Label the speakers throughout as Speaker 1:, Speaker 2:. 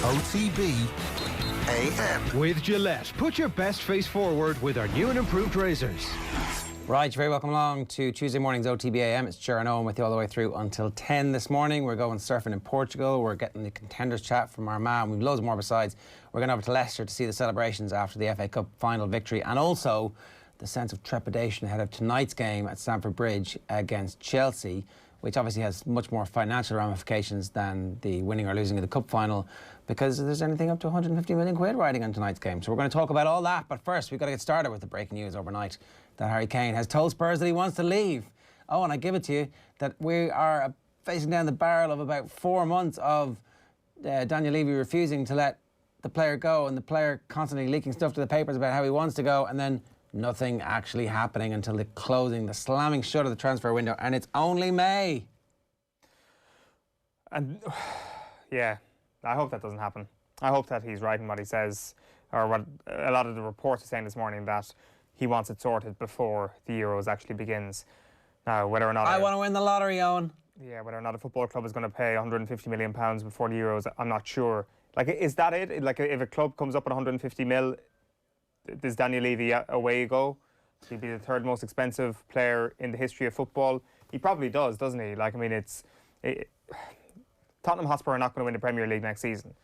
Speaker 1: OTB AM.
Speaker 2: With Gillette, put your best face forward with our new and improved razors.
Speaker 3: Right, you're very welcome along to Tuesday morning's OTB AM. It's Sheahan and Eoin with you all the way through until 10 this morning. We're going surfing in Portugal. We're getting the contenders chat from Armagh, and we've loads more besides. We're going over to Leicester to see the celebrations after the FA Cup final victory, and also the sense of trepidation ahead of tonight's game at Stamford Bridge against Chelsea, which obviously has much more financial ramifications than the winning or losing of the cup final, because there's anything up to 150 million quid riding on tonight's game. So we're going to talk about all that, but first we've got to get started with the breaking news overnight that Harry Kane has told Spurs that he wants to leave. Oh, and I give it to you that we are facing down the barrel of about 4 months of Daniel Levy refusing to let the player go, and the player constantly leaking stuff to the papers about how he wants to go, and then nothing actually happening until the slamming shut of the transfer window, and it's only May.
Speaker 4: And yeah, I hope that doesn't happen. I hope that he's right in what he says, or what a lot of the reports are saying this morning, that he wants it sorted before the Euros actually begins. Now, whether or not
Speaker 3: I want to win the lottery, Eoin.
Speaker 4: Yeah, whether or not a football club is going to pay £150 million before the Euros, I'm not sure. Like, is that it? Like, if a club comes up with 150 mil, does Daniel Levy away go? He'd be the third most expensive player in the history of football. He probably does, doesn't he? Like, I mean, Tottenham Hotspur are not going to win the Premier League next season.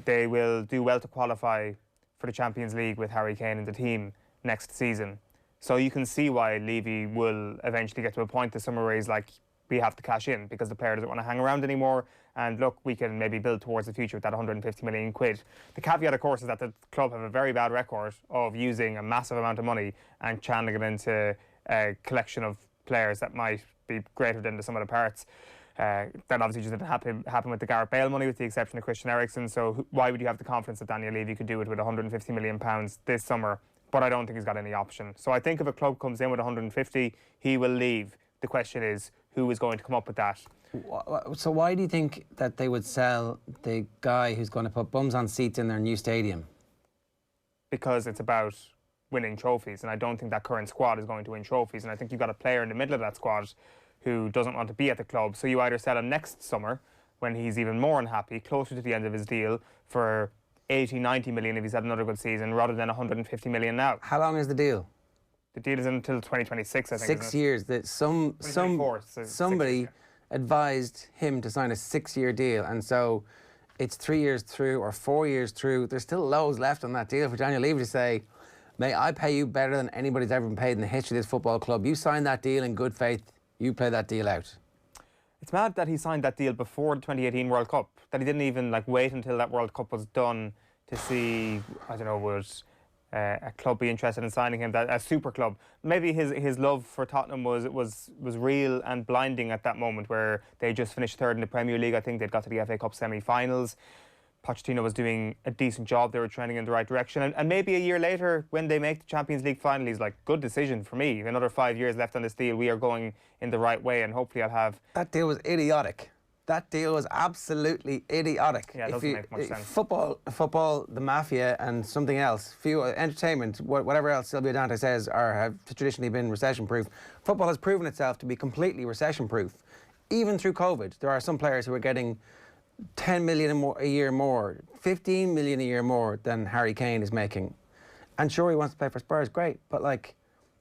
Speaker 4: They will do well to qualify for the Champions League with Harry Kane in the team next season. So you can see why Levy will eventually get to a point this summer where he's like, we have to cash in because the player doesn't want to hang around anymore. And look, we can maybe build towards the future with that 150 million quid. The caveat, of course, is that the club have a very bad record of using a massive amount of money and channeling it into a collection of players that might be greater than the sum of the parts. That obviously just didn't happen with the Gareth Bale money, with the exception of Christian Eriksen. So why would you have the confidence that Daniel Levy could do it with 150 million pounds this summer? But I don't think he's got any option. So I think if a club comes in with 150, he will leave. The question is, who is going to come up with that?
Speaker 3: So why do you think that they would sell the guy who's going to put bums on seats in their new stadium?
Speaker 4: Because it's about winning trophies, and I don't think that current squad is going to win trophies. And I think you've got a player in the middle of that squad who doesn't want to be at the club. So you either sell him next summer, when he's even more unhappy, closer to the end of his deal, for 80, 90 million if he's had another good season, rather than 150 million now.
Speaker 3: How long is the deal?
Speaker 4: The deal is until 2026, I think.
Speaker 3: 6 years. That somebody advised him to sign a 6-year deal, and so it's 3 years through or 4 years through. There's still loads left on that deal for Daniel Levy to say, mate, I pay you better than anybody's ever been paid in the history of this football club. You signed that deal in good faith. You play that deal out.
Speaker 4: It's mad that he signed that deal before the 2018 World Cup, that he didn't even wait until that World Cup was done to see, I don't know, would a club be interested in signing him, a super club. Maybe his love for Tottenham was real and blinding at that moment, where they just finished third in the Premier League. I think they'd got to the FA Cup semi-finals. Pochettino was doing a decent job. They were trending in the right direction. And maybe a year later, when they make the Champions League final, he's like, good decision for me. Another 5 years left on this deal. We are going in the right way, and hopefully I'll have...
Speaker 3: That deal was idiotic. That deal was absolutely idiotic.
Speaker 4: Yeah, it doesn't make much sense.
Speaker 3: Football, the mafia, and something else, entertainment, whatever else Silvio Dante says, have traditionally been recession-proof. Football has proven itself to be completely recession-proof. Even through COVID, there are some players who are getting 10 million a year more, 15 million a year more than Harry Kane is making. And sure, he wants to play for Spurs, great, but like,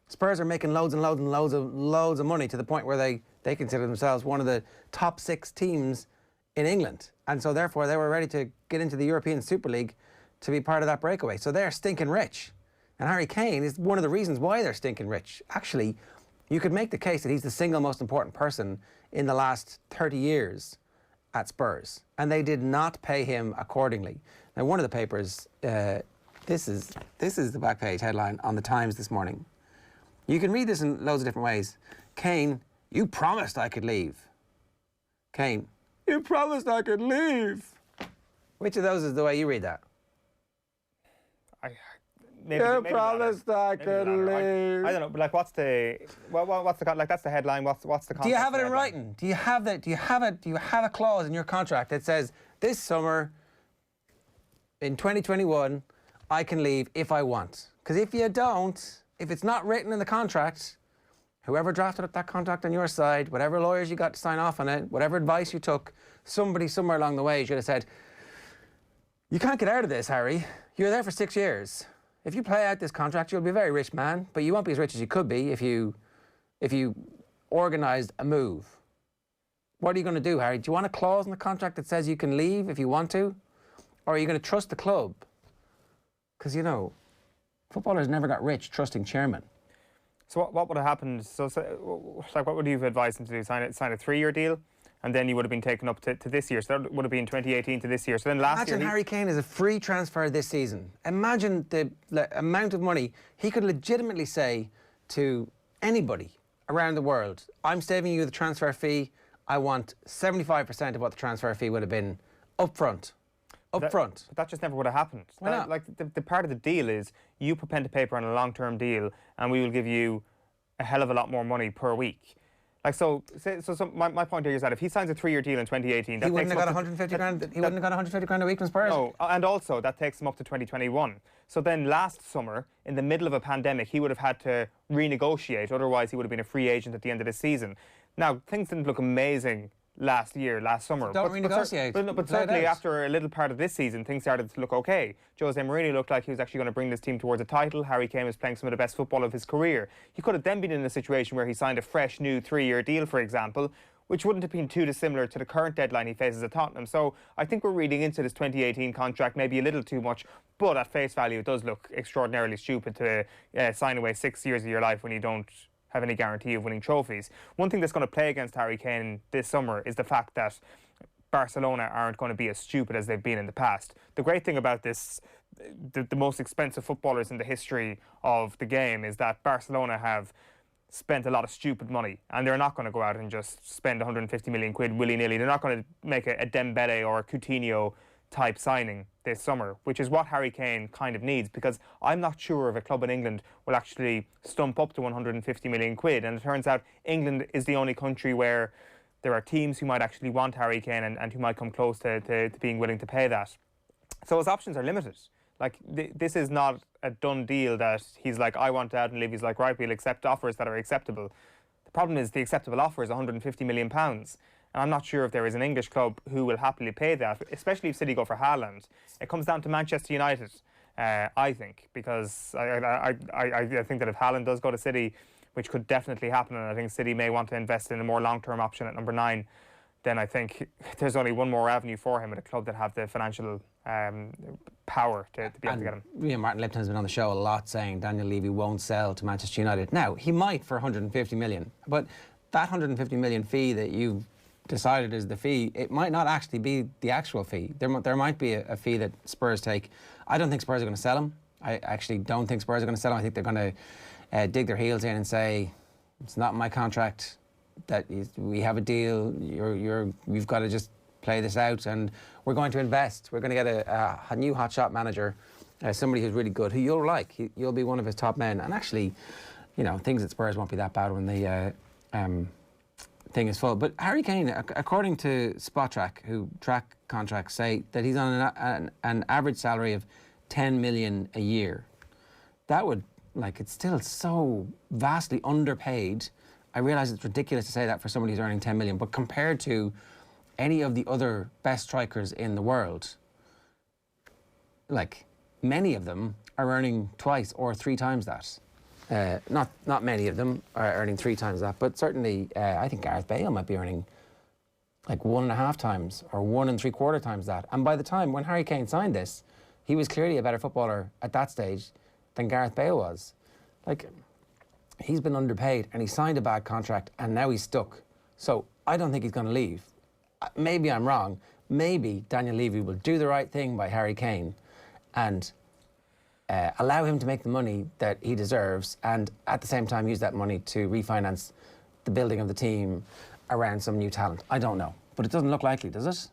Speaker 3: Spurs are making loads and loads and loads of money to the point where they consider themselves one of the top 6 teams in England. And so therefore they were ready to get into the European Super League to be part of that breakaway. So they're stinking rich. And Harry Kane is one of the reasons why they're stinking rich. Actually, you could make the case that he's the single most important person in the last 30 years at Spurs. And they did not pay him accordingly. Now, one of the papers, this is the back page headline on the Times this morning. You can read this in loads of different ways. Kane, you promised I could leave. Kane, you promised I could leave. Which of those is the way you read that?
Speaker 4: Maybe
Speaker 3: promised I could leave.
Speaker 4: I don't know, but like, what's the that's the headline. What's the context?
Speaker 3: Do you have it in writing? Do you have a clause in your contract that says this summer in 2021 I can leave if I want? Because if you don't, if it's not written in the contract, whoever drafted up that contract on your side, whatever lawyers you got to sign off on it, whatever advice you took, somebody somewhere along the way should have said, You can't get out of this, Harry. You're there for 6 years. If you play out this contract, you'll be a very rich man, but you won't be as rich as you could be if you organised a move. What are you going to do, Harry? Do you want a clause in the contract that says you can leave if you want to? Or are you going to trust the club? Because, you know, footballers never got rich trusting chairmen.
Speaker 4: So what would have happened? So like, what would you have advised him to do? Sign a 3-year deal, and then you would have been taken up to this year. So that would have been 2018 to this year. So then last year...
Speaker 3: Imagine Harry Kane is a free transfer this season. Imagine the amount of money he could legitimately say to anybody around the world, I'm saving you the transfer fee. I want 75% of what the transfer fee would have been up front. But that just never would have happened. Why not?
Speaker 4: Like, the part of the deal is you put pen to paper on a long-term deal and we will give you a hell of a lot more money per week. Like, so my point here is that if he signs a 3-year deal in 2018...
Speaker 3: He wouldn't have got 150 grand. He wouldn't have got 150 grand a week from Spurs.
Speaker 4: No, and also that takes him up to 2021. So then last summer, in the middle of a pandemic, he would have had to renegotiate. Otherwise, he would have been a free agent at the end of the season. Now, things didn't look amazing last summer.
Speaker 3: Don't renegotiate.
Speaker 4: But certainly after a little part of this season, things started to look okay. Jose Mourinho looked like he was actually going to bring this team towards a title. Harry Kane was playing some of the best football of his career. He could have then been in a situation where he signed a fresh new 3-year deal, for example, which wouldn't have been too dissimilar to the current deadline he faces at Tottenham. So I think we're reading into this 2018 contract maybe a little too much, but at face value it does look extraordinarily stupid to sign away 6 years of your life when you don't have any guarantee of winning trophies. One thing that's going to play against Harry Kane this summer is the fact that Barcelona aren't going to be as stupid as they've been in the past. The great thing about this, the most expensive footballers in the history of the game, is that Barcelona have spent a lot of stupid money, and they're not going to go out and just spend 150 million quid willy-nilly. They're not going to make a Dembele or a Coutinho type signing this summer, which is what Harry Kane kind of needs, because I'm not sure if a club in England will actually stump up to 150 million quid. And it turns out England is the only country where there are teams who might actually want Harry Kane and who might come close to being willing to pay that. So his options are limited. Like, this is not a done deal that he's like, I want out, and Levy's like, right, we'll accept offers that are acceptable. The problem is the acceptable offer is £150 million. And I'm not sure if there is an English club who will happily pay that, especially if City go for Haaland. It comes down to Manchester United, I think, because I think that if Haaland does go to City, which could definitely happen, and I think City may want to invest in a more long-term option at number 9, then I think there's only one more avenue for him at a club that have the financial power to be able to get him.
Speaker 3: Martin Lipton has been on the show a lot saying Daniel Levy won't sell to Manchester United. Now, he might for 150 million, but that 150 million fee that you've decided is the fee, it might not actually be the actual fee. There might be a fee that Spurs take. I don't think Spurs are going to sell him. I actually don't think Spurs are going to sell him. I think they're going to dig their heels in and say, it's not my contract, that we have a deal, you've got to just play this out, and we're going to invest. We're going to get a new hotshot manager, somebody who's really good, who you'll like. You'll be one of his top men. And actually, you know, things at Spurs won't be that bad when the thing is full. But Harry Kane, according to SpotTrack, who track contracts, say that he's on an average salary of 10 million a year. That would, like, it's still so vastly underpaid. I realise it's ridiculous to say that for somebody who's earning 10 million, but compared to any of the other best strikers in the world, like, many of them are earning twice or 3 times that. Not many of them are earning 3 times that, but certainly I think Gareth Bale might be earning like 1.5 times or 1 3/4 times that. And by the time when Harry Kane signed this, he was clearly a better footballer at that stage than Gareth Bale was. Like, he's been underpaid and he signed a bad contract and now he's stuck. So I don't think he's going to leave. Maybe I'm wrong. Maybe Daniel Levy will do the right thing by Harry Kane and allow him to make the money that he deserves, and at the same time use that money to refinance the building of the team around some new talent. I don't know, but it doesn't look likely, does it?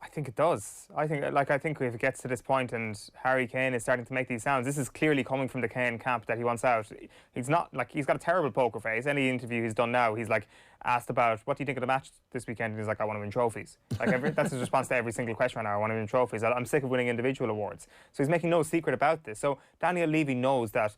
Speaker 4: I think it does. I think if it gets to this point and Harry Kane is starting to make these sounds, this is clearly coming from the Kane camp that he wants out. He's not, like, he's got a terrible poker face. Any interview he's done now, he's like asked about, what do you think of the match this weekend? And he's like, I want to win trophies. Like, that's his response to every single question right now. I want to win trophies. I'm sick of winning individual awards. So he's making no secret about this. So Daniel Levy knows that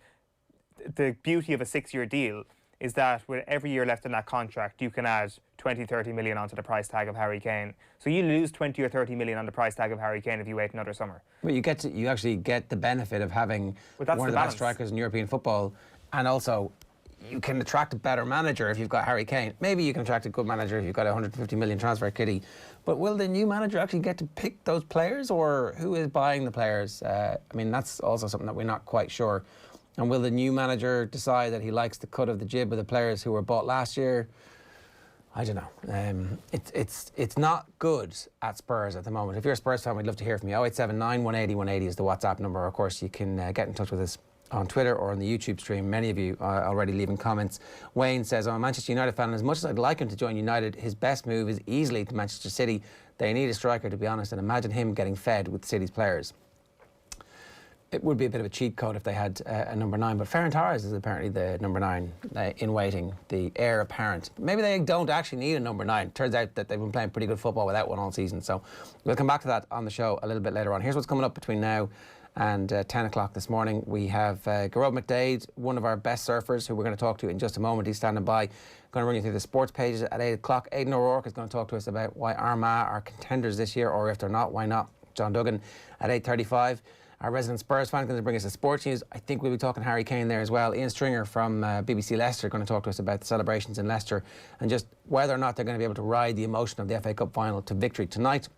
Speaker 4: the beauty of a 6-year deal is that with every year left in that contract, you can add 20, 30 million onto the price tag of Harry Kane. So you lose 20 or 30 million on the price tag of Harry Kane if you wait another summer.
Speaker 3: But you actually get the benefit of having one of the best strikers in European football, and also you can attract a better manager if you've got Harry Kane. Maybe you can attract a good manager if you've got a 150 million transfer kitty. But will the new manager actually get to pick those players, or who is buying the players? I mean, that's also something that we're not quite sure. And will the new manager decide that he likes the cut of the jib of the players who were bought last year? I don't know. It's not good at Spurs at the moment. If you're a Spurs fan, we'd love to hear from you. 0879 180 180 is the WhatsApp number. Of course, you can get in touch with us on Twitter or on the YouTube stream. Many of you are already leaving comments. Wayne says, I'm a Manchester United fan, and as much as I'd like him to join United, his best move is easily to Manchester City. They need a striker, to be honest, and imagine him getting fed with City's players. It would be a bit of a cheat code if they had a number 9, but Ferran Torres is apparently the number 9 in waiting, the heir apparent. Maybe they don't actually need a number 9. Turns out that they've been playing pretty good football without one all season, so we'll come back to that on the show a little bit later on. Here's what's coming up between now and 10 o'clock this morning. We have Gearoid McDaid, one of our best surfers, who we're going to talk to in just a moment. He's standing by. Going to run you through the sports pages at 8 o'clock. Aidan O'Rourke is going to talk to us about why Armagh are contenders this year, or if they're not, why not. John Duggan at 8:35. Our resident Spurs fan is going to bring us the sports news. I think we'll be talking Harry Kane there as well. Ian Stringer from BBC Leicester going to talk to us about the celebrations in Leicester and just whether or not they're going to be able to ride the emotion of the FA Cup final to victory tonight.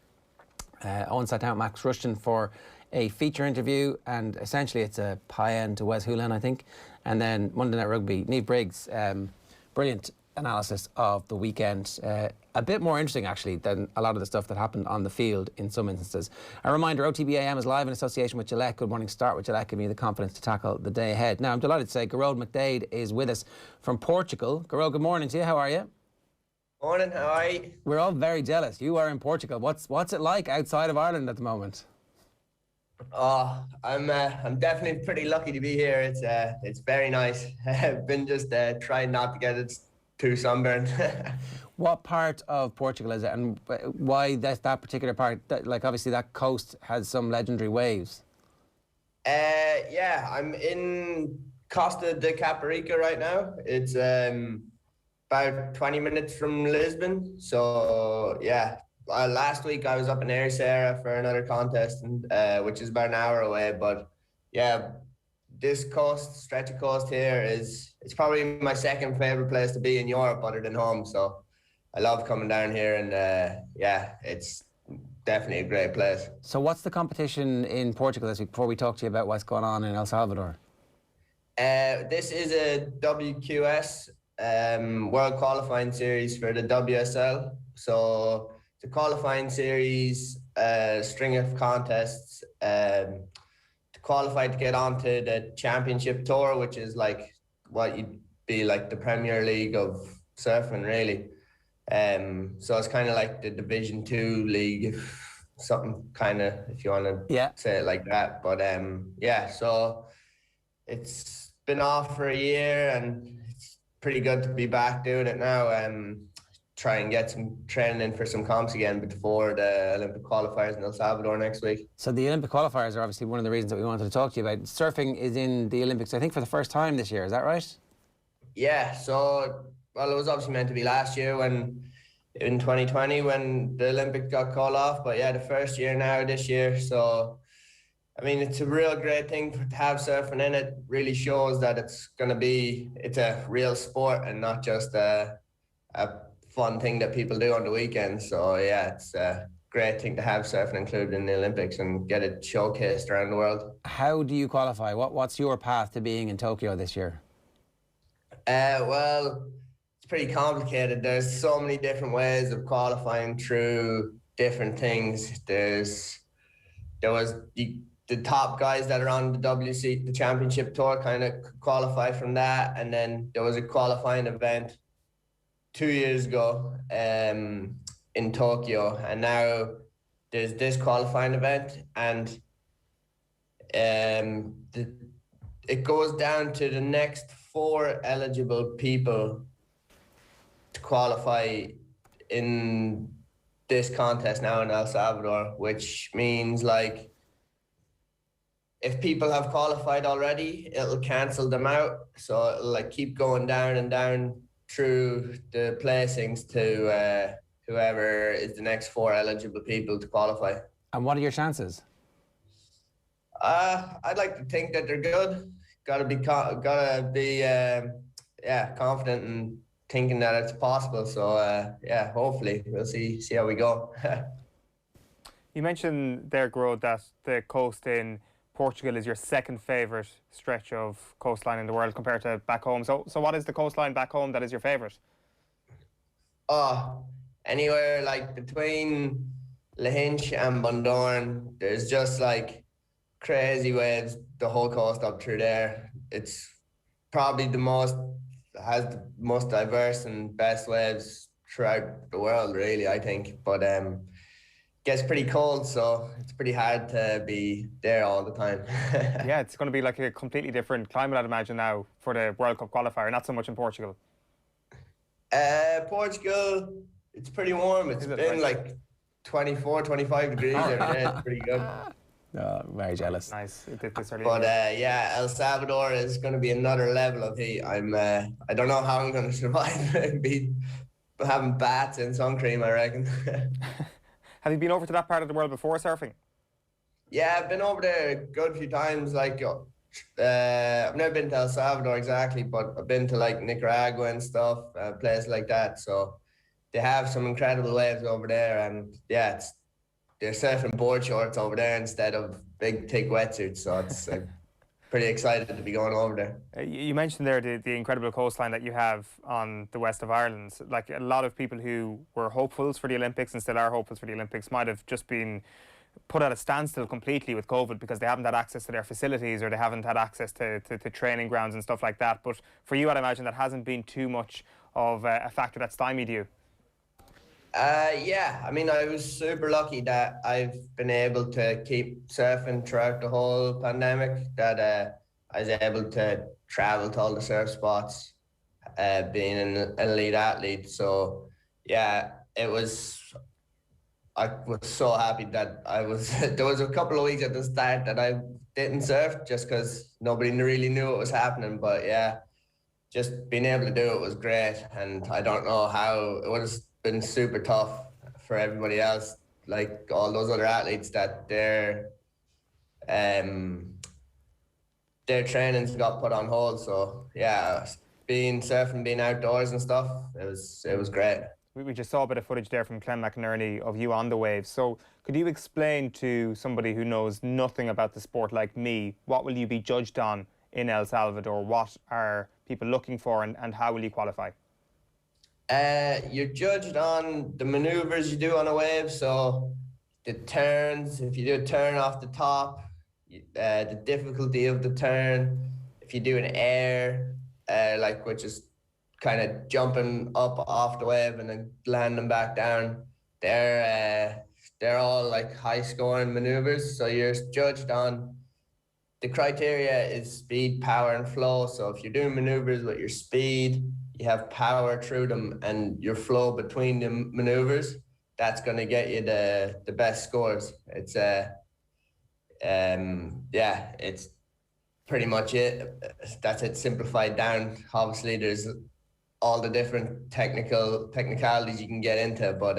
Speaker 3: Eoin sat down with Max Rushden for a feature interview, and essentially it's a pie-end to Wes Hoolahan, I think. And then Monday Night Rugby, Niamh Briggs, brilliant analysis of the weekend. A bit more interesting, actually, than a lot of the stuff that happened on the field in some instances. A reminder, OTB AM is live in association with Gillette. Good morning, start with Gillette, giving you the confidence to tackle the day ahead. Now, I'm delighted to say Gearoid McDaid is with us from Portugal. Gearoid, good morning to you. How are you?
Speaker 5: Morning, how are you?
Speaker 3: We're all very jealous. You are in Portugal. What's it like outside of Ireland at the moment?
Speaker 5: Oh, I'm definitely pretty lucky to be here. It's very nice. I've been just trying not to get it too sunburned.
Speaker 3: What part of Portugal is it, and why that particular part? Like, obviously that coast has some legendary waves.
Speaker 5: Yeah, I'm in Costa de Caparica right now. It's about 20 minutes from Lisbon. So yeah, last week I was up in Ericeira for another contest, and which is about an hour away. But yeah, this stretch of coast here it's probably my second favourite place to be in Europe other than home. So I love coming down here, and yeah, it's definitely a great place.
Speaker 3: So what's the competition in Portugal this week, before we talk to you about what's going on in El Salvador?
Speaker 5: This is a WQS World Qualifying Series for the WSL. So the qualifying series, string of contests to qualify to get onto the Championship Tour, which is like what you'd be like the Premier League of surfing, really. So it's kind of like the Division 2 league, if you want to say it like that. But yeah, so it's been off for a year, and it's pretty good to be back doing it now. Try and get some training in for some comps again before the Olympic qualifiers in El Salvador next week.
Speaker 3: So the Olympic qualifiers are obviously one of the reasons that we wanted to talk to you about. Surfing is in the Olympics, I think, for the first time this year. Is that right?
Speaker 5: Yeah, so, well, it was obviously meant to be last year in 2020 when the Olympics got called off. But yeah, the first year now this year. So, I mean, it's a real great thing to have surfing in it. Really shows that it's a real sport and not just a fun thing that people do on the weekends. So yeah, it's a great thing to have surfing included in the Olympics and get it showcased around the world.
Speaker 3: How do you qualify? What's your path to being in Tokyo this year?
Speaker 5: Well, it's pretty complicated. There's so many different ways of qualifying through different things. There was the top guys that are on the WC, the Championship Tour, kind of qualify from that, and then there was a qualifying event 2 years ago in Tokyo, and now there's this qualifying event, and it goes down to the next 4 eligible people to qualify in this contest now in El Salvador, which means like if people have qualified already, it'll cancel them out. So it'll like keep going down and down through the placings to whoever is the next 4 eligible people to qualify.
Speaker 3: And what are your chances?
Speaker 5: I'd like to think that they're good. Gotta be confident in thinking that it's possible. So hopefully we'll see how we go.
Speaker 4: You mentioned there, Gearoid, that the coast in Portugal is your second favourite stretch of coastline in the world compared to back home. So what is the coastline back home that is your favourite?
Speaker 5: Anywhere like between Lahinch and Bundoran, there's just like crazy waves the whole coast up through there. It's probably has the most diverse and best waves throughout the world, really, I think. But gets pretty cold, so it's pretty hard to be there all the time.
Speaker 4: Yeah, it's going to be like a completely different climate, I'd imagine, now for the World Cup qualifier, not so much in Portugal.
Speaker 5: Portugal, it's pretty warm. It's been like 24, 25 degrees every day. It's pretty good.
Speaker 3: Oh, very jealous.
Speaker 4: Nice.
Speaker 5: But El Salvador is going to be another level of heat. I don't know how I'm going to survive. Be having bats and sun cream, I reckon.
Speaker 4: Have you been over to that part of the world before surfing?
Speaker 5: Yeah, I've been over there a good few times. Like, I've never been to El Salvador exactly, but I've been to like Nicaragua and stuff, places like that. So they have some incredible waves over there, and yeah, they're surfing board shorts over there instead of big thick wetsuits. So it's pretty excited to be going over there.
Speaker 4: You mentioned there the incredible coastline that you have on the west of Ireland. Like a lot of people who were hopefuls for the Olympics and still are hopefuls for the Olympics might have just been put at a standstill completely with COVID because they haven't had access to their facilities or they haven't had access to training grounds and stuff like that. But for you, I'd imagine that hasn't been too much of a factor that stymied you.
Speaker 5: Yeah, I mean, I was super lucky that I've been able to keep surfing throughout the whole pandemic, that I was able to travel to all the surf spots, being an elite athlete. So, yeah, I was so happy that there was a couple of weeks at the start that I didn't surf just because nobody really knew what was happening. But, yeah, just being able to do it was great. And I don't know how it was been super tough for everybody else, like all those other athletes that their trainings got put on hold. So yeah, being outdoors and stuff, it was great.
Speaker 4: We just saw a bit of footage there from Clem McInerney of you on the waves. So could you explain to somebody who knows nothing about the sport like me, what will you be judged on in El Salvador? What are people looking for and how will you qualify?
Speaker 5: You're judged on the maneuvers you do on a wave. So the turns, if you do a turn off the top, the difficulty of the turn, if you do an air, which is kind of jumping up off the wave and then landing back down, they're all like high scoring maneuvers. So you're judged on, the criteria is speed, power and flow. So if you're doing maneuvers with your speed, you have power through them and your flow between the maneuvers, that's going to get you the best scores. It's it's pretty much it. That's it simplified down. Obviously there's all the different technicalities you can get into, but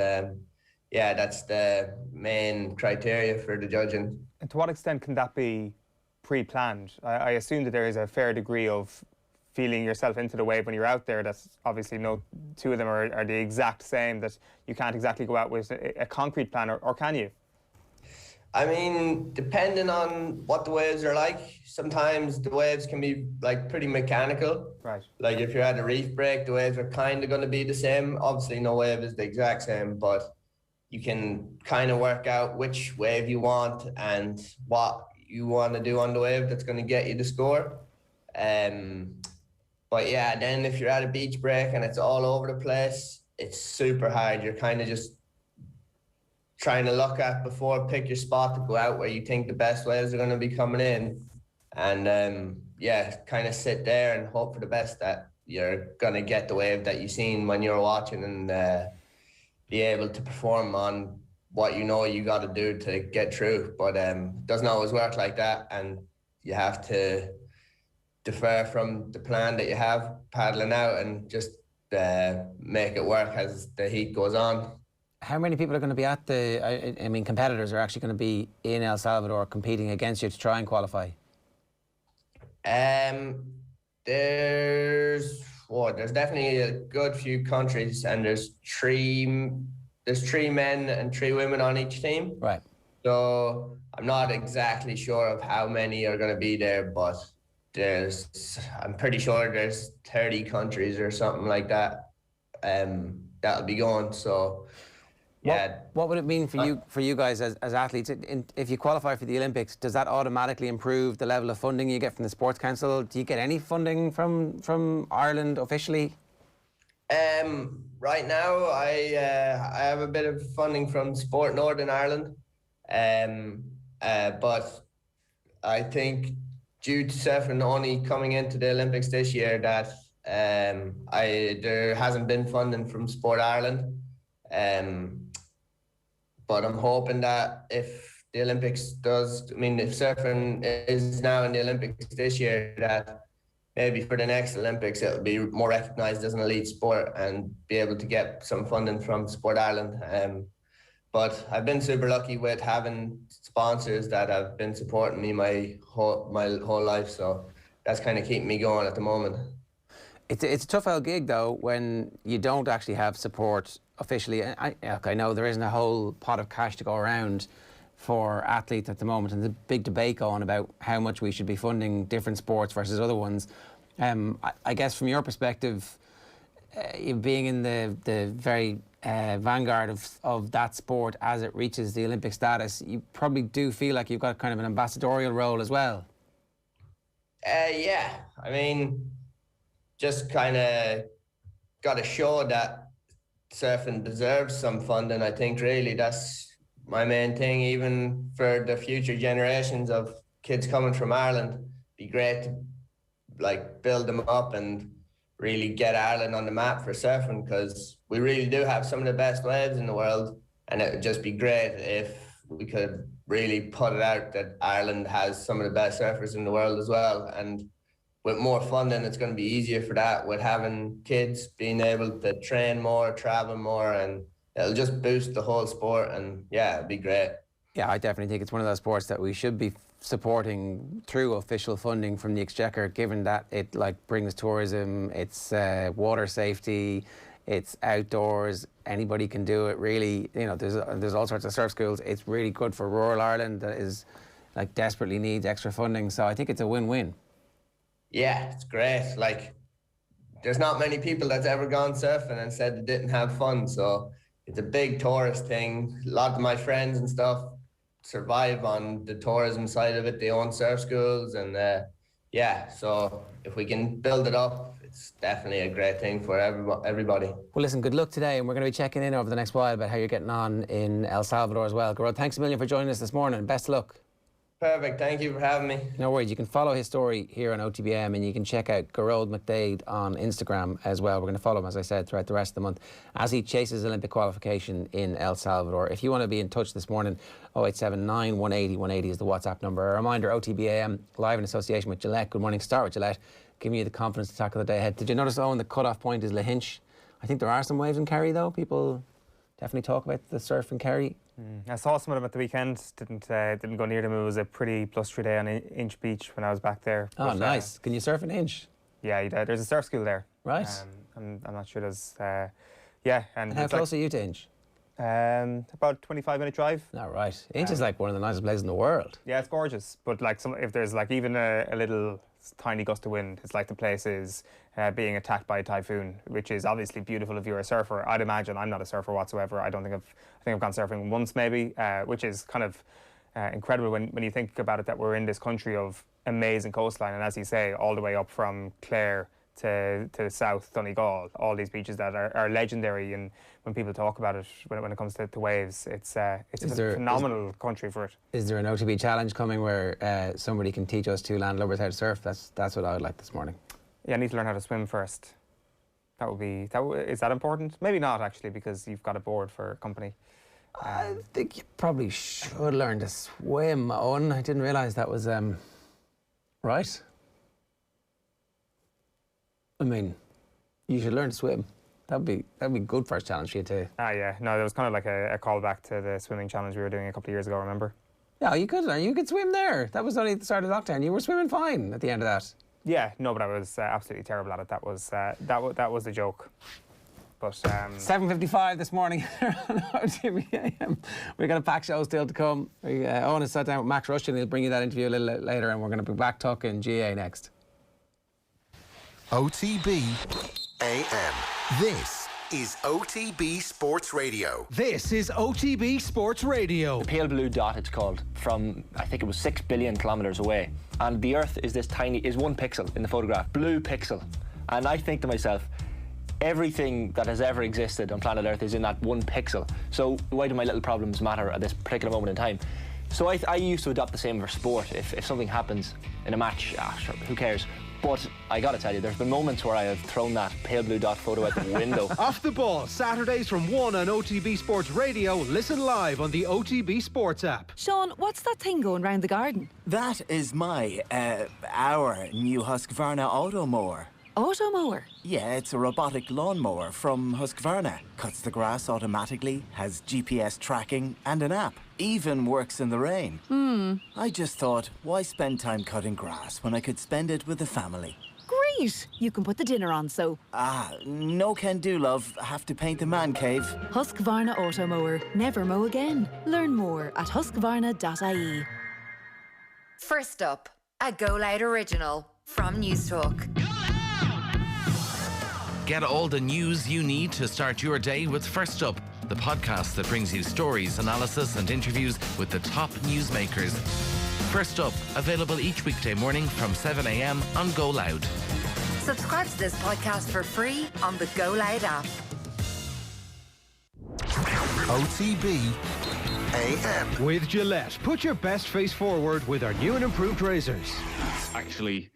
Speaker 5: that's the main criteria for the judging.
Speaker 4: And to what extent can that be pre-planned? I assume that there is a fair degree of feeling yourself into the wave when you're out there. That's obviously no two of them are the exact same, that you can't exactly go out with a concrete plan, or can you?
Speaker 5: I mean, depending on what the waves are like, sometimes the waves can be like pretty mechanical.
Speaker 4: Right.
Speaker 5: Like if you're at a reef break, the waves are kind of going to be the same. Obviously no wave is the exact same, but you can kind of work out which wave you want and what you want to do on the wave that's going to get you the score. But yeah, then if you're at a beach break and it's all over the place, it's super hard. You're kind of just trying to look at pick your spot to go out where you think the best waves are going to be coming in. And kind of sit there and hope for the best that you're going to get the wave that you've seen when you're watching and be able to perform on what you know you got to do to get through. But it doesn't always work like that. And you have to defer from the plan that you have paddling out and just make it work as the heat goes on.
Speaker 3: How many people are going to be at the, I mean, competitors are actually going to be in El Salvador competing against you to try and qualify?
Speaker 5: There's definitely a good few countries, and there's three men and 3 women on each team.
Speaker 3: Right.
Speaker 5: So I'm not exactly sure of how many are going to be there, but I'm pretty sure there's 30 countries or something like that that'll be going. So yeah.
Speaker 3: What would it mean for you guys as athletes? If you qualify for the Olympics, does that automatically improve the level of funding you get from the Sports Council? Do you get any funding from Ireland officially?
Speaker 5: Right now, I have a bit of funding from Sport Northern Ireland, but I think due to surfing only coming into the Olympics this year, that there hasn't been funding from Sport Ireland. But I'm hoping that if the Olympics if surfing is now in the Olympics this year, that maybe for the next Olympics it'll be more recognised as an elite sport and be able to get some funding from Sport Ireland. But I've been super lucky with having sponsors that have been supporting me my whole life, so that's kind of keeping me going at the moment.
Speaker 3: It's a tough old gig though when you don't actually have support officially. I know there isn't a whole pot of cash to go around for athletes at the moment, and there's a big debate going about how much we should be funding different sports versus other ones. I guess from your perspective, being in the very vanguard of that sport as it reaches the Olympic status, you probably do feel like you've got kind of an ambassadorial role as well.
Speaker 5: Yeah, I mean, just kind of got to show that surfing deserves some funding. I think really that's my main thing, even for the future generations of kids coming from Ireland. Be great to build them up and really get Ireland on the map for surfing, because we really do have some of the best waves in the world, and it would just be great if we could really put it out that Ireland has some of the best surfers in the world as well. And with more funding, it's going to be easier for that, with having kids being able to train more, travel more, and it'll just boost the whole sport. And yeah, it'd be great.
Speaker 3: Yeah, I definitely think it's one of those sports that we should be supporting through official funding from the Exchequer, given that it brings tourism, it's water safety, it's outdoors, anybody can do it really. You know, there's all sorts of surf schools. It's really good for rural Ireland that is desperately needs extra funding. So I think it's a win-win.
Speaker 5: Yeah, it's great. There's not many people that's ever gone surfing and said they didn't have fun. So it's a big tourist thing. A lot of my friends and stuff survive on the tourism side of it. They own surf schools, and yeah, so if we can build it up, it's definitely a great thing for everybody.
Speaker 3: Well, listen, good luck today, and we're going to be checking in over the next while about how you're getting on in El Salvador as well. Gearoid, thanks a million for joining us this morning. Best of luck.
Speaker 5: Perfect, thank you for having me.
Speaker 3: No worries, you can follow his story here on OTB AM, and you can check out Gearoid McDaid on Instagram as well. We're going to follow him, as I said, throughout the rest of the month as he chases Olympic qualification in El Salvador. If you want to be in touch this morning, 0879 180 180 is the WhatsApp number. A reminder, OTB AM, live in association with Gillette. Good morning, start with Gillette, giving you the confidence to tackle the day ahead. Did you notice, Eoin, the cut-off point is Lahinch? I think there are some waves in Kerry, though. People definitely talk about the surf in Kerry.
Speaker 4: I saw some of them at the weekend. Didn't go near them. It was a pretty blustery day on Inch Beach when I was back there.
Speaker 3: Oh, but, nice. Can you surf an Inch?
Speaker 4: Yeah, there's a surf school there.
Speaker 3: Right.
Speaker 4: I'm not sure there's... yeah.
Speaker 3: And how close are you to Inch?
Speaker 4: About 25-minute drive.
Speaker 3: Oh, right. Inch is one of the nicest places in the world.
Speaker 4: Yeah, it's gorgeous. But if there's even a little tiny gust of wind, it's like the place is being attacked by a typhoon, which is obviously beautiful if you're a surfer. I'd imagine. I'm not a surfer whatsoever. I think I've gone surfing once maybe, which is kind of incredible when you think about it, that we're in this country of amazing coastline, and as you say, all the way up from Clare to the south, Donegal, all these beaches that are legendary, and when people talk about it, when it comes to waves, it's a phenomenal country for it. Is there an OTB challenge coming where somebody can teach us two landlubbers how to surf? That's what I would like this morning. Yeah, I need to learn how to swim first. Is that important? Maybe not, actually, because you've got a board for company. I think you probably should learn to swim, Eoin. I didn't realise that was...
Speaker 3: Right. I mean, you should learn to swim. That'd be good first challenge for you too.
Speaker 4: Yeah. No, there was kind of like a callback to the swimming challenge we were doing a couple of years ago, remember?
Speaker 3: Yeah, you could learn. You could swim there. That was only at the start of lockdown. You were swimming fine at the end of that.
Speaker 4: Yeah, no, but I was absolutely terrible at it. That was the joke. But
Speaker 3: 7:55 this morning on OTB AM. We've got a packed show still to come. Eoin has sat down with Max Rushden. He'll bring you that interview a little later, and we're going to be back talking GAA next.
Speaker 1: OTB AM. This is OTB Sports Radio.
Speaker 2: This is OTB Sports Radio.
Speaker 6: The pale blue dot, it's called, from I think it was 6 billion kilometres away, and the Earth is this tiny, is 1 pixel in the photograph, blue pixel, and I think to myself, everything that has ever existed on planet Earth is in that 1 pixel. So why do my little problems matter at this particular moment in time? So I used to adopt the same for sport. If something happens in a match, sure, who cares? But I gotta tell you, there's been moments where I have thrown that pale blue dot photo out the window.
Speaker 2: Off the Ball, Saturdays from 1 on OTB Sports Radio. Listen live on the OTB Sports app.
Speaker 7: Sean, what's that thing going round the garden?
Speaker 8: That is our new Husqvarna Auto Mower.
Speaker 7: Auto mower?
Speaker 8: Yeah, it's a robotic lawnmower from Husqvarna. Cuts the grass automatically, has GPS tracking and an app. Even works in the rain. I just thought, why spend time cutting grass when I could spend it with the family?
Speaker 7: Great! You can put the dinner on, so.
Speaker 8: No can do, love. Have to paint the man cave.
Speaker 7: Husqvarna Auto Mower. Never mow again. Learn more at husqvarna.ie.
Speaker 9: First up, a Go Loud original from News Talk.
Speaker 10: Get all the news you need to start your day with First Up, the podcast that brings you stories, analysis and interviews with the top newsmakers. First Up, available each weekday morning from 7 a.m. on Go Loud.
Speaker 9: Subscribe to this podcast for free on the Go Loud app.
Speaker 1: OTB AM.
Speaker 2: With Gillette, put your best face forward with our new and improved razors.
Speaker 11: Actually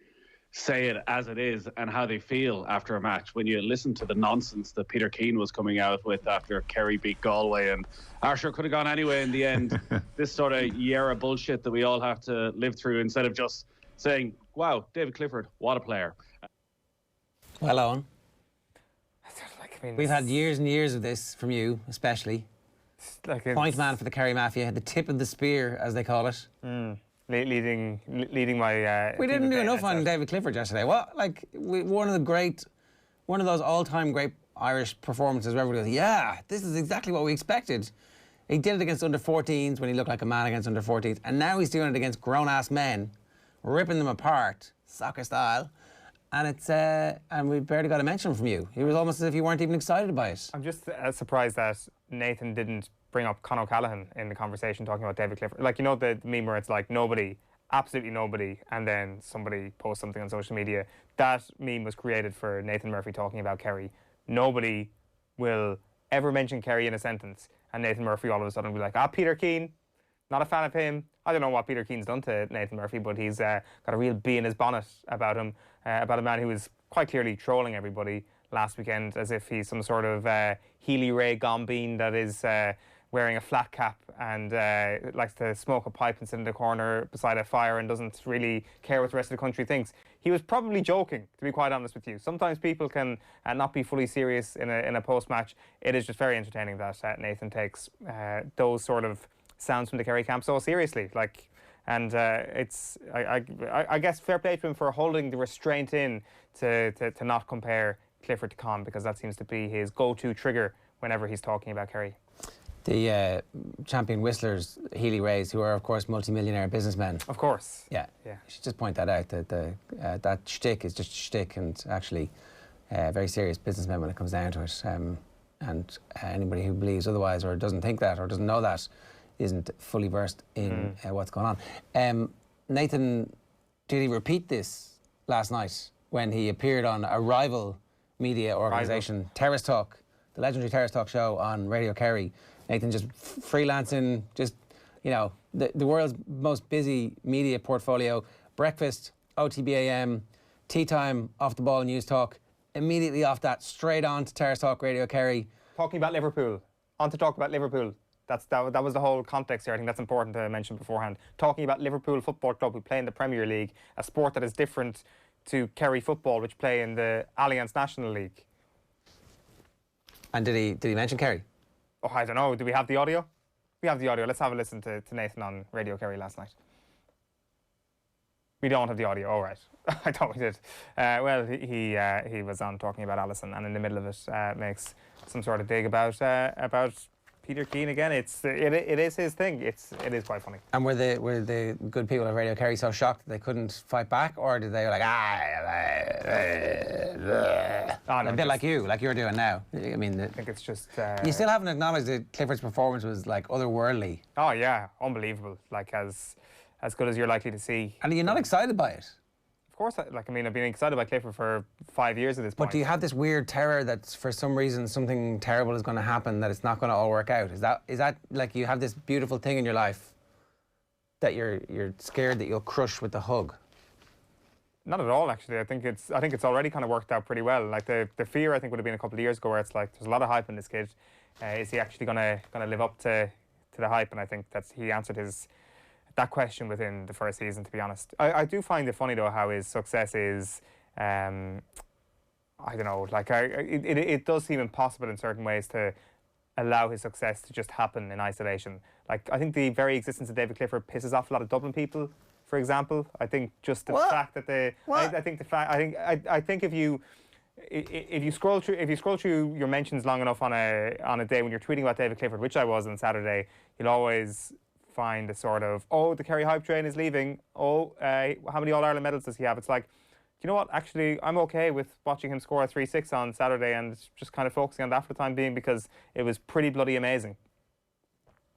Speaker 11: say it as it is and how they feel after a match. When you listen to the nonsense that Peter Keane was coming out with after Kerry beat Galway, and Arshur could have gone anyway in the end, this sort of year of bullshit that we all have to live through, instead of just saying, wow, David Clifford, what a player.
Speaker 3: Well, Eoin,
Speaker 4: like, I mean,
Speaker 3: we've had years and years of this from you, especially.
Speaker 4: Like
Speaker 3: Point man for the Kerry Mafia, the tip of the spear, as they call it.
Speaker 4: Leading my.
Speaker 3: We didn't do enough on David Clifford yesterday. What, like, one of those all-time great Irish performances where everybody goes, yeah, this is exactly what we expected. He did it against under-14s when he looked like a man against under-14s, and now he's doing it against grown-ass men, ripping them apart, soccer style. And it's and we barely got a mention from you. It was almost as if you weren't even excited by it.
Speaker 4: I'm just surprised that Nathan didn't bring up Conor O'Callaghan in the conversation talking about David Clifford. Like, you know, the meme where it's like nobody, absolutely nobody, and then somebody posts something on social media. That meme was created for Nathan Murphy talking about Kerry. Nobody will ever mention Kerry in a sentence, and Nathan Murphy all of a sudden will be like, Peter Keane, not a fan of him. I don't know what Peter Keane's done to Nathan Murphy, but he's got a real bee in his bonnet about him, about a man who was quite clearly trolling everybody last weekend as if he's some sort of Healy Ray Gombeen that is wearing a flat cap and likes to smoke a pipe and sit in the corner beside a fire and doesn't really care what the rest of the country thinks. He was probably joking, to be quite honest with you. Sometimes people can not be fully serious in a post-match. It is just very entertaining that Nathan takes those sort of sounds from the Kerry camp so seriously. Like, and it's I guess fair play to him for holding the restraint in to not compare Clifford to Con, because that seems to be his go-to trigger whenever he's talking about Kerry.
Speaker 3: The champion whistlers, Healy Rays, who are, of course, multi-millionaire businessmen.
Speaker 4: Of course.
Speaker 3: Yeah. You should just point that out, that that shtick is just shtick, and actually very serious businessmen when it comes down to it. And anybody who believes otherwise or doesn't think that or doesn't know that isn't fully versed in what's going on. Nathan, did he repeat this last night when he appeared on a rival media organisation, Terrace Talk, the legendary Terrace Talk show on Radio Kerry? Nathan just freelancing, just, you know, the world's most busy media portfolio. Breakfast, OTB AM, tea time, Off the Ball News Talk. Immediately off that, straight on to Terrace Talk Radio Kerry.
Speaker 4: Talking about Liverpool. On to talk about Liverpool. That was the whole context here. I think that's important to mention beforehand. Talking about Liverpool Football Club, who play in the Premier League, a sport that is different to Kerry football, which play in the Alliance National League.
Speaker 3: And did he mention Kerry?
Speaker 4: Oh, I don't know. Do we have the audio? We have the audio. Let's have a listen to Nathan on Radio Kerry last night. We don't have the audio. All right. I thought we did. Well, he was on talking about Alison, and in the middle of it makes some sort of dig about Peter Keane again. It is his thing. It is quite funny.
Speaker 3: And were the good people at Radio Kerry so shocked that they couldn't fight back, or did they like a bit like you're doing now? I mean,
Speaker 4: I think it's just
Speaker 3: you still haven't acknowledged that Clifford's performance was like otherworldly.
Speaker 4: Oh yeah, unbelievable. Like as good as you're likely to see.
Speaker 3: And are you not excited by it?
Speaker 4: Of course, I've been excited by Clifford for 5 years at this point.
Speaker 3: But do you have this weird terror that for some reason something terrible is going to happen, that it's not going to all work out? Is that like you have this beautiful thing in your life that you're scared that you'll crush with the hug?
Speaker 4: Not at all, actually. I think it's already kind of worked out pretty well. Like the fear, I think, would have been a couple of years ago, where it's like there's a lot of hype in this kid. Is he actually going to live up to the hype? And I think he answered that question within the first season, to be honest. I do find it funny, though, how his success is, I don't know, like it does seem impossible in certain ways to allow his success to just happen in isolation. Like, I think the very existence of David Clifford pisses off a lot of Dublin people, for example. I think just the fact that I think if you scroll through your mentions long enough on a day when you're tweeting about David Clifford, which I was on Saturday, you'll always find a sort of, oh, the Kerry hype train is leaving. Oh, how many All-Ireland medals does he have? It's like, do you know what? Actually, I'm okay with watching him score a 3-6 on Saturday and just kind of focusing on that for the time being, because it was pretty bloody amazing.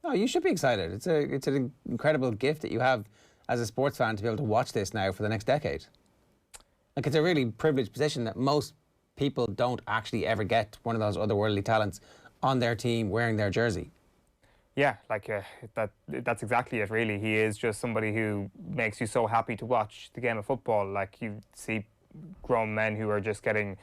Speaker 3: No, you should be excited. It's an incredible gift that you have as a sports fan to be able to watch this now for the next decade. Like, it's a really privileged position that most people don't actually ever get one of those otherworldly talents on their team wearing their jersey.
Speaker 4: Yeah, like that's exactly it, really. He is just somebody who makes you so happy to watch the game of football. Like, you see grown men who are just getting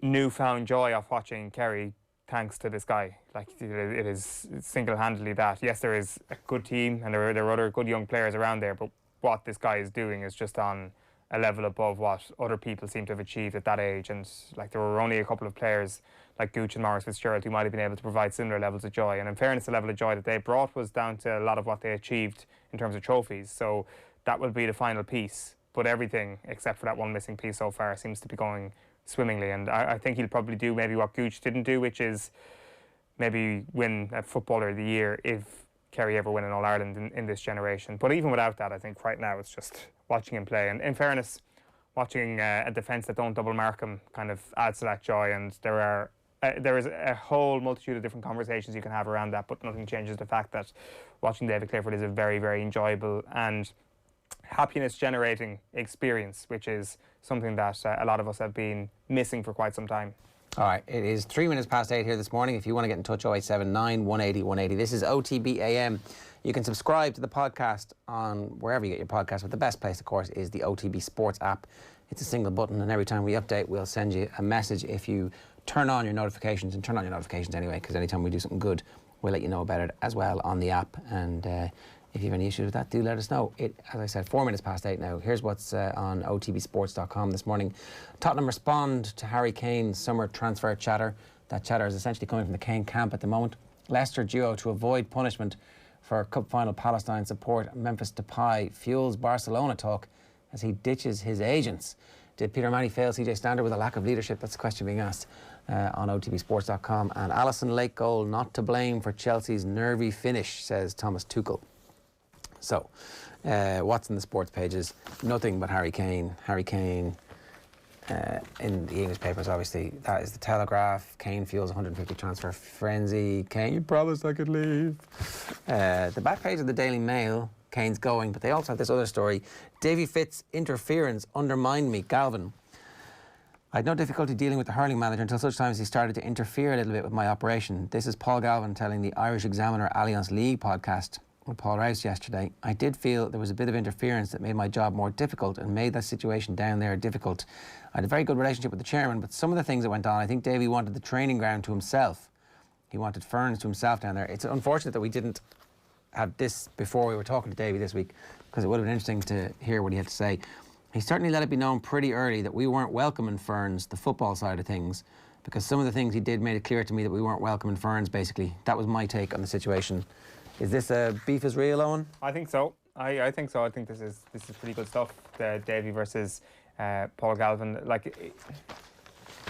Speaker 4: newfound joy off watching Kerry thanks to this guy. Like, it is single-handedly that. Yes, there is a good team and there are other good young players around there, but what this guy is doing is just on a level above what other people seem to have achieved at that age. And like, there were only a couple of players like Gooch and Maurice Fitzgerald who might have been able to provide similar levels of joy. And in fairness, the level of joy that they brought was down to a lot of what they achieved in terms of trophies. So that will be the final piece. But everything, except for that one missing piece so far, seems to be going swimmingly. And I think he'll probably do maybe what Gooch didn't do, which is maybe win a Footballer of the Year if Kerry ever win an All-Ireland in this generation. But even without that, I think right now it's just watching him play. And in fairness, watching a defence that don't double mark him kind of adds to that joy. And there is a whole multitude of different conversations you can have around that, but nothing changes the fact that watching David Clifford is a very, very enjoyable and happiness-generating experience, which is something that a lot of us have been missing for quite some time.
Speaker 3: All right, it is 3 minutes past 8 here this morning. If you want to get in touch, 0879 180 180. This is OTB AM. You can subscribe to the podcast on wherever you get your podcast, but the best place, of course, is the OTB Sports app. It's a single button, and every time we update, we'll send you a message if you turn on your notifications, and turn on your notifications anyway, because anytime we do something good, we'll let you know about it as well on the app. And if you have any issues with that, do let us know. As I said, 4 minutes past 8 now. Here's what's on otbsports.com this morning. Tottenham respond to Harry Kane's summer transfer chatter. That chatter is essentially coming from the Kane camp at the moment. Leicester duo to avoid punishment for Cup Final Palestine support. Memphis Depay fuels Barcelona talk as he ditches his agents. Did Peter Manny fail CJ Stander with a lack of leadership? That's the question being asked on otbsports.com. And Alisson late goal not to blame for Chelsea's nervy finish, says Thomas Tuchel. So, what's in the sports pages? Nothing but Harry Kane. Harry Kane in the English papers, obviously. That is the Telegraph. Kane fuels 150 transfer frenzy. Kane, you promised I could leave. The back page of the Daily Mail, Kane's going, but they also have this other story. Davy Fitz interference undermined me, Galvin. I had no difficulty dealing with the hurling manager until such time as he started to interfere a little bit with my operation. This is Paul Galvin telling the Irish Examiner Alliance League podcast with Paul Rouse yesterday. I did feel there was a bit of interference that made my job more difficult and made that situation down there difficult. I had a very good relationship with the chairman, but some of the things that went on, I think Davy wanted the training ground to himself. He wanted Ferns to himself down there. It's unfortunate that we didn't have this before we were talking to Davey this week, because it would have been interesting to hear what he had to say. He certainly let it be known pretty early that we weren't welcoming Ferns, the football side of things, because some of the things he did made it clear to me that we weren't welcoming Ferns, basically. That was my take on the situation. Is this beef is real, Eoin?
Speaker 4: I think so. I think so. I think this is pretty good stuff. Davey versus Paul Galvin. Like,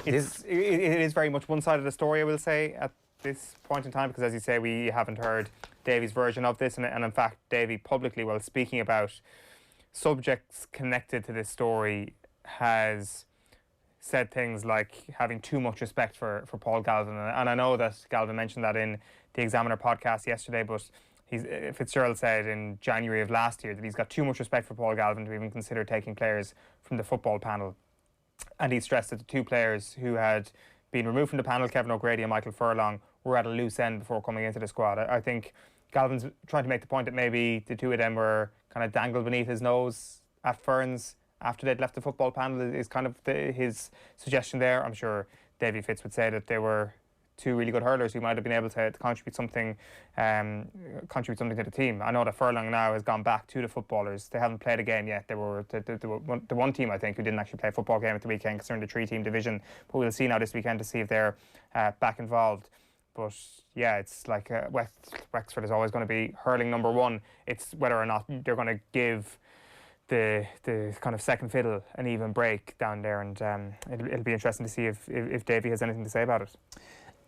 Speaker 4: it is very much one side of the story, I will say, at this point in time, because as you say, we haven't heard Davey's version of this, and in fact, Davey publicly, while speaking about subjects connected to this story, has said things like having too much respect for Paul Galvin. And I know that Galvin mentioned that in the Examiner podcast yesterday, but Fitzgerald said in January of last year that he's got too much respect for Paul Galvin to even consider taking players from the football panel. And he stressed that the two players who had been removed from the panel, Kevin O'Grady and Michael Furlong, were at a loose end before coming into the squad. I think Galvin's trying to make the point that maybe the two of them were kind of dangled beneath his nose at Ferns after they'd left the football panel, is kind of his suggestion there. I'm sure Davy Fitz would say that they were two really good hurlers who might have been able to contribute something to the team. I know that Furlong now has gone back to the footballers. They haven't played a game yet. They were the one team, I think, who didn't actually play a football game at the weekend, concerning the 3-team division. But we'll see now this weekend to see if they're back involved. But yeah, it's like Wexford is always going to be hurling number one. It's whether or not they're going to give the kind of second fiddle an even break down there, and it'll be interesting to see if Davey has anything to say about it.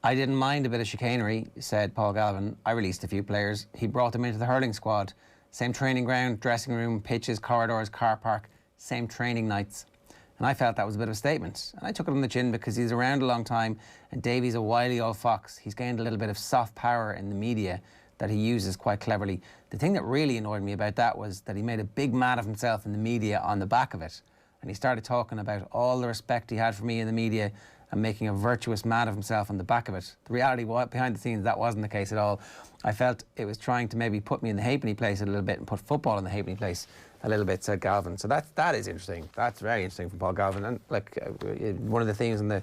Speaker 3: I didn't mind a bit of chicanery, said Paul Galvin. I released a few players. He brought them into the hurling squad. Same training ground, dressing room, pitches, corridors, car park, same training nights. And I felt that was a bit of a statement. And I took it on the chin because he's around a long time and Davey's a wily old fox. He's gained a little bit of soft power in the media that he uses quite cleverly. The thing that really annoyed me about that was that he made a big man of himself in the media on the back of it. And he started talking about all the respect he had for me in the media and making a virtuous man of himself on the back of it. The reality was, behind the scenes, that wasn't the case at all. I felt it was trying to maybe put me in the halfpenny place a little bit and put football in the halfpenny place a little bit, said Galvin. So that is interesting. That's very interesting from Paul Galvin. And like one of the themes in the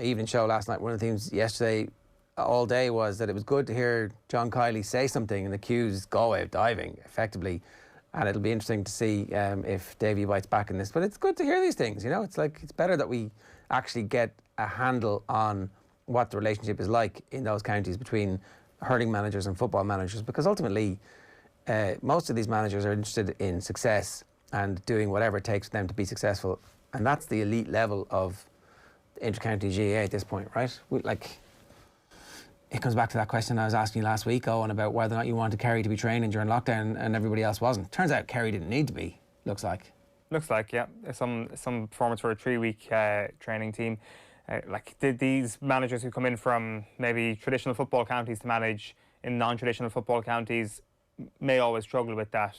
Speaker 3: evening show last night, one of the themes yesterday all day was that it was good to hear John Kiley say something and accuse Galway of diving, effectively. And it'll be interesting to see if Davey bites back in this. But it's good to hear these things, you know. It's like, it's better that we actually get a handle on what the relationship is like in those counties between hurling managers and football managers, because ultimately most of these managers are interested in success and doing whatever it takes for them to be successful. And that's the elite level of inter-county GAA at this point, right? It comes back to that question I was asking you last week, Eoin, about whether or not you wanted Kerry to be training during lockdown and everybody else wasn't. Turns out Kerry didn't need to be, looks like. Looks like, yeah. Some performance for a 3-week training team. These managers who come in from maybe traditional football counties to manage in non-traditional football counties may always struggle with that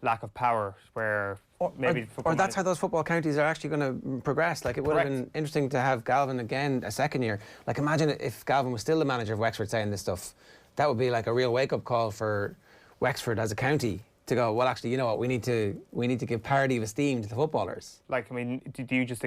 Speaker 3: lack of power, where maybe... Or that's how those football counties are actually going to progress. Like, it would have been interesting to have Galvin again a second year. Like, imagine if Galvin was still the manager of Wexford saying this stuff. That would be like a real wake-up call for Wexford as a county to go, well, actually, you know what, we need to give parity of esteem to the footballers. Like, I mean, do you just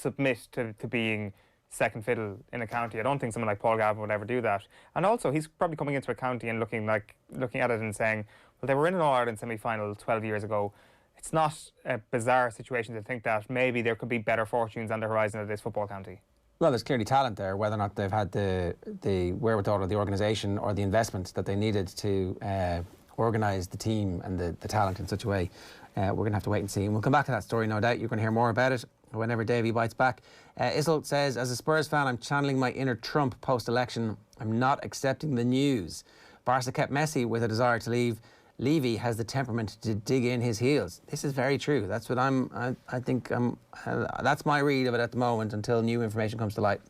Speaker 3: submit to being second fiddle in a county? I don't think someone like Paul Galvin would ever do that. And also, he's probably coming into a county and looking at it and saying, well, they were in an All-Ireland semi-final 12 years ago. It's not a bizarre situation to think that maybe there could be better fortunes on the horizon of this football county. Well, there's clearly talent there. Whether or not they've had the wherewithal or the organisation or the investment that they needed to organise the team and the talent in such a way, we're going to have to wait and see. And we'll come back to that story, no doubt. You're going to hear more about it whenever Davey bites back. Isil says, as a Spurs fan, I'm channeling my inner Trump post-election. I'm not accepting the news. Barca kept Messi with a desire to leave. Levy has the temperament to dig in his heels. This is very true. That's what that's my read of it at the moment until new information comes to light.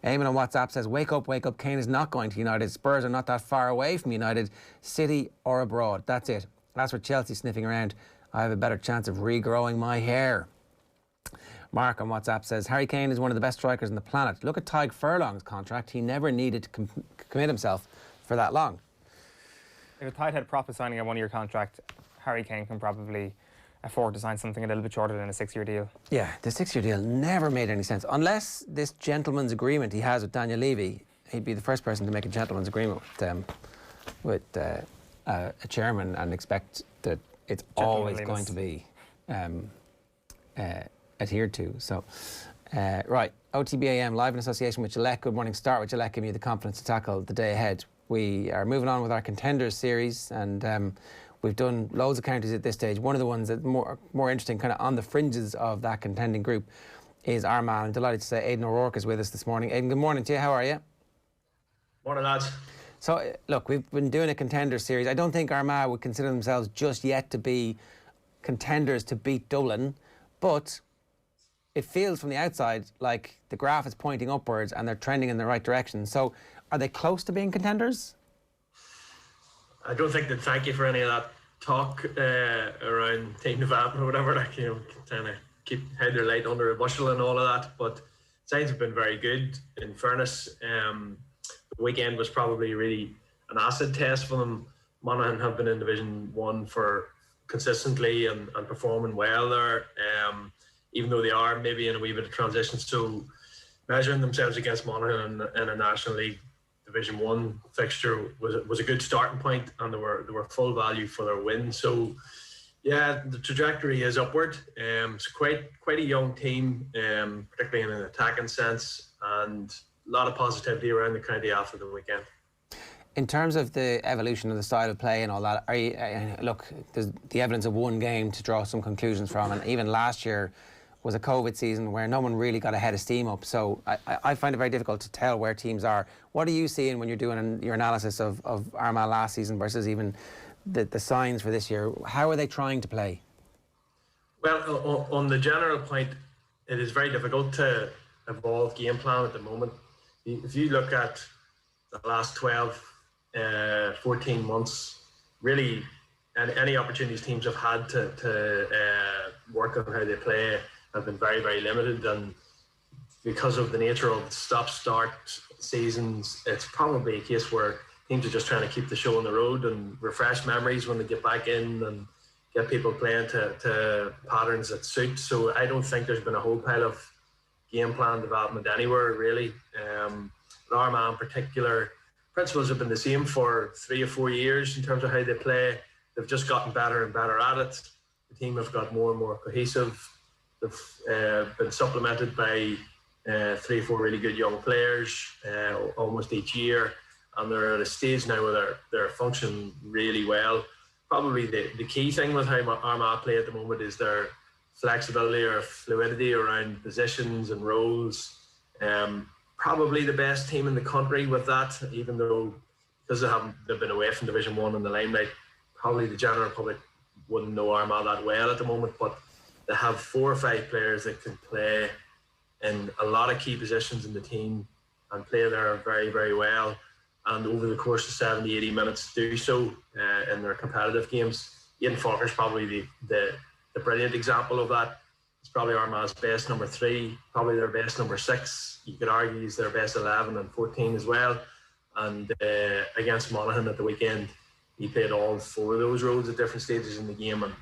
Speaker 3: Eamon on WhatsApp says, wake up, Kane is not going to United. Spurs are not that far away from United, city or abroad. That's it. That's for Chelsea sniffing around. I have a better chance of regrowing my hair. Mark on WhatsApp says, Harry Kane is one of the best strikers on the planet. Look at Tyg Furlong's contract. He never needed to commit himself for that long. If a tight head prop is signing a 1-year contract, Harry Kane can probably afford to sign something a little bit shorter than a 6-year deal. Yeah, the 6-year deal never made any sense. Unless this gentleman's agreement he has with Daniel Levy he'd be the first person to make a gentleman's agreement with a chairman and expect that it's always going to be adhered to. So, right, OTB AM, live in association with Gillette. Good morning. Start with Gillette, giving you the confidence to tackle the day ahead. We are moving on with our contenders series, and we've done loads of counties at this stage. One of the ones that's more interesting, kind of on the fringes of that contending group, is Armagh. I'm delighted to say Aidan O'Rourke is with us this morning. Aidan, good morning to you. How are you?
Speaker 12: Morning, lads.
Speaker 3: So, look, we've been doing a contender series. I don't think Armagh would consider themselves just yet to be contenders to beat Dublin, but it feels from the outside like the graph is pointing upwards and they're trending in the right direction. So, are they close to being contenders?
Speaker 12: I don't think they'd thank you for any of that talk around team development or whatever, like, you know, trying to keep head or light under a bushel and all of that. But signs have been very good, in fairness. The weekend was probably really an acid test for them. Monaghan have been in Division 1 for consistently and performing well there, even though they are maybe in a wee bit of transition. So measuring themselves against Monaghan in a National League Division 1 fixture was a good starting point, and they were full value for their win. So yeah, the trajectory is upward. It's quite a young team, particularly in an attacking sense, and a lot of positivity around the county after the weekend.
Speaker 3: In terms of the evolution of the style of play and all that, look, there's the evidence of one game to draw some conclusions from, and even last year was a COVID season where no one really got a head of steam up. So I find it very difficult to tell where teams are. What are you seeing when you're doing your analysis of Armagh last season versus even the signs for this year? How are they trying to play?
Speaker 12: Well, on the general point, it is very difficult to evolve game plan at the moment. If you look at the last 12, 14 months, really, and any opportunities teams have had to work on how they play have been very, very limited. And because of the nature of stop-start seasons, it's probably a case where teams are just trying to keep the show on the road and refresh memories when they get back in and get people playing to patterns that suit. So I don't think there's been a whole pile of game plan development anywhere, really. Armagh in particular, principles have been the same for 3 or 4 years in terms of how they play. They've just gotten better and better at it. The team have got more and more cohesive. They've been supplemented by 3 or 4 really good young players almost each year, and they're at a stage now where they're functioning really well. Probably the key thing with how Armagh play at the moment is their flexibility or fluidity around positions and roles. Probably the best team in the country with that, even though because they've been away from Division 1 in the limelight, probably the general public wouldn't know Armagh that well at the moment, but they have 4 or 5 players that can play in a lot of key positions in the team and play there very, very well, and over the course of 70, 80 minutes do so in their competitive games. Aidan O'Rourke is probably the brilliant example of that. It's probably Armagh's best number 3, probably their best number 6. You could argue he's their best 11 and 14 as well. And against Monaghan at the weekend, he played all 4 of those roles at different stages in the game and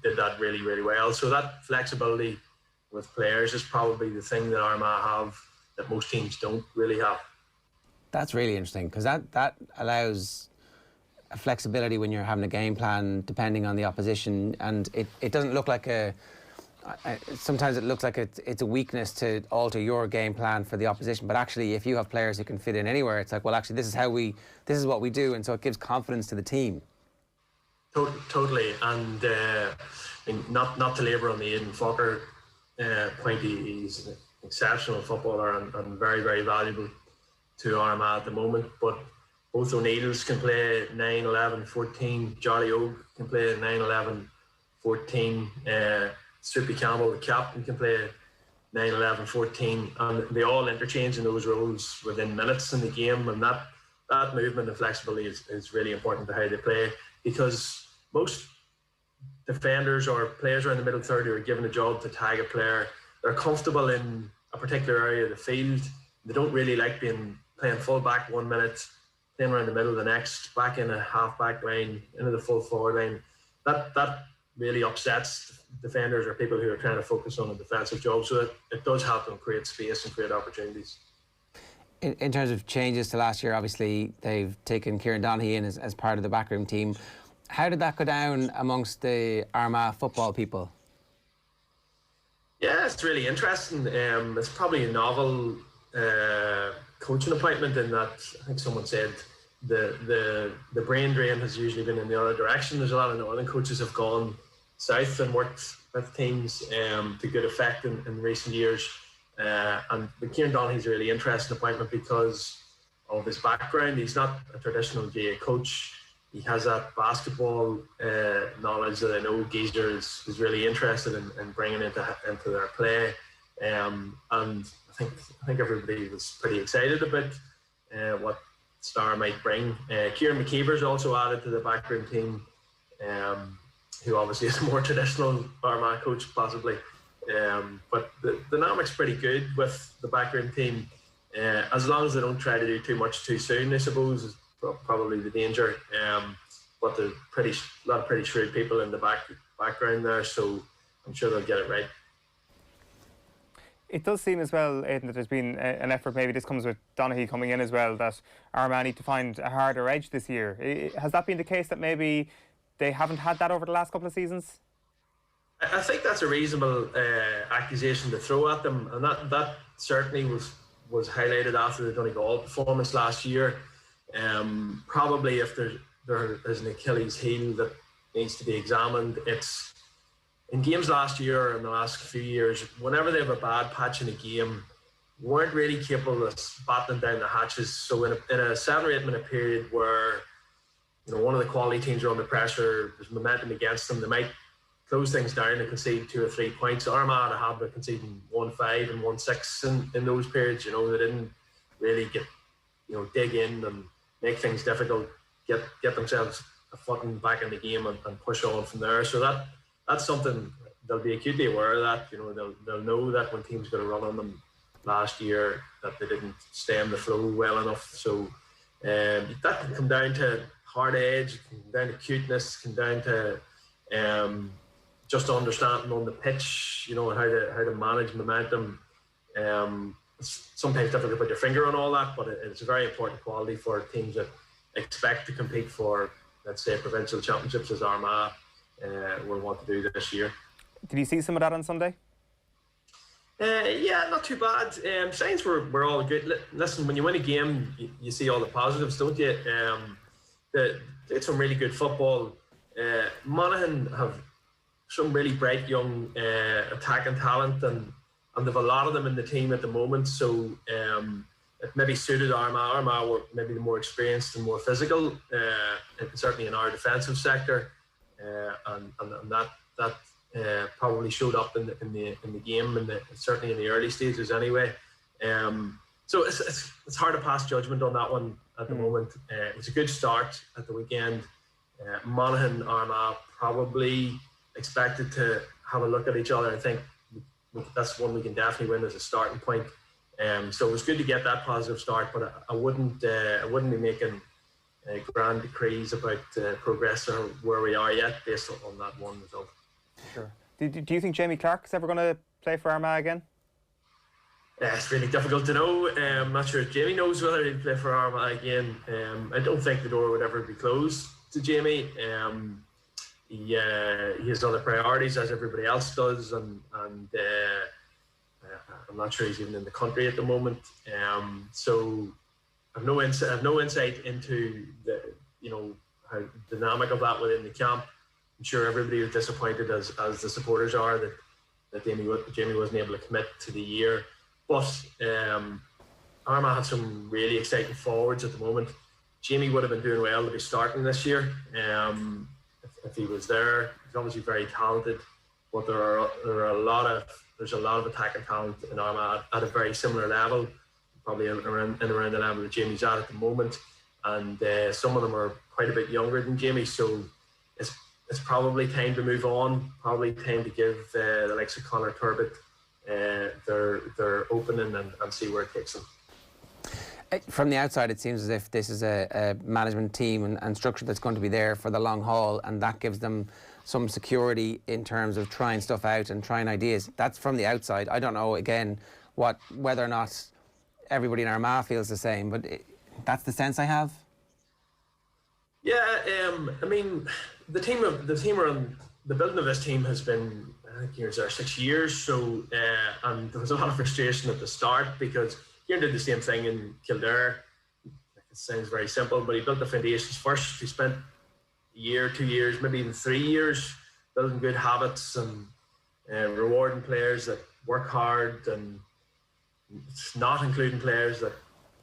Speaker 12: did that really, really well. So that flexibility with players is probably the thing that Armagh have that most teams don't really have.
Speaker 3: That's really interesting, because that allows a flexibility when you're having a game plan depending on the opposition, and it doesn't look like sometimes it looks like it's a weakness to alter your game plan for the opposition, but actually if you have players who can fit in anywhere, it's like, well, actually this is what we do, and so it gives confidence to the team.
Speaker 12: Totally, and not to labour on the Aidan O'Rourke point, he's an exceptional footballer and very, very valuable to Armagh at the moment, but both O'Neills can play 9, 11, 14. Jolly Oak can play 9, 11, 14. Soupy Campbell, the captain, can play 9, 11, 14. And they all interchange in those roles within minutes in the game. And that movement and flexibility is really important to how they play, because most defenders or players around the middle third who are given a job to tag a player, they're comfortable in a particular area of the field. They don't really like playing full back 1 minute, playing around the middle of the next, back in a half back line, into the full forward line. That really upsets defenders or people who are trying to focus on a defensive job. So it does help them create space and create opportunities.
Speaker 3: In terms of changes to last year, obviously they've taken Kieran Donaghy in as part of the backroom team. How did that go down amongst the Armagh football people?
Speaker 12: Yeah, it's really interesting. It's probably a novel coaching appointment in that I think someone said the brain drain has usually been in the other direction. There's a lot of northern coaches have gone south and worked with teams to good effect in recent years. And Kieran Donaghy's a really interesting appointment because of his background. He's not a traditional GAA coach. He has that basketball knowledge that I know Geezer is really interested in bringing into their play. And I think everybody was pretty excited about what Star might bring. Kieran McKeever's also added to the backroom team, who obviously is a more traditional Armagh coach possibly. But the dynamic's pretty good with the backroom team, as long as they don't try to do too much too soon, I suppose, is probably the danger. But there's a lot of pretty shrewd people in the background there, so I'm sure they'll get it right.
Speaker 4: It does seem as well, Aidan, that there's been an effort, maybe this comes with Donaghy coming in as well, that Armagh need to find a harder edge this year. Has that been the case, that maybe they haven't had that over the last couple of seasons?
Speaker 12: I think that's a reasonable accusation to throw at them, and that certainly was highlighted after the Donegal performance last year. Probably if there is an Achilles heel that needs to be examined, it's in games last year and the last few years, whenever they have a bad patch in a game, weren't really capable of battening down the hatches. So in a 7 or 8 minute period where one of the quality teams are under pressure, there's momentum against them, they might close things down and concede 2 or 3 points. Armagh had a habit of conceding 1-5 and 1-6 in those periods. They didn't really get dig in and make things difficult, get themselves a footing back in the game and push on from there. So that's something they'll be acutely aware of. That they'll know that when teams got a run on them last year, that they didn't stem the flow well enough. So that can come down to hard edge, can come down to cuteness, can down to just understanding on the pitch, and how to manage momentum. It's sometimes difficult to put your finger on all that, but it's a very important quality for teams that expect to compete for, let's say, provincial championships, as Armagh will want to do this year.
Speaker 4: Did you see some of that on Sunday?
Speaker 12: Yeah, not too bad. Signs were all good. Listen, when you win a game, you see all the positives, don't you? They had some really good football. Monaghan have some really bright young attacking talent, and they've a lot of them in the team at the moment. So it maybe suited Armagh. Armagh were maybe the more experienced and more physical, certainly in our defensive sector, and that probably showed up in the game, certainly in the early stages anyway. So it's hard to pass judgment on that one at the moment. It was a good start at the weekend. Monaghan, Armagh probably expected to have a look at each other. I think that's one we can definitely win as a starting point. So it was good to get that positive start, but I wouldn't be making grand decrees about progress or where we are yet based on that one result.
Speaker 4: Sure. Do you think Jamie Clark is ever going to play for Armagh again?
Speaker 12: It's really difficult to know. I'm not sure if Jamie knows whether he'll play for Armagh again. I don't think the door would ever be closed to Jamie. He has other priorities, as everybody else does, and I'm not sure he's even in the country at the moment. So I've no insight into the how dynamic of that within the camp. I'm sure everybody was disappointed, as the supporters are, that Jamie wasn't able to commit to the year. But Armagh have some really exciting forwards at the moment. Jamie would have been doing well to be starting this year if he was there. He's obviously very talented, but there's a lot of attacking talent in Armagh at a very similar level, probably around the level that Jamie's at the moment. And some of them are quite a bit younger than Jamie, so it's probably time to move on. Probably time to give the likes of Conor Turbot their opening and see where it takes them.
Speaker 3: From the outside, it seems as if this is a management team and structure that's going to be there for the long haul, and that gives them some security in terms of trying stuff out and trying ideas. That's from the outside. I don't know, again, whether or not everybody in Armagh feels the same, but that's the sense I have.
Speaker 12: Yeah, I mean, the building of this team has been, I think years are 6 years, so and there was a lot of frustration at the start because Kieran did the same thing in Kildare. It sounds very simple, but he built the foundations first. He spent a year, 2 years, maybe even 3 years building good habits and rewarding players that work hard, and not including players that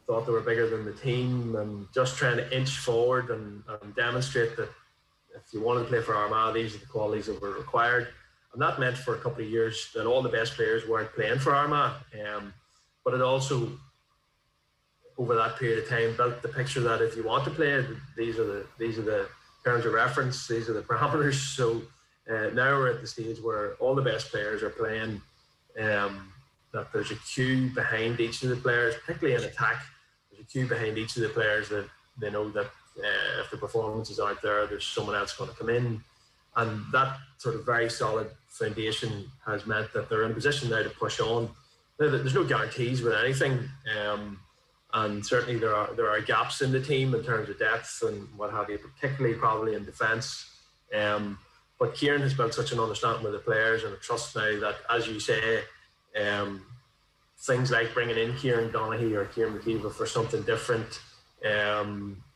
Speaker 12: thought they were bigger than the team, and just trying to inch forward and demonstrate that if you wanted to play for Armagh, these are the qualities that were required. And that meant for a couple of years that all the best players weren't playing for Armagh. But it also, over that period of time, built the picture that if you want to play, these are the terms of reference, these are the parameters. So now we're at the stage where all the best players are playing, that there's a queue behind each of the players, particularly in attack. There's a queue behind each of the players that they know that if the performances aren't there, there's someone else going to come in. And that sort of very solid foundation has meant that they're in a position now to push on. There's no guarantees with anything, and certainly there are gaps in the team in terms of depth and what have you, particularly probably in defence. But Kieran has built such an understanding with the players and a trust now that, as you say, things like bringing in Kieran Donaghy or Kieran McKeever for something different,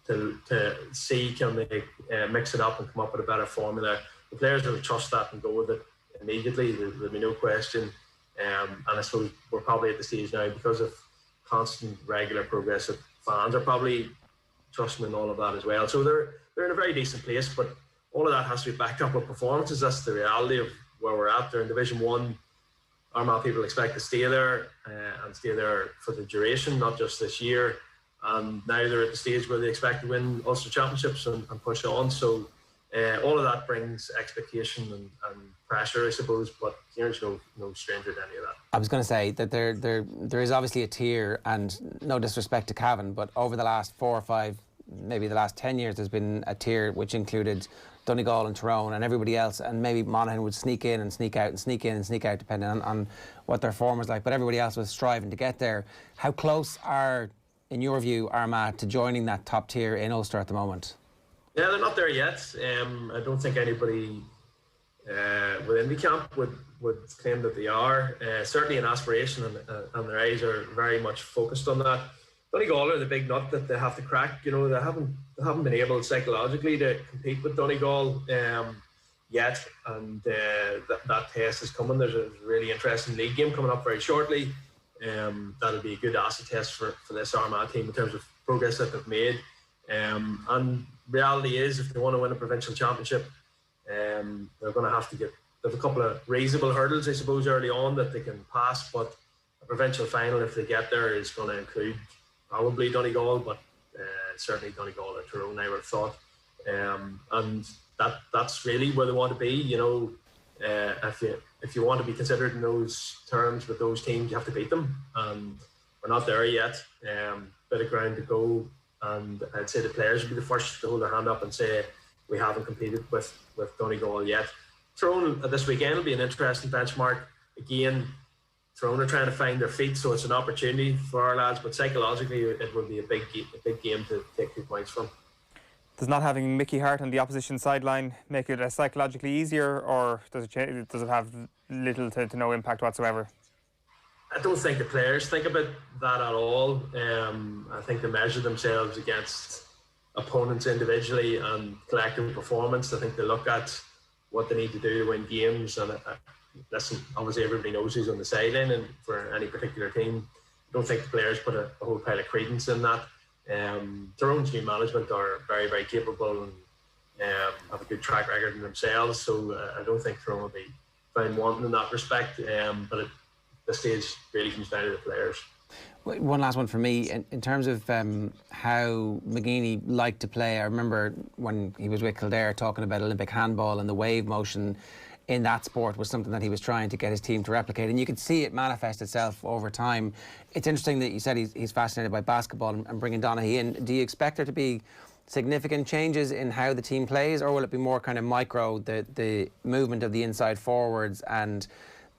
Speaker 12: to see can they mix it up and come up with a better formula. The players will trust that and go with it immediately. There'll be no question. And I suppose we're probably at the stage now, because of constant, regular progress, that fans are probably trusting in all of that as well. So they're in a very decent place, but all of that has to be backed up with performances. That's the reality of where we're at. They're in Division 1. Armagh people expect to stay there and stay there for the duration, not just this year. And now they're at the stage where they expect to win Ulster Championships and push on. So all of that brings expectation and pressure, I suppose, but Kieran's no stranger to any of that.
Speaker 3: I was going to say that there is obviously a tier, and no disrespect to Cavan, but over the last 4 or 5, maybe the last 10 years, there's been a tier which included Donegal and Tyrone and everybody else, and maybe Monaghan would sneak in and sneak out and sneak in and sneak out depending on what their form was like, but everybody else was striving to get there. How close are, in your view, Armagh to joining that top tier in Ulster at the moment?
Speaker 12: Yeah, they're not there yet. I don't think anybody within the camp would claim that they are. Certainly an aspiration, and their eyes are very much focused on that. Donegal are the big nut that they have to crack. You know, they haven't been able psychologically to compete with Donegal yet, and that test is coming. There's a really interesting league game coming up very shortly. That'll be a good acid test for this Armagh team in terms of progress that they've made. And reality is, if they want to win a provincial championship, they're going to have to there's a couple of reasonable hurdles, I suppose, early on that they can pass. But a provincial final, if they get there, is going to include probably Donegal, but certainly Donegal or Tyrone, I would have thought. And that's really where they want to be. You know, if you want to be considered in those terms with those teams, you have to beat them. And we're not there yet. Bit of ground to go. And I'd say the players will be the first to hold their hand up and say we haven't competed with Donegal yet. Tyrone this weekend will be an interesting benchmark. Again, Tyrone are trying to find their feet, so it's an opportunity for our lads, but psychologically it will be a big game to take 2 points from.
Speaker 4: Does not having Mickey Hart on the opposition sideline make it psychologically easier, or does it have little to no impact whatsoever?
Speaker 12: I don't think the players think about that at all. I think they measure themselves against opponents individually and collective performance. I think they look at what they need to do to win games. And listen, obviously everybody knows who's on the sideline and for any particular team. I don't think the players put a whole pile of credence in that. Tyrone's new management are very, very capable and have a good track record in themselves. So I don't think Tyrone will be found wanting in that respect. But the stage really comes down to the players.
Speaker 3: One last one for me. In terms of how McGeeney liked to play, I remember when he was with Kildare talking about Olympic handball, and the wave motion in that sport was something that he was trying to get his team to replicate, and you could see it manifest itself over time. It's interesting that you said he's fascinated by basketball and bringing Donaghy in. Do you expect there to be significant changes in how the team plays, or will it be more kind of micro, the movement of the inside forwards and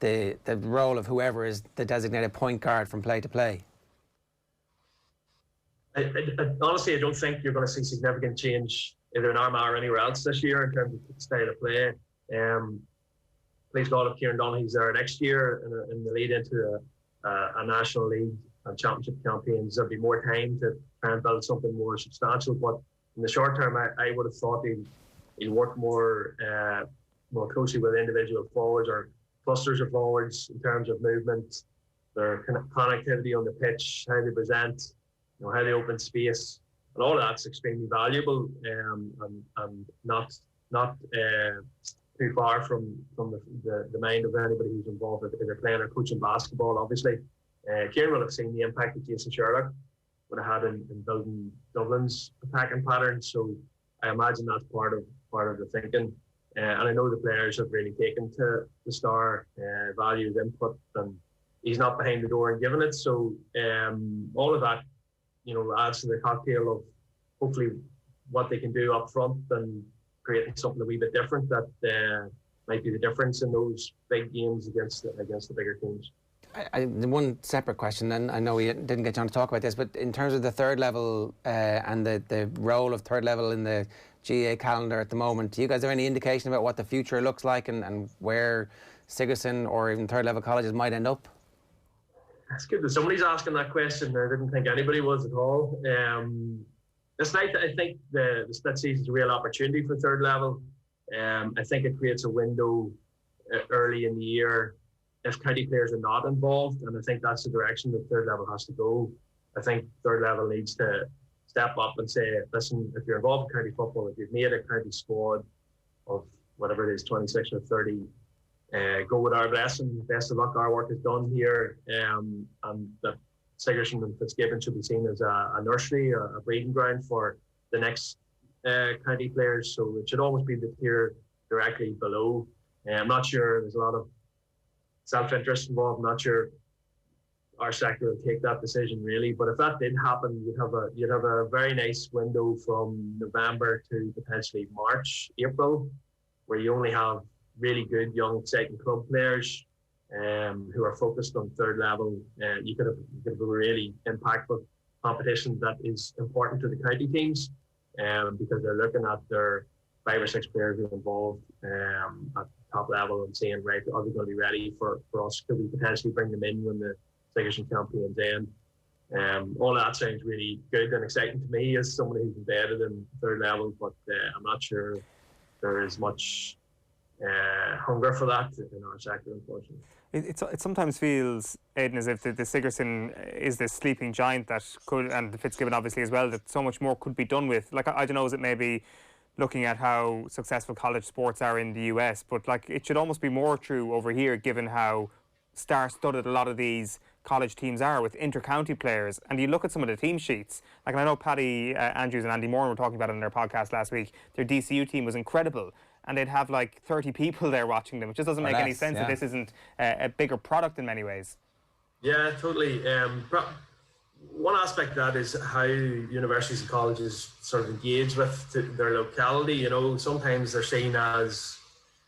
Speaker 3: the role of whoever is the designated point guard from play to play?
Speaker 12: Honestly, I don't think you're going to see significant change either in Armagh or anywhere else this year in terms of style of play. Please God, if Kieran Donaghy's there next year in the lead into a National League and Championship campaigns, there'll be more time to try and build something more substantial. But in the short term, I would have thought he'd work more closely with individual forwards or clusters of forwards in terms of movement, their connectivity on the pitch, how they present, how they open space, and all that's extremely valuable and not too far from the mind of anybody who's involved if they're playing or coaching basketball. Obviously, Kieran will have seen the impact that Jason Sherlock would have had in building Dublin's attacking pattern. So I imagine that's part of the thinking. And I know the players have really taken to the Star, value his input, and he's not behind the door and giving it. So all of that, adds to the cocktail of hopefully what they can do up front and creating something a wee bit different that might be the difference in those big games against the bigger teams.
Speaker 3: One separate question, and I know we didn't get time to talk about this, but in terms of the third level and the role of third level in the GAA calendar at the moment, do you guys have any indication about what the future looks like and where Sigerson or even third level colleges might end up?
Speaker 12: It's good that somebody's asking that question. I didn't think anybody was at all. This night, I think the split season is a real opportunity for third level. I think it creates a window early in the year if county players are not involved, and I think that's the direction that third level has to go. I think third level needs to step up and say, listen, if you're involved in county football, if you've made a county squad of whatever it is, 26 or 30, go with our blessing. Best of luck, our work is done here, and that Sigerson and Fitzgibbon should be seen as a nursery, a breeding ground for the next county players. So it should almost be the tier directly below. I'm not sure, there's a lot of self-interest involved. I'm not sure our sector will take that decision really, but if that did happen, you'd have a very nice window from November to potentially March, April, where you only have really good young second club players who are focused on third level. You could have a really impactful competition that is important to the county teams because they're looking at their 5 or 6 players who are involved at top level and saying, right, are they going to be ready for us? Could we potentially bring them in when the Sigerson campaigns end? All of that sounds really good and exciting to me as someone who's embedded in third level, but I'm not sure there is much hunger for that in our sector, unfortunately.
Speaker 4: It sometimes feels, Aidan, as if the Sigerson is this sleeping giant that could, and the Fitzgibbon obviously as well, that so much more could be done with. Like, I don't know, is it maybe looking at how successful college sports are in the US, but like it should almost be more true over here given how star-studded a lot of these college teams are with inter-county players. And you look at some of the team sheets, like, and I know Paddy Andrews and Andy Moore were talking about it in their podcast last week, their DCU team was incredible, and they'd have like 30 people there watching them. It just doesn't make any sense that this isn't a bigger product in many ways.
Speaker 12: Yeah, totally. One aspect of that is how universities and colleges sort of engage with their locality. Sometimes they're seen as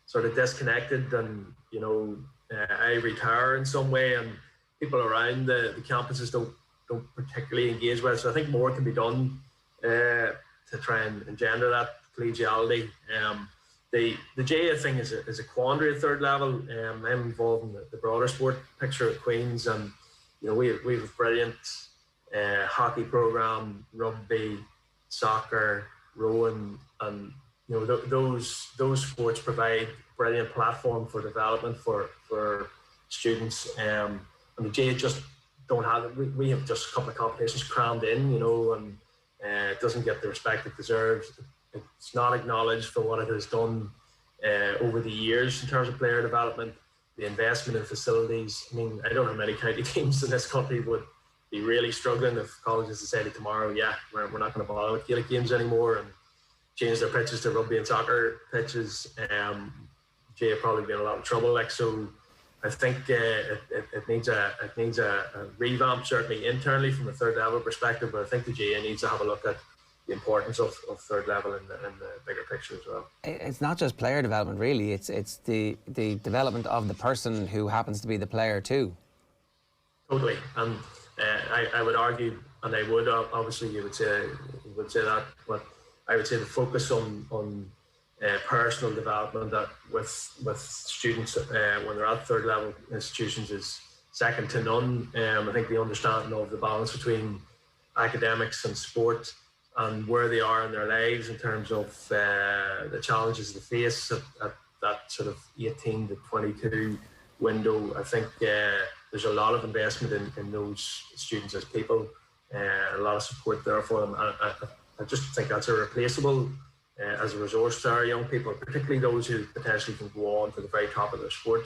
Speaker 12: sort of disconnected and, ivory tower in some way, and people around the campuses don't particularly engage with it. So I think more can be done to try and engender that collegiality. The GAA thing is a quandary at third level. I'm involved in the broader sport picture at Queen's, and we have a brilliant hockey program, rugby, soccer, rowing, and those sports provide brilliant platform for development for students. And the GAA just don't have it. We have just a couple of competitions crammed in, and it doesn't get the respect it deserves. It's not acknowledged for what it has done over the years in terms of player development, the investment in facilities. I mean, I don't know how many county teams in this country would be really struggling if colleges decided tomorrow, we're not going to bother with Gaelic games anymore and change their pitches to rugby and soccer pitches. GAA probably be in a lot of trouble. So I think it needs a revamp, certainly internally from a third level perspective, but I think the GAA needs to have a look at the importance of third level in the bigger picture as well.
Speaker 3: It's not just player development, really. It's the development of the person who happens to be the player too.
Speaker 12: Totally, and I would argue, and they would obviously you would say that, but I would say the focus on personal development that with students when they're at third level institutions is second to none. I think the understanding of the balance between academics and sport and where they are in their lives in terms of the challenges they face at that sort of 18 to 22 window. I think there's a lot of investment in those students as people, a lot of support there for them. I just think that's irreplaceable as a resource to our young people, particularly those who potentially can go on to the very top of their sport.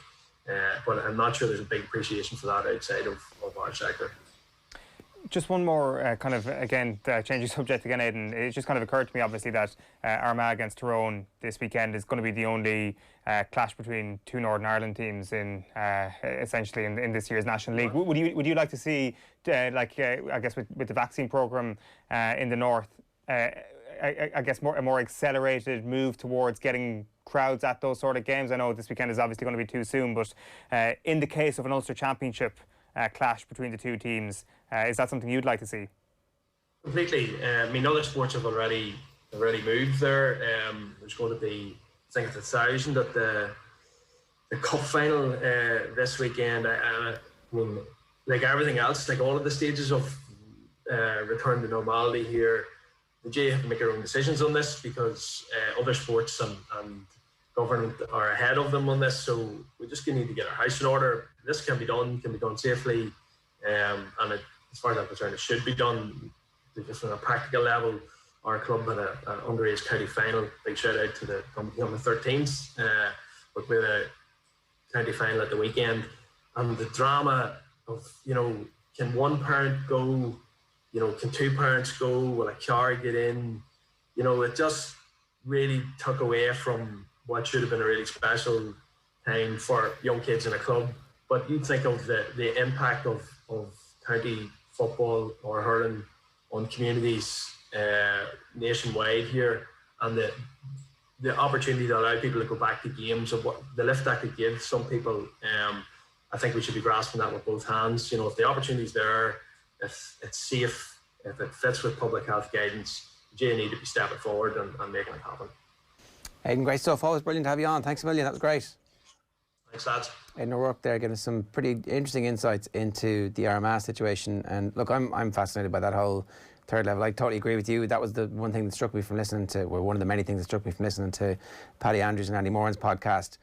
Speaker 12: But I'm not sure there's a big appreciation for that outside of our sector.
Speaker 4: Just one more kind of, again, changing subject again, Aidan. It just kind of occurred to me, obviously, that Armagh against Tyrone this weekend is going to be the only clash between two Northern Ireland teams in essentially in this year's National League. Would you like to see, I guess, with the vaccine programme in the north, I guess a more accelerated move towards getting crowds at those sort of games? I know this weekend is obviously going to be too soon, but in the case of an Ulster Championship clash between the two teams, is that something you'd like to see?
Speaker 12: Completely. I mean, other sports have already moved there. There's going to be, I think it's 1,000 at the cup final this weekend. I mean, like everything else, like all of the stages of return to normality here, the GAA have to make their own decisions on this because other sports and government are ahead of them on this. So we just need to get our house in order. This can be done safely, and as far as I'm concerned, it should be done. Just on a practical level, our club had an underage county final. Big shout out to the on the 13th, but we had a county final at the weekend, and the drama of can one parent go, can two parents go? Will a car get in? It just really took away from what should have been a really special time for young kids in a club. But you think of the impact of county football or hurling on communities nationwide here, and the opportunity to allow people to go back to games, of what the lift that could give some people. I think we should be grasping that with both hands. If the opportunity's there, if it's safe, if it fits with public health guidance, GAA need to be stepping forward and making it happen.
Speaker 3: Aidan, great stuff. Always brilliant to have you on. Thanks a million. That was great.
Speaker 12: Thanks, lads.
Speaker 3: Aidan O'Rourke there giving us some pretty interesting insights into the Armagh situation. And look, I'm fascinated by that whole third level. I totally agree with you. That was the one thing that struck me from listening to, or one of the many things that struck me from listening to Paddy Andrews and Andy Moran's podcast,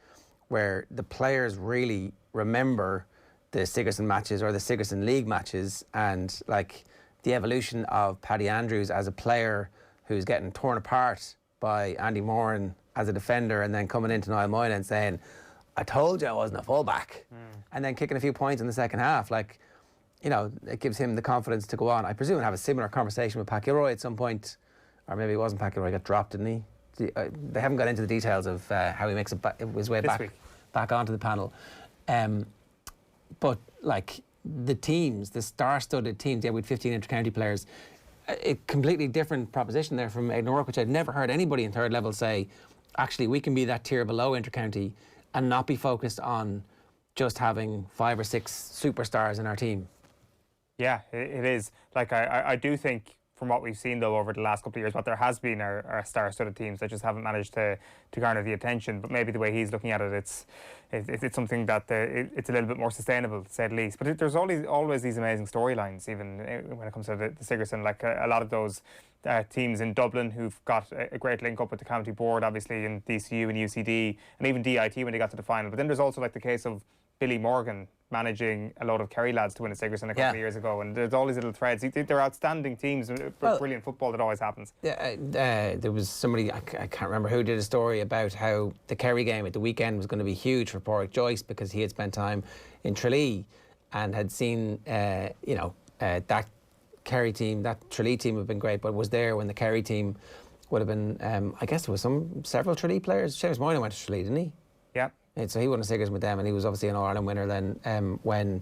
Speaker 3: where the players really remember the Sigerson matches or the Sigerson League matches, and like the evolution of Paddy Andrews as a player who's getting torn apart by Andy Moran as a defender, and then coming into Niall Moylan and saying, I told you I wasn't a fullback, and then kicking a few points in the second half. Like, it gives him the confidence to go on. I presume have a similar conversation with Pat Gilroy at some point, or maybe it wasn't Pat Gilroy, he got dropped, didn't he? They haven't got into the details of how he makes his way back onto the panel. But like the teams, the star-studded teams, with 15 inter-county players, a completely different proposition there from Aidan O'Rourke, which I'd never heard anybody in third level say, actually, we can be that tier below inter-county and not be focused on just having 5 or 6 superstars in our team.
Speaker 4: Yeah, it is. Like, I do think, from what we've seen, though, over the last couple of years, what there has been are star-studded teams that just haven't managed to garner the attention. But maybe the way he's looking at it, it's something that it's a little bit more sustainable, to say the least. But there's always these amazing storylines, even when it comes to the Sigerson. Like a lot of those teams in Dublin who've got a great link up with the county board, obviously, in DCU and UCD, and even DIT when they got to the final. But then there's also like the case of Billy Morgan managing a load of Kerry lads to win a Sigerson a couple of years ago, and there's all these little threads. They're outstanding teams, brilliant football that always happens.
Speaker 3: There was somebody, I can't remember who, did a story about how the Kerry game at the weekend was going to be huge for Pádraig Joyce because he had spent time in Tralee and had seen that Kerry team, that Tralee team would have been great, but was there when the Kerry team would have been, I guess there was several Tralee players. Seamus Moylan went to Tralee, didn't he?
Speaker 4: Yeah.
Speaker 3: So he won a Sigerson with them, and he was obviously an All-Ireland winner then when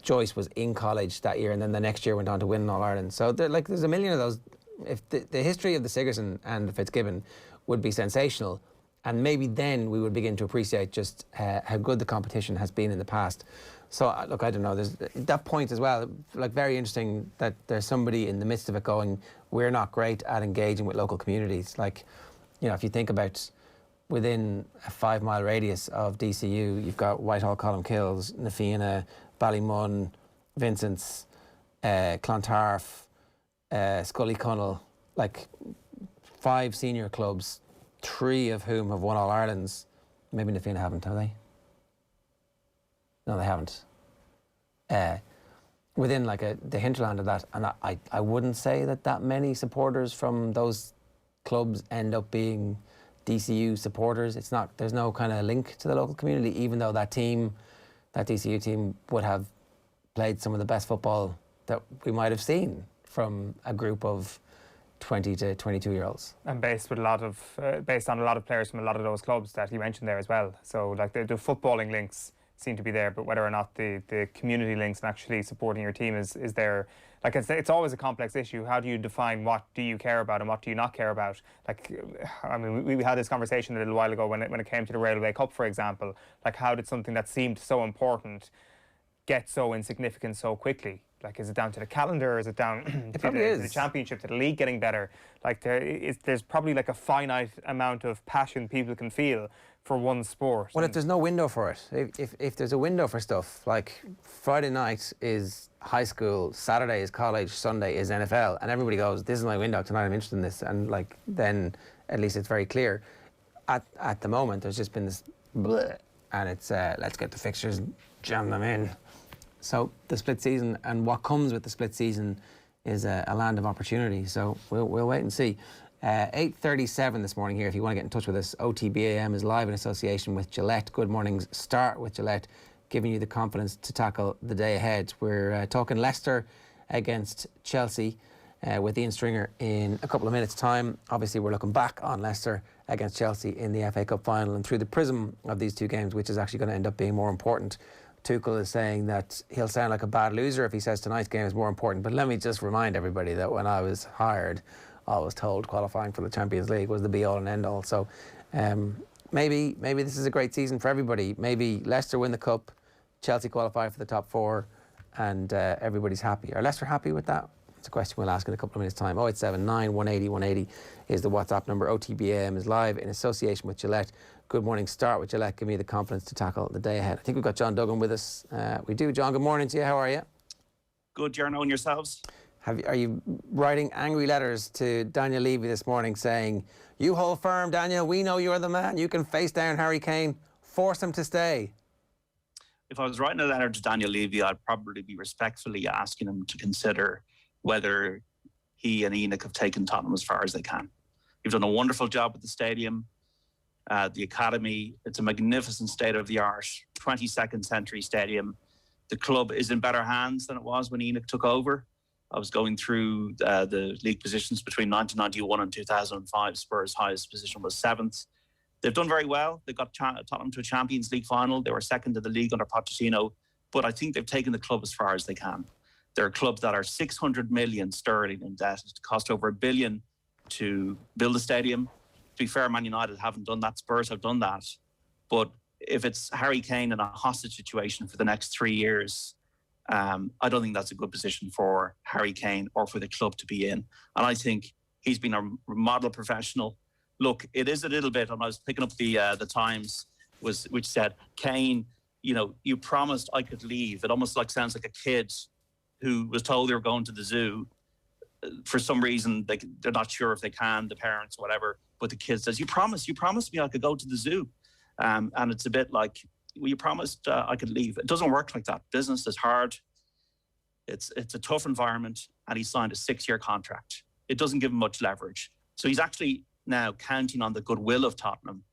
Speaker 3: Joyce was in college that year, and then the next year went on to win All-Ireland. So there's a million of those. If the history of the Sigerson and the Fitzgibbon would be sensational, and maybe then we would begin to appreciate just how good the competition has been in the past. So, look, I don't know. There's that point as well, like, very interesting that there's somebody in the midst of it going, we're not great at engaging with local communities. Like, you know, if you think about within a 5 mile radius of DCU, you've got Whitehall, Columkills, Na Fianna, Ballymun, Vincent's, Clontarf, Scully Cunnell, like 5 senior clubs, 3 of whom have won All Irelands. Maybe Na Fianna haven't, have they? No, they haven't. Within like the hinterland of that, and I wouldn't say that many supporters from those clubs end up being DCU supporters. It's not. There's no kind of link to the local community, even though that DCU team would have played some of the best football that we might have seen from a group of 20 to 22-year-olds.
Speaker 4: And based on a lot of players from a lot of those clubs that you mentioned there as well. So like the footballing links seem to be there, but whether or not the community links and actually supporting your team is there, like it's always a complex issue. How do you define what do you care about and what do you not care about? Like, I mean, we had this conversation a little while ago when it came to the Railway Cup, for example. Like, how did something that seemed so important get so insignificant so quickly? Like, is it down to the calendar? Is it down to the championship, to the league getting better? Like, there's probably like a finite amount of passion people can feel for one sport.
Speaker 3: Well, if there's no window for it, if there's a window for stuff, like Friday night is high school, Saturday is college, Sunday is NFL, and everybody goes, this is my window, tonight I'm interested in this, and like then at least it's very clear. At the moment, there's just been this bleh, and it's let's get the fixtures and jam them in. So the split season and what comes with the split season is a land of opportunity. So we'll wait and see. 8:37 this morning here. If you want to get in touch with us, OTB AM is live in association with Gillette. Good mornings. Start with Gillette, giving you the confidence to tackle the day ahead. We're talking Leicester against Chelsea with Ian Stringer in a couple of minutes' time. Obviously, we're looking back on Leicester against Chelsea in the FA Cup final and through the prism of these two games, which is actually going to end up being more important. Tuchel is saying that he'll sound like a bad loser if he says tonight's game is more important. But let me just remind everybody that when I was hired, I was told qualifying for the Champions League was the be-all and end-all. So maybe this is a great season for everybody. Maybe Leicester win the Cup, Chelsea qualify for the top 4, and everybody's happy. Are Leicester happy with that? It's a question we'll ask in a couple of minutes' time. 0879 180 180 is the WhatsApp number. OTB AM is live in association with Gillette. Good morning. Start with Gillette. Give me the confidence to tackle the day ahead. I think we've got John Duggan with us. We do. John, good morning to you. How are you?
Speaker 13: Good, Jarno, and yourselves?
Speaker 3: Are you writing angry letters to Daniel Levy this morning saying, you hold firm, Daniel, we know you're the man, you can face down Harry Kane, force him to stay?
Speaker 13: If I was writing a letter to Daniel Levy, I'd probably be respectfully asking him to consider whether he and Enoch have taken Tottenham as far as they can. You've done a wonderful job at the stadium, the academy. It's a magnificent state-of-the-art 22nd century stadium. The club is in better hands than it was when Enoch took over. I was going through the league positions between 1991 and 2005. Spurs' highest position was 7th. They've done very well. They got Tottenham to a Champions League final. They were second in the league under Pochettino. But I think they've taken the club as far as they can. They're a club that are 600 million sterling in debt. It cost over $1 billion to build the stadium. To be fair, Man United haven't done that. Spurs have done that. But if it's Harry Kane in a hostage situation for the next 3 years, I don't think that's a good position for Harry Kane or for the club to be in. And I think he's been a model professional. Look, it is a little bit, and I was picking up the Times, which said, Kane, you know, you promised I could leave. It almost sounds like a kid who was told they were going to the zoo. For some reason, they're not sure if they can, the parents, whatever. But the kid says, you promised me I could go to the zoo. And it's a bit like, well, you promised I could leave. It doesn't work like that. Business is hard. It's a tough environment, and he signed a 6-year contract. It doesn't give him much leverage. So he's actually now counting on the goodwill of Tottenham,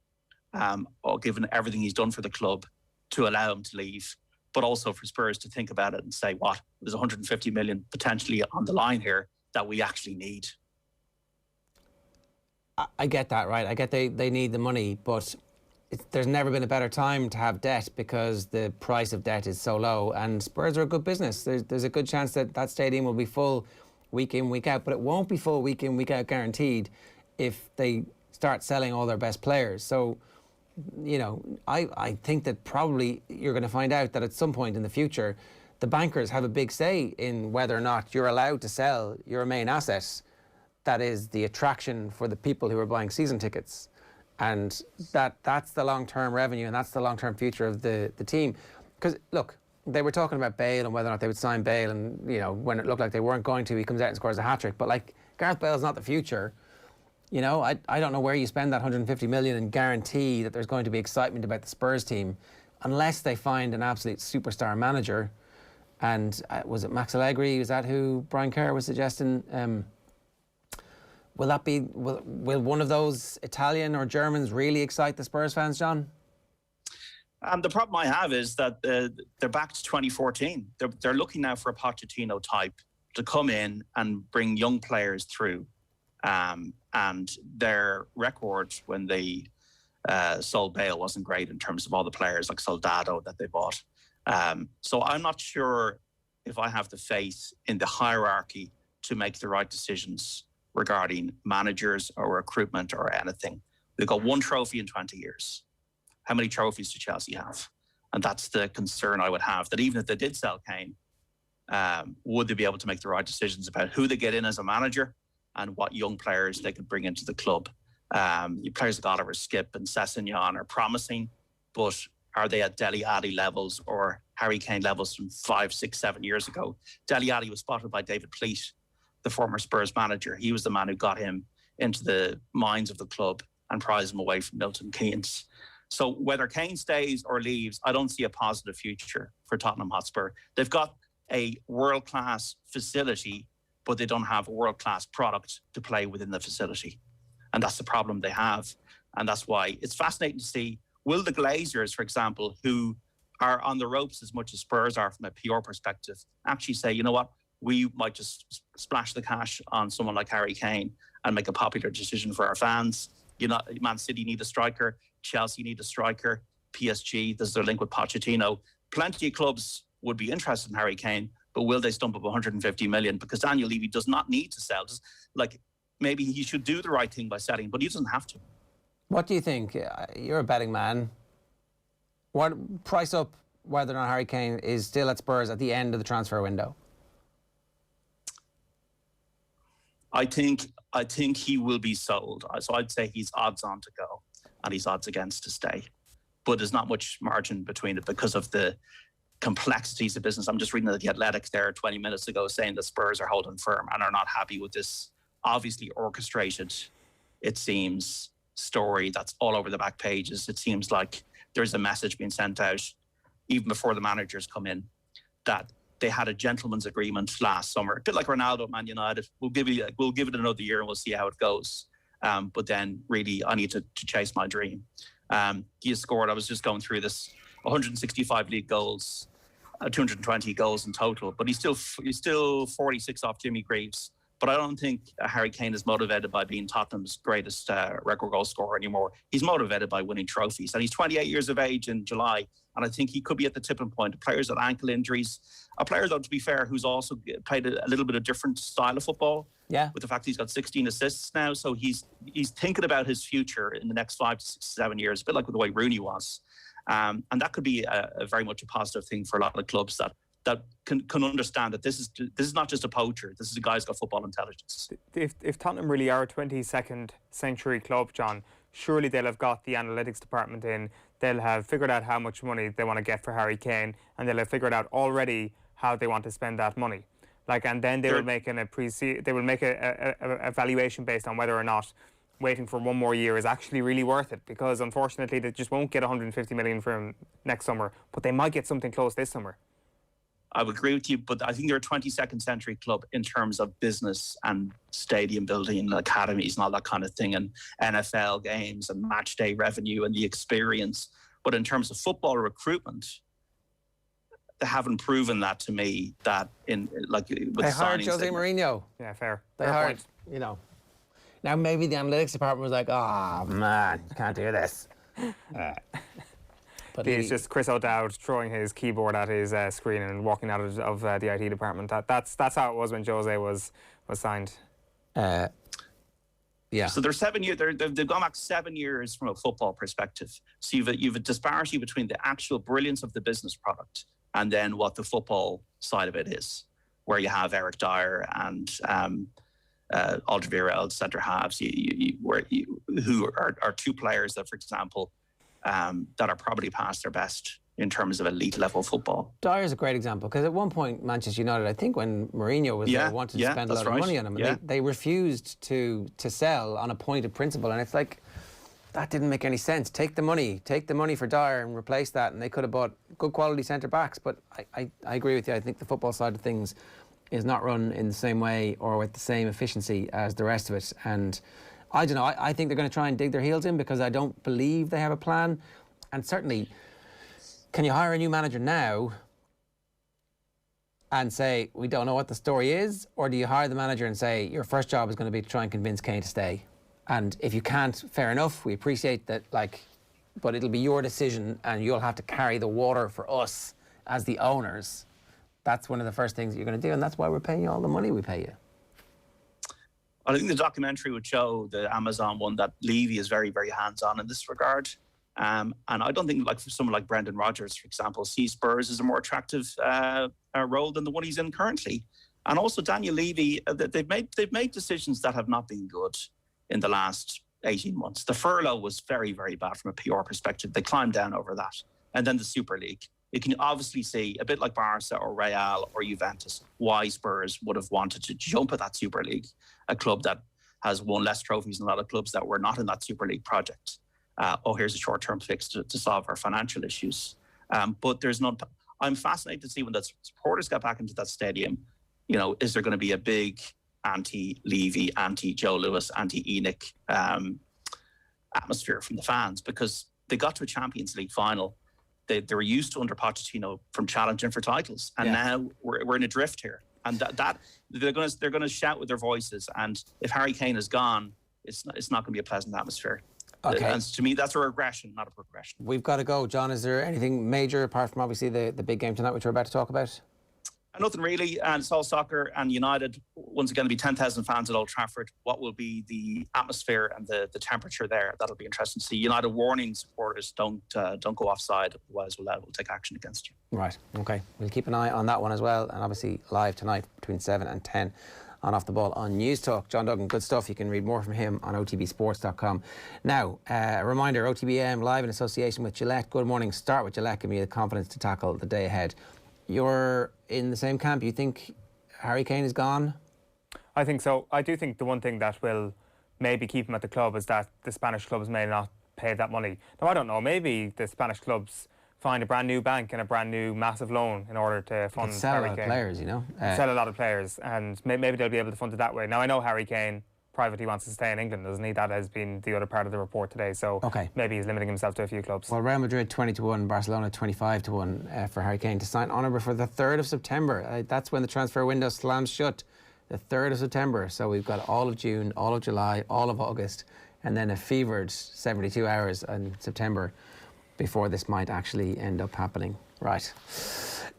Speaker 13: or given everything he's done for the club, to allow him to leave, but also for Spurs to think about it and say, what, there's 150 million potentially on the line here that we actually need.
Speaker 3: I get that, right? I get they need the money, but there's never been a better time to have debt because the price of debt is so low, and Spurs are a good business. There's a good chance that stadium will be full week in, week out, but it won't be full week in, week out guaranteed if they start selling all their best players. So you know, I think that probably you're going to find out that at some point in the future, the bankers have a big say in whether or not you're allowed to sell your main asset. That is the attraction for the people who are buying season tickets. And that's the long-term revenue and that's the long-term future of the team. Because, look, they were talking about Bale and whether or not they would sign Bale, and, you know, when it looked like they weren't going to, he comes out and scores a hat-trick. But, like, Gareth Bale's not the future. You know, I don't know where you spend that 150 million and guarantee that there's going to be excitement about the Spurs team unless they find an absolute superstar manager. And was it Max Allegri? Was that who Brian Kerr was suggesting? Will that be, will one of those Italian or Germans really excite the Spurs fans, John?
Speaker 13: The problem I have is that they're back to 2014. They're looking now for a Pochettino type to come in and bring young players through. And their record when they sold Bale wasn't great in terms of all the players like Soldado that they bought. So I'm not sure if I have the faith in the hierarchy to make the right decisions regarding managers or recruitment or anything. They've got one trophy in 20 years. How many trophies do Chelsea have? And that's the concern I would have, that even if they did sell Kane, would they be able to make the right decisions about who they get in as a manager and what young players they could bring into the club? Players like Oliver Skip and Sessegnon are promising, but are they at Dele Alli levels or Harry Kane levels from 5, 6, 7 years ago? Dele Alli was spotted by David Pleat, the former Spurs manager. He was the man who got him into the minds of the club and prized him away from Milton Keynes. So whether Kane stays or leaves, I don't see a positive future for Tottenham Hotspur. They've got a world-class facility, but they don't have a world-class product to play within the facility. And that's the problem they have. And that's why it's fascinating to see, will the Glazers, for example, who are on the ropes as much as Spurs are from a PR perspective, actually say, you know what, we might just splash the cash on someone like Harry Kane and make a popular decision for our fans. You know, Man City need a striker, Chelsea need a striker, PSG, there's their link with Pochettino. Plenty of clubs would be interested in Harry Kane, but will they stump up 150 million? Because Daniel Levy does not need to sell. Just, like, maybe he should do the right thing by selling, but he doesn't have to.
Speaker 3: What do you think? You're a betting man. What price up whether or not Harry Kane is still at Spurs at the end of the transfer window?
Speaker 13: I think he will be sold. So I'd say he's odds on to go and he's odds against to stay. But there's not much margin between it because of the complexities of business. I'm just reading The Athletic there 20 minutes ago saying the Spurs are holding firm and are not happy with this obviously orchestrated, it seems, story that's all over the back pages. It seems like there's a message being sent out even before the managers come in that they had a gentleman's agreement last summer, a bit like Ronaldo at Man United. We'll give it another year and we'll see how it goes. But then really I need to chase my dream. He has scored, I was just going through this, 165 league goals, 220 goals in total, but he's still 46 off Jimmy Greaves. But I don't think Harry Kane is motivated by being Tottenham's greatest record goal scorer anymore. He's motivated by winning trophies. And he's 28 years of age in July. And I think he could be at the tipping point. Players with ankle injuries. A player, though, to be fair, who's also played a little bit of different style of football.
Speaker 3: Yeah.
Speaker 13: With the fact that he's got 16 assists now. So he's thinking about his future in the next 5 to 6 to 7 years, a bit like with the way Rooney was. And that could be a very much a positive thing for a lot of clubs that can understand that this is not just a poacher. This is a guy who's got football intelligence.
Speaker 4: If Tottenham really are a 22nd century club, John, surely they'll have got the analytics department in. They'll have figured out how much money they want to get for Harry Kane, and they'll have figured out already how they want to spend that money. And then they will make a valuation based on whether or not waiting for one more year is actually really worth it, because unfortunately they just won't get 150 million for him next summer, but they might get something close this summer.
Speaker 13: I would agree with you, but I think they're a 22nd century club in terms of business and stadium building and academies and all that kind of thing, and NFL games and match day revenue and the experience. But in terms of football recruitment, they haven't proven that to me. That with
Speaker 3: they hired Jose Mourinho.
Speaker 4: Yeah, fair.
Speaker 3: They hired, you know. Now maybe the analytics department was like, "Oh man, can't do this."
Speaker 4: But it's just Chris O'Dowd throwing his keyboard at his screen and walking out of the IT department. That's how it was when Jose was signed.
Speaker 3: Yeah.
Speaker 13: So they're 7 years. They've gone back 7 years from a football perspective. So you've a disparity between the actual brilliance of the business product and then what the football side of it is, where you have Eric Dyer and Alderweireld centre halves, who are two players that, for example, that are probably past their best in terms of elite level football.
Speaker 3: Dyer's a great example, because at one point Manchester United, I think when Mourinho was there, wanted to spend a lot of money on him, and they refused to sell on a point of principle, and it's like, that didn't make any sense. Take the money for Dyer and replace that, and they could have bought good quality centre backs. But I agree with you. I think the football side of things is not run in the same way or with the same efficiency as the rest of it, and I don't know. I think they're going to try and dig their heels in, because I don't believe they have a plan. And certainly, can you hire a new manager now and say, we don't know what the story is? Or do you hire the manager and say, your first job is going to be to try and convince Kane to stay? And if you can't, fair enough, we appreciate that, but it'll be your decision and you'll have to carry the water for us as the owners. That's one of the first things that you're going to do, and that's why we're paying you all the money we pay you.
Speaker 13: I think the documentary would show, the Amazon one, that Levy is very, very hands-on in this regard. And I don't think, for someone like Brendan Rodgers, for example, sees Spurs as a more attractive role than the one he's in currently. And also Daniel Levy, they've made decisions that have not been good in the last 18 months. The furlough was very, very bad from a PR perspective. They climbed down over that. And then the Super League. You can obviously see, a bit like Barca or Real or Juventus, why Spurs would have wanted to jump at that Super League, a club that has won less trophies than a lot of clubs that were not in that Super League project. Here's a short-term fix to solve our financial issues. But there's not. I'm fascinated to see when the supporters get back into that stadium, is there going to be a big anti-Levy, anti-Joe Lewis, anti-Enoch atmosphere from the fans? Because they got to a Champions League final. They were used to, under Pochettino, from challenging for titles. And now we're in a drift here. And that they're going to shout with their voices. And if Harry Kane is gone, it's not going to be a pleasant atmosphere.
Speaker 3: Okay.
Speaker 13: And to me, that's a regression, not a progression.
Speaker 3: We've got to go. John, is there anything major, apart from obviously the big game tonight, which we're about to talk about?
Speaker 13: Nothing really. And it's all soccer, and United, once again, will be 10,000 fans at Old Trafford. What will be the atmosphere and the temperature there? That'll be interesting to see. United warning supporters, don't go offside, otherwise we'll take action against you.
Speaker 3: Right, okay. We'll keep an eye on that one as well. And obviously live tonight between 7 and 10 on Off the Ball on News Talk. John Duggan, good stuff. You can read more from him on otbsports.com. Now, a reminder, OTB AM live in association with Gillette. Good morning. Start with Gillette. Give me the confidence to tackle the day ahead. You're in the same camp. You think Harry Kane is gone?
Speaker 4: I think so. I do think the one thing that will maybe keep him at the club is that the Spanish clubs may not pay that money. Now, I don't know. Maybe the Spanish clubs find a brand new bank and a brand new massive loan in order to fund Harry Kane.
Speaker 3: Sell a lot of players,
Speaker 4: Sell a lot of players, and maybe they'll be able to fund it that way. Now, I know Harry Kane privately wants to stay in England, doesn't he? That has been the other part of the report today. So maybe he's limiting himself to a few clubs.
Speaker 3: Well, Real Madrid 20-1, Barcelona 25-1 for Harry Kane to sign on over for the 3rd of September. That's when the transfer window slams shut, the 3rd of September. So we've got all of June, all of July, all of August, and then a fevered 72 hours in September before this might actually end up happening. Right.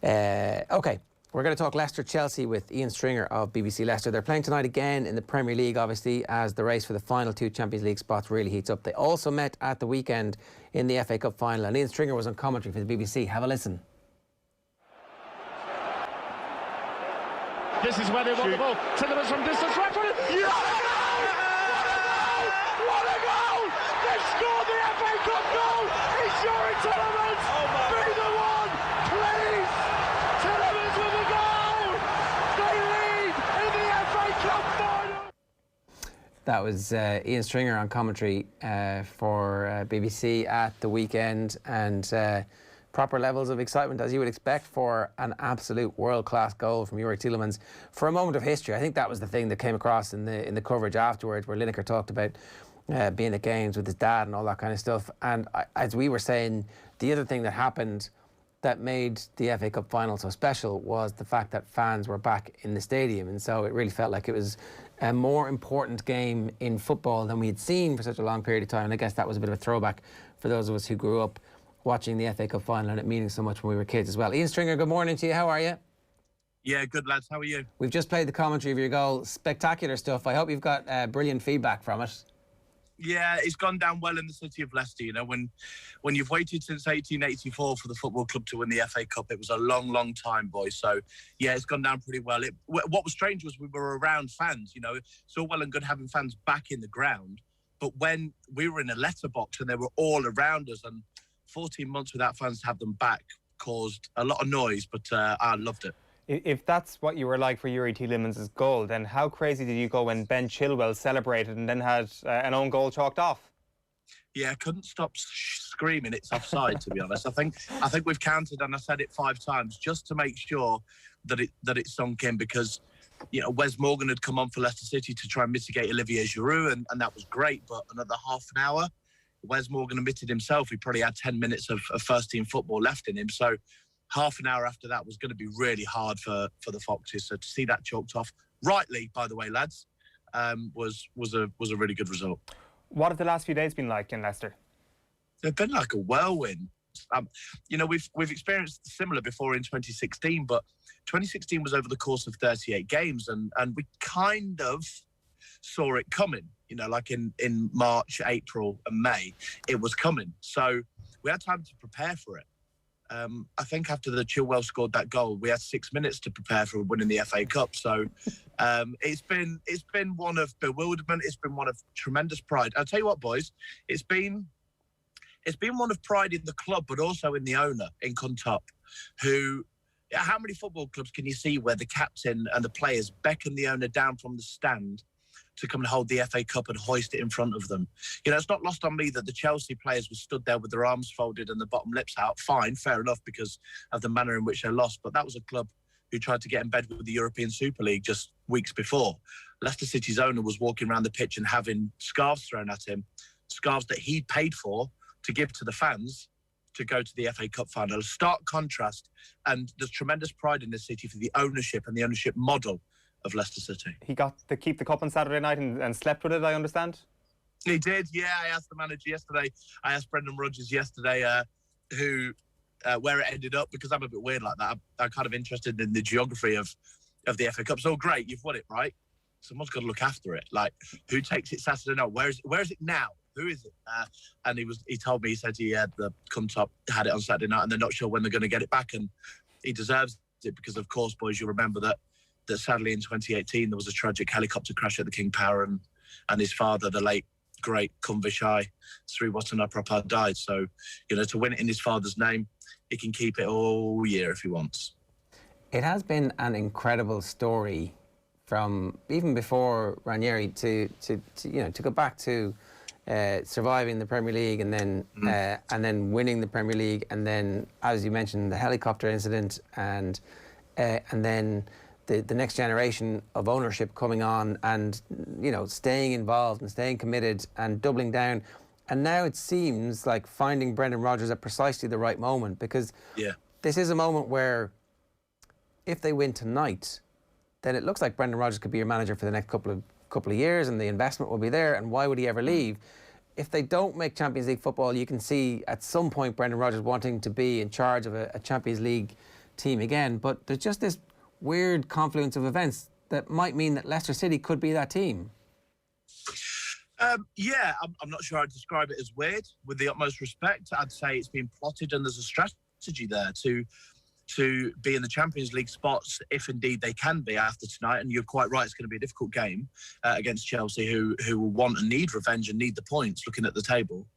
Speaker 3: Okay. We're going to talk Leicester-Chelsea with Ian Stringer of BBC Leicester. They're playing tonight again in the Premier League, obviously, as the race for the final 2 Champions League spots really heats up. They also met at the weekend in the FA Cup final, and Ian Stringer was on commentary for the BBC. Have a listen.
Speaker 14: This is where they want the ball. Tillemans from distance, right for it. Yeah! What a goal! They've scored the FA Cup goal! It's Youri Tillemans! Be the one, please! Tillemans with a goal! They lead in the FA Cup final!
Speaker 3: That was Ian Stringer on commentary for BBC at the weekend, and proper levels of excitement, as you would expect, for an absolute world-class goal from Youri Tillemans. For a moment of history, I think that was the thing that came across in the coverage afterwards, where Lineker talked about being at games with his dad and all that kind of stuff. And as we were saying, the other thing that happened that made the FA Cup final so special was the fact that fans were back in the stadium, and so it really felt like it was a more important game in football than we had seen for such a long period of time. And I guess that was a bit of a throwback for those of us who grew up watching the FA Cup final and it meaning so much when we were kids as well. Ian Stringer, good morning to you. How are you?
Speaker 15: Yeah, good lads. How are you?
Speaker 3: We've just played the commentary of your goal. Spectacular stuff. I hope you've got brilliant feedback from it.
Speaker 15: Yeah, it's gone down well in the city of Leicester. You know, when you've waited since 1884 for the football club to win the FA Cup, it was a long, long time, boys. So, yeah, it's gone down pretty well. What was strange was we were around fans. You know, it's all well and good having fans back in the ground, but when we were in a letterbox and they were all around us, and 14 months without fans to have them back caused a lot of noise, but I loved it.
Speaker 4: If that's what you were like for Youri Tielemans' goal, then how crazy did you go when Ben Chilwell celebrated and then had an own goal chalked off?
Speaker 15: Yeah, I couldn't stop screaming it's offside, to be honest. I think we've counted, and I said it 5 times just to make sure that it sunk in, because, you know, Wes Morgan had come on for Leicester City to try and mitigate Olivier Giroud, and that was great. But another half an hour, Wes Morgan admitted himself he probably had 10 minutes of first-team football left in him. So half an hour after that was going to be really hard for the Foxes. So to see that chalked off, rightly, by the way, lads, was a really good result.
Speaker 4: What have the last few days been like in Leicester?
Speaker 15: They've been like a whirlwind. You know, we've experienced similar before in 2016, but 2016 was over the course of 38 games, and we kind of saw it coming. You know, like in March, April and May, it was coming. So we had time to prepare for it. I think after the Chilwell scored that goal, we had 6 minutes to prepare for winning the FA Cup. So it's been one of bewilderment. It's been one of tremendous pride. I'll tell you what, boys, it's been one of pride in the club, but also in the owner, in Contop, who. How many football clubs can you see where the captain and the players beckon the owner down from the stand to come and hold the FA Cup and hoist it in front of them? You know, it's not lost on me that the Chelsea players were stood there with their arms folded and the bottom lips out. Fine, fair enough, because of the manner in which they lost. But that was a club who tried to get in bed with the European Super League just weeks before. Leicester City's owner was walking around the pitch and having scarves thrown at him, scarves that he paid for to give to the fans to go to the FA Cup final. A stark contrast, and there's tremendous pride in this city for the ownership and the ownership model of Leicester City.
Speaker 4: He got to keep the cup on Saturday night and slept with it, I understand?
Speaker 15: He did, yeah. I asked the manager yesterday. I asked Brendan Rodgers yesterday where it ended up, because I'm a bit weird like that. I'm kind of interested in the geography of the FA Cup. So great, you've won it, right? Someone's got to look after it. Like, who takes it Saturday night? Where is it now? Who is it? And he told me, he said he had the Contop had it on Saturday night, and they're not sure when they're going to get it back. And he deserves it, because, of course, boys, you'll remember that sadly in 2018 there was a tragic helicopter crash at the King Power, and his father, the late great Cumvishai Sri Watanaprapa, died. So, you know, to win it in his father's name, he can keep it all year if he wants.
Speaker 3: It has been an incredible story from even before Ranieri to go back to surviving the Premier League and then winning the Premier League, and then, as you mentioned, the helicopter incident, and then the next generation of ownership coming on, and, you know, staying involved and staying committed and doubling down. And now it seems like finding Brendan Rodgers at precisely the right moment, because this is a moment where if they win tonight, then it looks like Brendan Rodgers could be your manager for the next couple of years, and the investment will be there, and why would he ever leave? If they don't make Champions League football, you can see at some point Brendan Rodgers wanting to be in charge of a Champions League team again. But there's just this weird confluence of events that might mean that Leicester City could be that team.
Speaker 15: I'm not sure I'd describe it as weird. With the utmost respect, I'd say it's been plotted, and there's a strategy there to be in the Champions League spots, if indeed they can be after tonight. And you're quite right, it's going to be a difficult game against Chelsea, who will want and need revenge and need the points, looking at the table.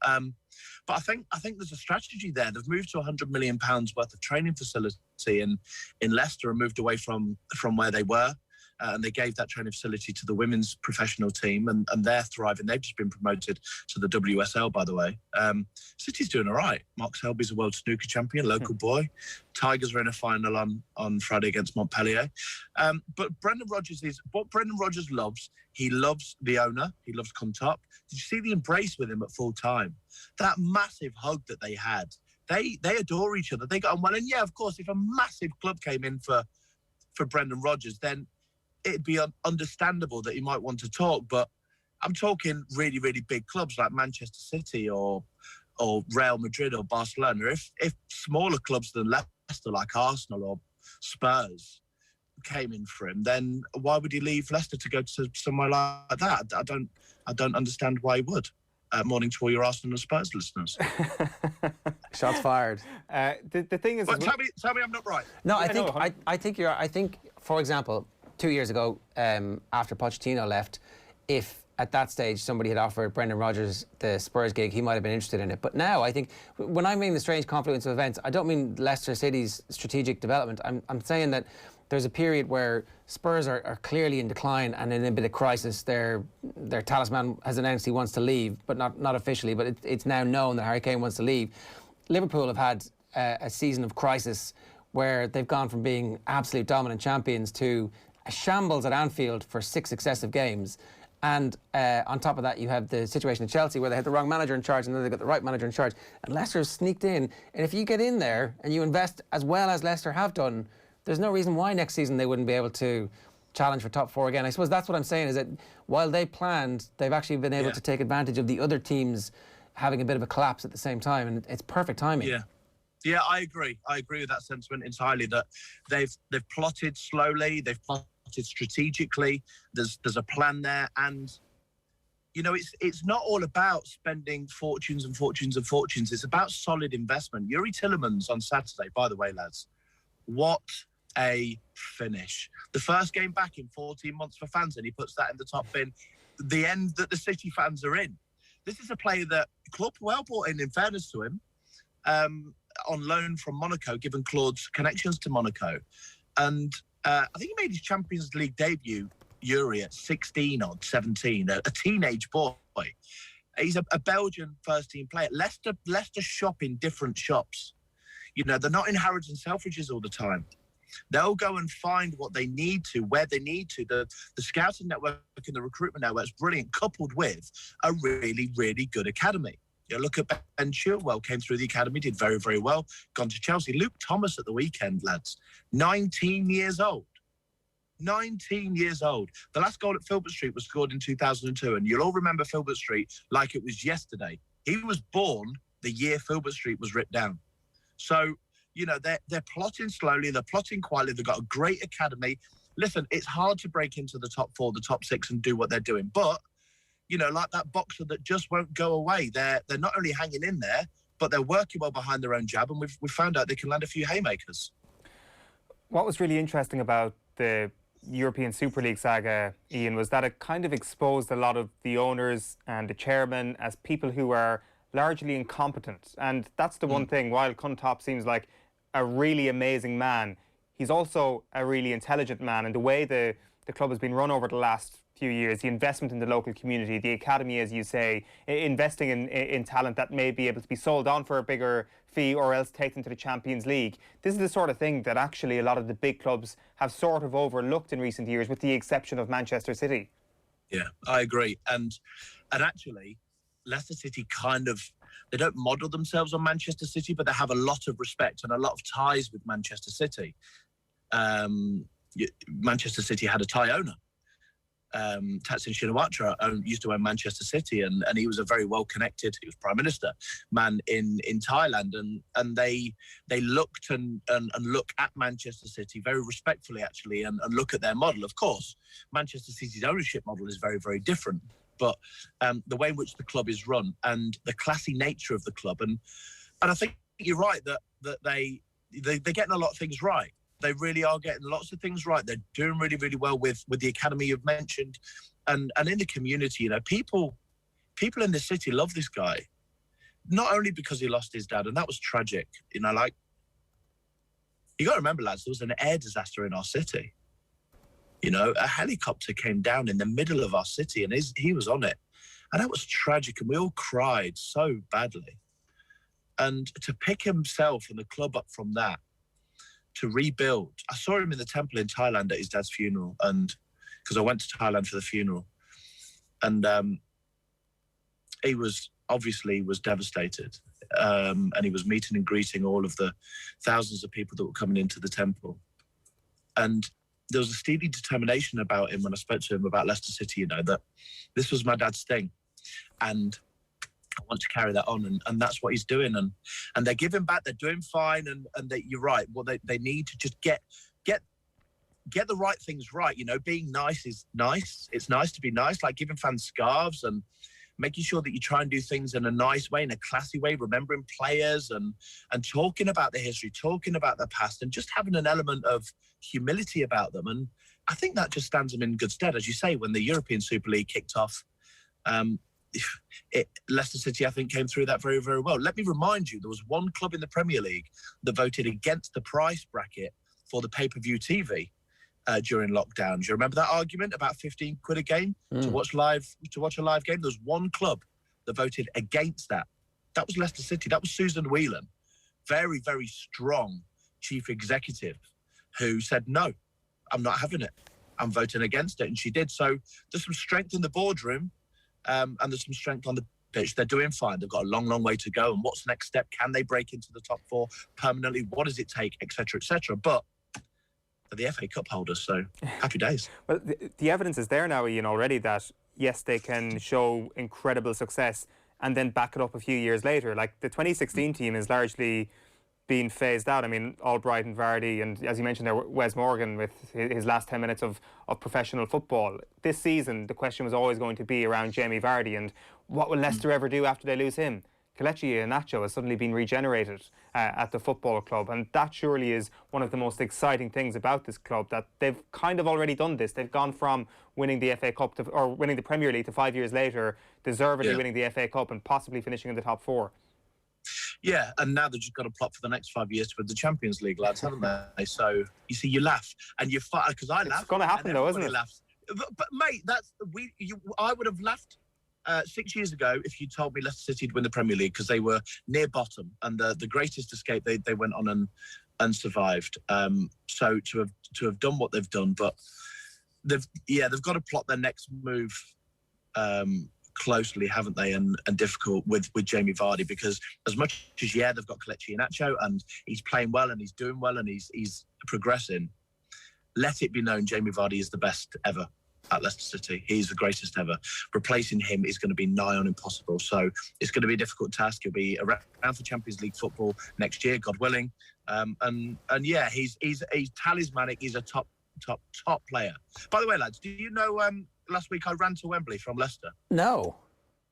Speaker 15: But I think there's a strategy there. They've moved to £100 million worth of training facility in Leicester, and moved away from where they were. And they gave that training facility to the women's professional team, and they're thriving. They've just been promoted to the WSL, by the way. City's doing all right. Mark Selby's a world snooker champion, local boy. Tigers are in a final on Friday against Montpellier. But Brendan Rodgers is what Brendan Rodgers loves. He loves the owner. He loves Contop. Did you see the embrace with him at full time? That massive hug that they had. They adore each other. They got on well. And yeah, of course, if a massive club came in for Brendan Rodgers, then it'd be understandable that he might want to talk. But I'm talking really, really big clubs like Manchester City or Real Madrid or Barcelona. If smaller clubs than Leicester, like Arsenal or Spurs, came in for him, then why would he leave Leicester to go to somewhere like that? I don't understand why he would. Morning to all your Arsenal and Spurs listeners.
Speaker 3: Shots fired.
Speaker 4: The thing is,
Speaker 15: well, tell me I'm not right.
Speaker 3: No, I think you're. I think, for example, 2 years ago, after Pochettino left, if at that stage somebody had offered Brendan Rodgers the Spurs gig, he might have been interested in it. But now, I think, when I mean the strange confluence of events, I don't mean Leicester City's strategic development. I'm saying that there's a period where Spurs are clearly in decline and in a bit of crisis. Their talisman has announced he wants to leave, but not officially, but it's now known that Harry Kane wants to leave. Liverpool have had a season of crisis where they've gone from being absolute dominant champions to a shambles at Anfield for 6 successive games. And on top of that, you have the situation at Chelsea where they had the wrong manager in charge and then they got the right manager in charge. And Leicester has sneaked in. And if you get in there and you invest as well as Leicester have done, there's no reason why next season they wouldn't be able to challenge for top 4 again. I suppose that's what I'm saying, is that while they planned, they've actually been able to take advantage of the other teams having a bit of a collapse at the same time. And it's perfect timing.
Speaker 15: Yeah, I agree. I agree with that sentiment entirely, that they've plotted slowly, they've plotted strategically, there's a plan there, and you know, it's not all about spending fortunes and fortunes and fortunes. It's about solid investment. Yuri Tillemans on Saturday, by the way, lads, what a finish. The first game back in 14 months for fans, and he puts that in the top bin. The end that the City fans are in. This is a player that Klopp well brought in fairness to him, on loan from Monaco, given Claude's connections to Monaco. And I think he made his Champions League debut, Yuri, at 16 or 17, a teenage boy. He's a Belgian first-team player. Leicester shop in different shops. You know, they're not in Harrods and Selfridges all the time. They'll go and find what they need to, where they need to. The scouting network and the recruitment network is brilliant, coupled with a really, really good academy. You know, look at Ben Chilwell, came through the academy, did very, very well, gone to Chelsea. Luke Thomas at the weekend, lads, 19 years old. 19 years old. The last goal at Filbert Street was scored in 2002, and you'll all remember Filbert Street like it was yesterday. He was born the year Filbert Street was ripped down. So, you know, they're plotting slowly, they're plotting quietly, they've got a great academy. Listen, it's hard to break into the top 4, the top 6 and do what they're doing, but you know, like that boxer that just won't go away. They're not only hanging in there, but they're working well behind their own jab, and we've found out they can land a few haymakers.
Speaker 4: What was really interesting about the European Super League saga, Ian, was that it kind of exposed a lot of the owners and the chairman as people who are largely incompetent. And that's the one thing, while Kuntop seems like a really amazing man, he's also a really intelligent man. And the way the club has been run over the last few years, the investment in the local community, the academy, as you say, investing in talent that may be able to be sold on for a bigger fee or else taken to the Champions League. This is the sort of thing that actually a lot of the big clubs have sort of overlooked in recent years, with the exception of Manchester City.
Speaker 15: Yeah, I agree. And actually, Leicester City they don't model themselves on Manchester City, but they have a lot of respect and a lot of ties with Manchester City. Manchester City had a Thai owner. Thaksin Shinawatra used to own Manchester City, and he was a very well-connected, he was Prime Minister, man in Thailand, and they looked and look at Manchester City very respectfully, actually, and look at their model. Of course, Manchester City's ownership model is very, very different, but the way in which the club is run and the classy nature of the club, and I think you're right that they're getting a lot of things right. They really are getting lots of things right. They're doing really, really well with the academy you've mentioned, and in the community. You know, people in the city love this guy, not only because he lost his dad, and that was tragic. You know, like, you got to remember, lads, there was an air disaster in our city. You know, a helicopter came down in the middle of our city, and he was on it, and that was tragic, and we all cried so badly. And to pick himself and the club up from that, to rebuild. I saw him in the temple in Thailand at his dad's funeral, and because I went to Thailand for the funeral, and he was devastated, and he was meeting and greeting all of the thousands of people that were coming into the temple, and there was a steely determination about him when I spoke to him about Leicester City. You know, that this was my dad's thing, and I want to carry that on, and that's what he's doing, and they're giving back, they're doing fine, and you're right, well, they need to just get get the right things right. You know, being nice is nice. It's nice to be nice, like giving fans scarves and making sure that you try and do things in a nice way, in a classy way, remembering players and talking about their history, talking about their past, and just having an element of humility about them. And I think that just stands them in good stead. As you say, when the European Super League kicked off, Leicester City, I think, came through that very, very well. Let me remind you, there was one club in the Premier League that voted against the price bracket for the pay-per-view TV during lockdown. Do you remember that argument about 15 quid a game to watch a live game? There was one club that voted against that. That was Leicester City. That was Susan Whelan, very, very strong chief executive, who said, no, I'm not having it. I'm voting against it. And she did. So there's some strength in the boardroom and there's some strength on the pitch. They're doing fine. They've got a long, long way to go. And what's the next step? Can they break into the top 4 permanently? What does it take, et cetera, et cetera? But the FA Cup holders, so happy days.
Speaker 4: Well, the evidence is there now, Ian, already that, yes, they can show incredible success and then back it up a few years later. Like, the 2016 team is largely being phased out. I mean, Albright and Vardy, and as you mentioned there, Wes Morgan with his last 10 minutes of professional football. This season, the question was always going to be around Jamie Vardy and what will Leicester ever do after they lose him? Kelechi Iheanacho has suddenly been regenerated at the football club, and that surely is one of the most exciting things about this club, that they've kind of already done this. They've gone from winning the FA Cup or winning the Premier League to 5 years later, deservedly winning the FA Cup and possibly finishing in the top 4.
Speaker 15: Yeah, and now they've just got to plot for the next 5 years to win the Champions League, lads, haven't they? So, you see, you laugh, and you fight, because I laugh.
Speaker 4: It's going to happen, though, isn't it?
Speaker 15: Laughs. But mate, I would have laughed 6 years ago if you told me Leicester City would win the Premier League, because they were near bottom, and the greatest escape they went on and survived. So to have done what they've done, but they've got to plot their next move closely, haven't they? And difficult with Jamie Vardy, because as much as they've got Kelechi Iheanacho and he's playing well and he's doing well and he's progressing, let it be known Jamie Vardy is the best ever at Leicester City. He's the greatest ever. Replacing him is going to be nigh on impossible. So it's going to be a difficult task. He'll be around for Champions League football next year, God willing. And yeah, he's talismanic. He's a top player. By the way, lads, do you know last week I ran to Wembley from Leicester?
Speaker 3: No.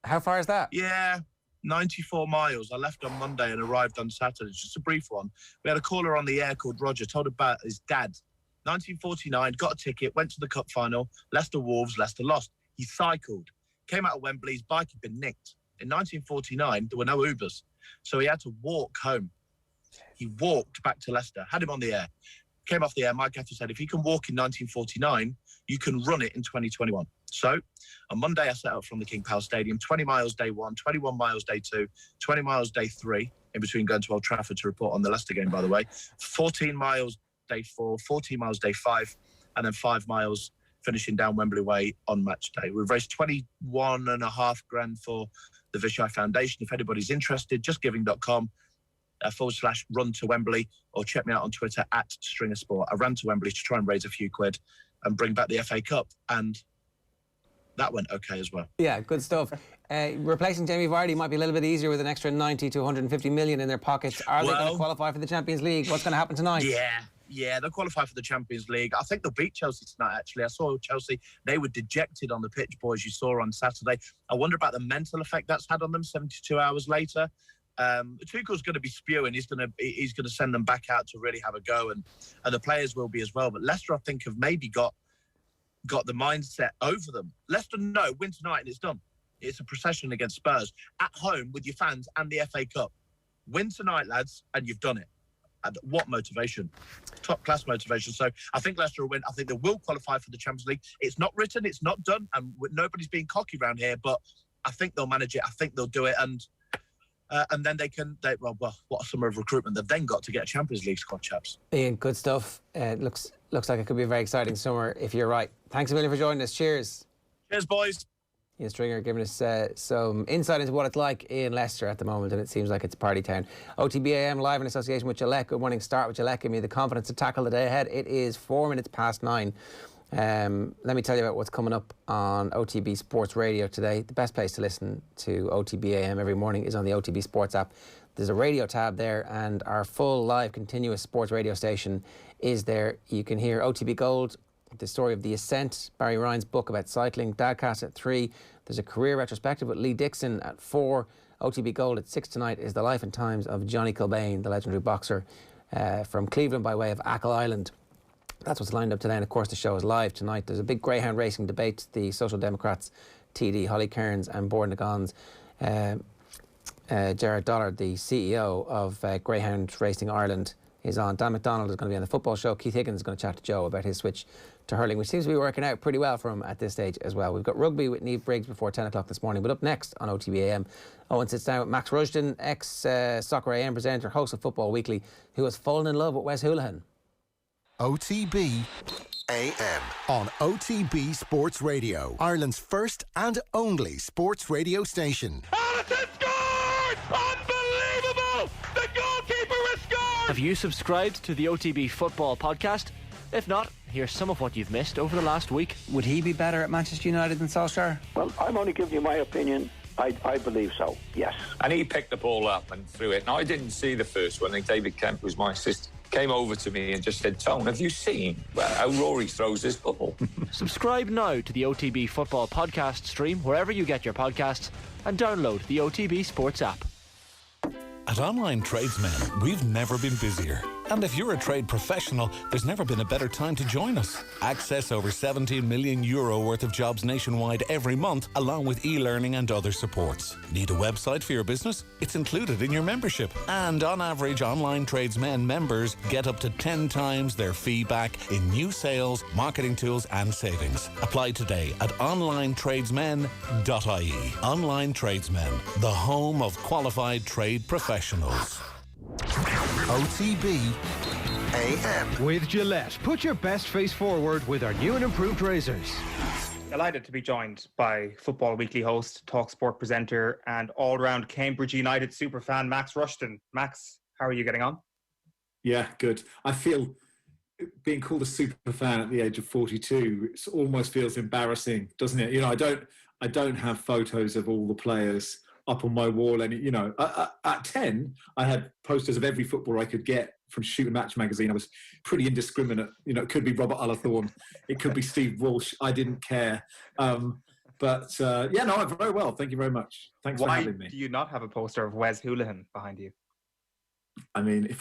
Speaker 3: How far is that?
Speaker 15: Yeah, 94 miles. I left on Monday and arrived on Saturday. It's just a brief one. We had a caller on the air called Roger, told about his dad. 1949, got a ticket, went to the cup final, Leicester Wolves, Leicester lost. He cycled, came out of Wembley, his bike had been nicked. In 1949, there were no Ubers, so he had to walk home. He walked back to Leicester, had him on the air. Came off the air, Mike Gaffer said, if he can walk in 1949, you can run it in 2021. So on Monday, I set out from the King Power Stadium, 20 miles day 1, 21 miles day 2, 20 miles day 3, in between going to Old Trafford to report on the Leicester game, by the way, 14 miles day 4, 14 miles day 5, and then 5 miles finishing down Wembley Way on match day. We've raised 21.5 grand for the Vishai Foundation. If anybody's interested, justgiving.com /run to Wembley, or check me out on Twitter @StringerSport. I ran to Wembley to try and raise a few quid and bring back the FA Cup, and that went okay as well. Yeah, good stuff. Replacing Jamie Vardy might be a little bit easier with an extra 90 to 150 million in their pockets. Are they going to qualify for the Champions League? What's going to happen tonight? Yeah, they'll qualify for the Champions League. I think they'll beat Chelsea tonight, actually. I saw Chelsea. They were dejected on the pitch, boys, you saw on Saturday. I wonder about the mental effect that's had on them 72 hours later. Tuchel's going to be spewing. He's going to send them back out to really have a go, and the players will be as well. But Leicester, I think, have maybe got the mindset over them. Leicester, no, win tonight and it's done. It's a procession against Spurs at home with your fans and the FA Cup. Win tonight, lads, and you've done it. And what motivation? Top class motivation. So I think Leicester will win. I think they will qualify for the Champions League. It's not written, it's not done, and nobody's being cocky around here. But I think they'll manage it. I think they'll do it, and then what a summer of recruitment they've then got to get a Champions League squad, chaps. Ian, good stuff. Looks like it could be a very exciting summer if you're right. Thanks a million for joining us. Cheers. Cheers, boys. Ian Stringer giving us some insight into what it's like in Leicester at the moment, and it seems like it's party town. OTB AM live in association with Gillette. Good morning. Start with Gillette. Give me the confidence to tackle the day ahead. It is 4 minutes past 9. Let me tell you about what's coming up on OTB Sports Radio today. The best place to listen to OTB AM every morning is on the OTB Sports app.
Speaker 3: There's a radio tab there, and our full live continuous sports radio station is there. You can hear OTB Gold, the story of the ascent, Barry Ryan's book about cycling, Dadcast at 3. There's a career retrospective with Lee Dixon at 4. OTB Gold at 6 tonight is the life and times of Johnny Kilbane, the legendary boxer from Cleveland by way of Achill Island. That's what's lined up today, and of course the show is live tonight. There's a big greyhound racing debate. The Social Democrats, TD, Holly Cairns and Bord Nagans, Gerard Dollard, the CEO of Greyhound Racing Ireland, is on. Dan McDonald is going to be on the football show. Keith Higgins is going to chat to Joe about his switch to hurling, which seems to be working out pretty well for him at this stage as well. We've got rugby with Niamh Briggs before 10 o'clock this morning, but up next on OTB AM, Eoin sits down with Max Rushden, ex-Soccer AM presenter, host of Football Weekly, who has fallen in love with Wes Houlihan.
Speaker 1: OTB AM on OTB Sports Radio, Ireland's first and only sports radio station.
Speaker 14: Allison scored! Unbelievable! The goalkeeper has scored!
Speaker 16: Have you subscribed to the OTB Football Podcast? If not, here's some of what you've missed over the last week.
Speaker 3: Would he be better at Manchester United than Solskjaer?
Speaker 17: Well, I'm only giving you my opinion. I believe so, yes.
Speaker 18: And he picked the ball up and threw it. And I didn't see the first one. David Kemp, who's my assistant, came over to me and just said, Tone, have you seen how Rory throws this ball?
Speaker 16: Subscribe now to the OTB Football Podcast stream wherever you get your podcasts and download the OTB Sports app.
Speaker 19: At Online Tradesmen, we've never been busier. And if you're a trade professional, there's never been a better time to join us. Access over €17 million worth of jobs nationwide every month, along with e-learning and other supports. Need a website for your business? It's included in your membership. And on average, Online Tradesmen members get up to 10 times their fee back in new sales, marketing tools and savings. Apply today at onlinetradesmen.ie. Online Tradesmen, the home of qualified trade professionals.
Speaker 1: OTB AM.
Speaker 2: With Gillette, put your best face forward with our new and improved razors.
Speaker 4: Delighted to be joined by Football Weekly host, TalkSport presenter and all-round Cambridge United superfan Max Rushden. Max, how are you getting on?
Speaker 20: Yeah, good. I feel being called a superfan at the age of 42 almost feels embarrassing, doesn't it? You know, I don't have photos of all the players up on my wall, and you know, at 10 I had posters of every footballer I could get from Shoot and Match magazine. I was pretty indiscriminate. You know, it could be Robert Ullathorne, it could be Steve Walsh. I didn't care. Yeah, no, I'm very well. Thank you very much. Thanks for having me.
Speaker 4: Why do you not have a poster of Wes Houlihan behind you?
Speaker 20: I mean,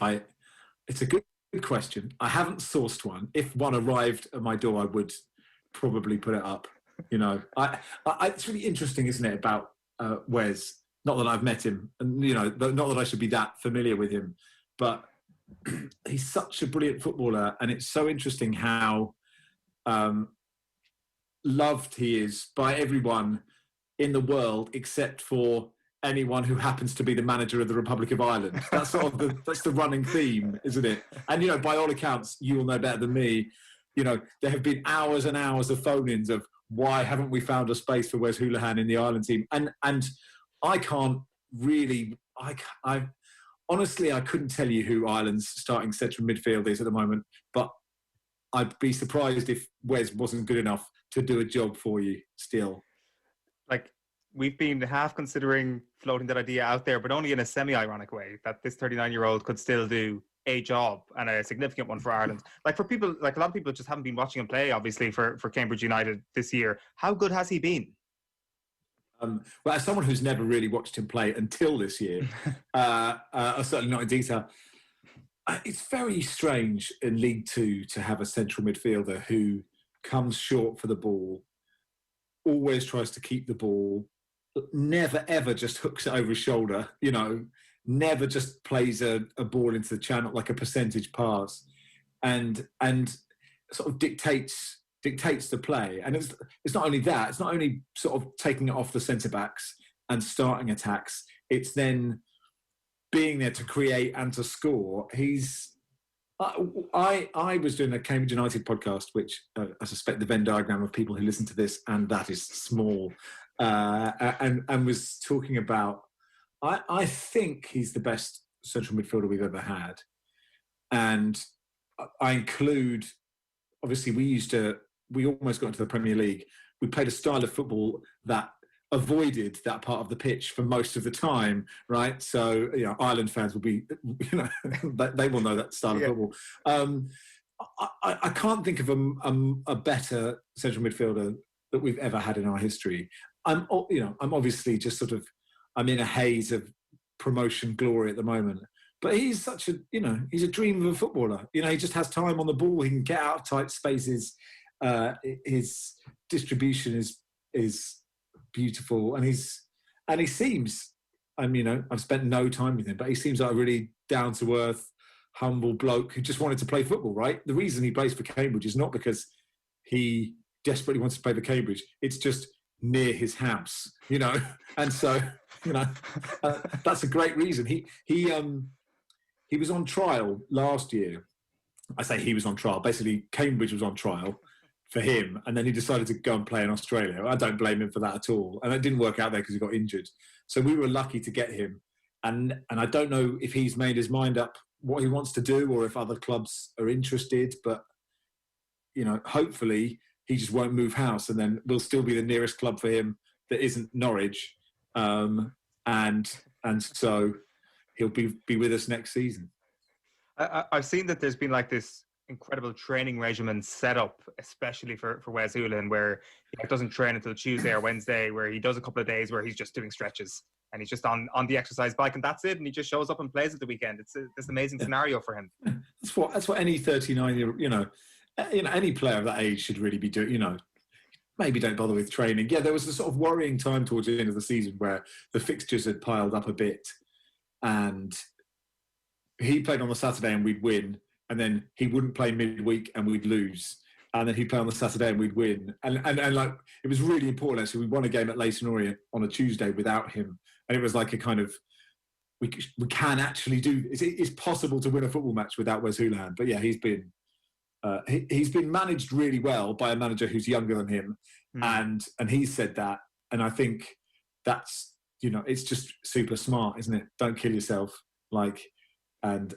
Speaker 20: it's a good question. I haven't sourced one. If one arrived at my door, I would probably put it up. You know, it's really interesting, isn't it, about Wes? Not that I've met him, and you know, not that I should be that familiar with him, but he's such a brilliant footballer, and it's so interesting how loved he is by everyone in the world except for anyone who happens to be the manager of the Republic of Ireland. That's sort of that's the running theme, isn't it? And you know, by all accounts, you will know better than me. You know, there have been hours and hours of phone-ins of why haven't we found a space for Wes Houlihan in the Ireland team? And I can't really, I honestly, I couldn't tell you who Ireland's starting central midfield is at the moment, but I'd be surprised if Wes wasn't good enough to do a job for you still.
Speaker 4: Like, we've been half considering floating that idea out there, but only in a semi-ironic way, that this 39-year-old could still do a job, and a significant one for Ireland. Like, for people, like a lot of people just haven't been watching him play, obviously, for Cambridge United this year. How good has he been?
Speaker 20: Well, as someone who's never really watched him play until this year, certainly not in detail, it's very strange in League Two to have a central midfielder who comes short for the ball, always tries to keep the ball, never ever just hooks it over his shoulder, you know, never just plays a ball into the channel like a percentage pass, and sort of dictates the play. And it's not only that, it's not only sort of taking it off the centre backs and starting attacks, it's then being there to create and to score. I was doing a Cambridge United podcast, which I suspect the Venn diagram of people who listen to this, and that is small, and was talking about, I think he's the best central midfielder we've ever had. And I include, obviously we almost got into the Premier League. We played a style of football that avoided that part of the pitch for most of the time, right? So, Ireland fans will be, they will know that style of football. I can't think of a better central midfielder that we've ever had in our history. I'm obviously just sort of, I'm in a haze of promotion glory at the moment. But he's such a, he's a dream of a footballer. He just has time on the ball. He can get out of tight spaces. His distribution is beautiful, and he seems. I've spent no time with him, but he seems like a really down to earth, humble bloke who just wanted to play football. Right. The reason he plays for Cambridge is not because he desperately wants to play for Cambridge. It's just near his house, and so that's a great reason. He was on trial last year. I say he was on trial. Basically, Cambridge was on trial for him, and then he decided to go and play in Australia. I don't blame him for that at all. And it didn't work out there because he got injured. So we were lucky to get him. And I don't know if he's made his mind up what he wants to do or if other clubs are interested. But, hopefully he just won't move house, and then we'll still be the nearest club for him that isn't Norwich. And so he'll be with us next season.
Speaker 4: I've seen that there's been like this incredible training regimen set up, especially for Wes Hoolahan, where he doesn't train until Tuesday or Wednesday, where he does a couple of days where he's just doing stretches and he's just on the exercise bike, and that's it. And he just shows up and plays at the weekend. It's this amazing scenario for him.
Speaker 20: That's what any 39-year, any player of that age should really be doing. Maybe don't bother with training. Yeah, there was a sort of worrying time towards the end of the season where the fixtures had piled up a bit, and he played on the Saturday and we'd win, and then he wouldn't play midweek and we'd lose, and then he'd play on the Saturday and we'd win, and like it was really important. Actually, we won a game at Leicester on a Tuesday without him, and it was like a kind of we can actually do. It's possible to win a football match without Wes Hoolahan. But yeah, he's been managed really well by a manager who's younger than him, and he's said that, and I think that's it's just super smart, isn't it? Don't kill yourself, and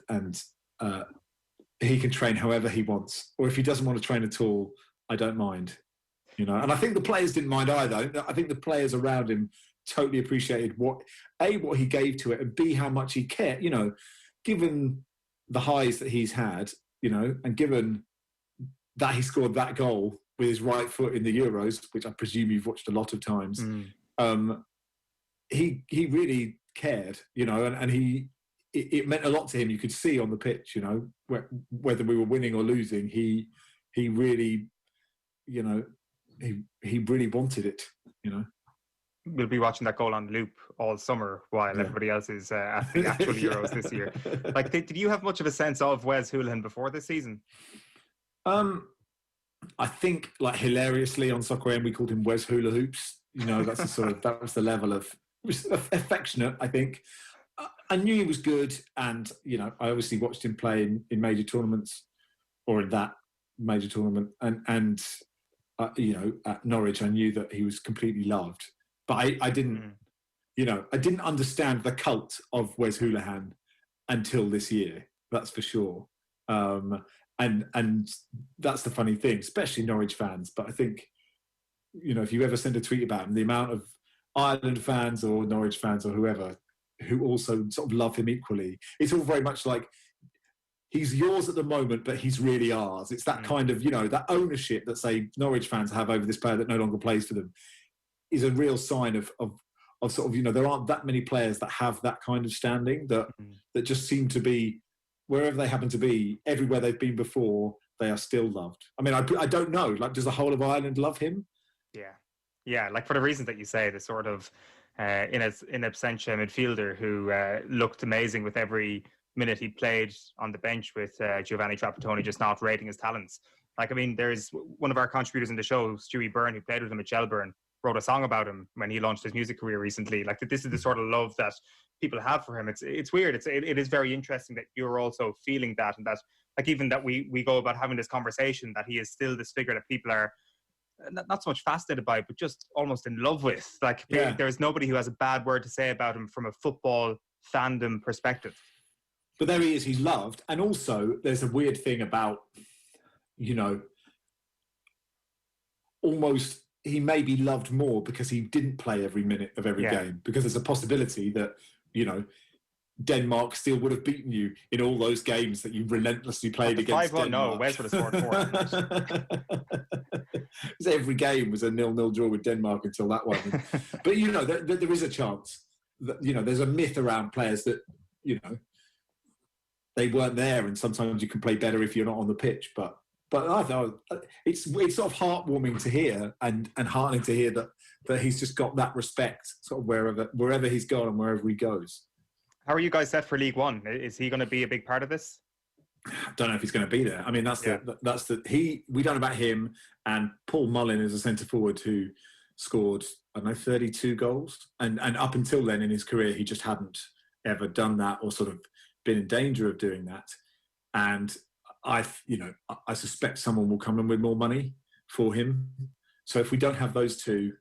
Speaker 20: he can train however he wants, or if he doesn't want to train at all, I don't mind, And I think the players didn't mind either. I think the players around him totally appreciated what he gave to it, and B, how much he cared. Given the highs that he's had, and given that he scored that goal with his right foot in the Euros, which I presume you've watched a lot of times, he really cared, and it meant a lot to him. You could see on the pitch, whether we were winning or losing, he really, he really wanted it,
Speaker 4: We'll be watching that goal on loop all summer while everybody else is at the actual Euros this year. Did you have much of a sense of Wes Hoolahan before this season?
Speaker 20: I think, hilariously on Soccer AM, we called him Wes Hula Hoops. That's that was the level of, it was affectionate, I think. I knew he was good, and I obviously watched him play in major tournaments, or in that major tournament, and at Norwich I knew that he was completely loved, but I didn't I didn't understand the cult of Wes Hoolahan until this year, that's for sure. And that's the funny thing, especially Norwich fans. But I think if you ever send a tweet about him, the amount of Ireland fans or Norwich fans or whoever who also sort of love him equally. It's all very much like he's yours at the moment, but he's really ours. It's that kind of, that ownership that, say, Norwich fans have over this player that no longer plays for them is a real sign of sort of, there aren't that many players that have that kind of standing that just seem to be, wherever they happen to be, everywhere they've been before, they are still loved. I mean, I don't know, does the whole of Ireland love him?
Speaker 4: Yeah, for the reasons that you say, the sort of in absentia midfielder who looked amazing with every minute he played on the bench, with Giovanni Trapattoni just not rating his talents. There's one of our contributors in the show, Stewie Byrne, who played with him at Shelburne, wrote a song about him when he launched his music career recently. This is the sort of love that people have for him. It's weird. It is very interesting that you're also feeling that, and that even that we go about having this conversation, that he is still this figure that people are not so much fascinated by, but just almost in love with. There's nobody who has a bad word to say about him from a football fandom perspective.
Speaker 20: But there he is, he's loved. And also there's a weird thing about, almost he may be loved more because he didn't play every minute of every game, because there's a possibility that, you know, Denmark still would have beaten you in all those games that you relentlessly played against 5-1,
Speaker 4: No,
Speaker 20: Denmark.
Speaker 4: Wales would have scored 4.
Speaker 20: Every game was a 0-0 draw with Denmark until that one. But, you know, there is a chance that, you know, there's a myth around players that, you know, they weren't there, and sometimes you can play better if you're not on the pitch. But I thought it's sort of heartwarming to hear and heartening to hear that he's just got that respect sort of wherever he's gone and wherever he goes.
Speaker 4: How are you guys set for League One? Is he going to be a big part of this?
Speaker 20: I don't know if he's going to be there. I mean, we don't know about him, and Paul Mullin is a centre forward who scored, I don't know, 32 goals, and up until then in his career he just hadn't ever done that or sort of been in danger of doing that. And I suspect someone will come in with more money for him. So if we don't have those two,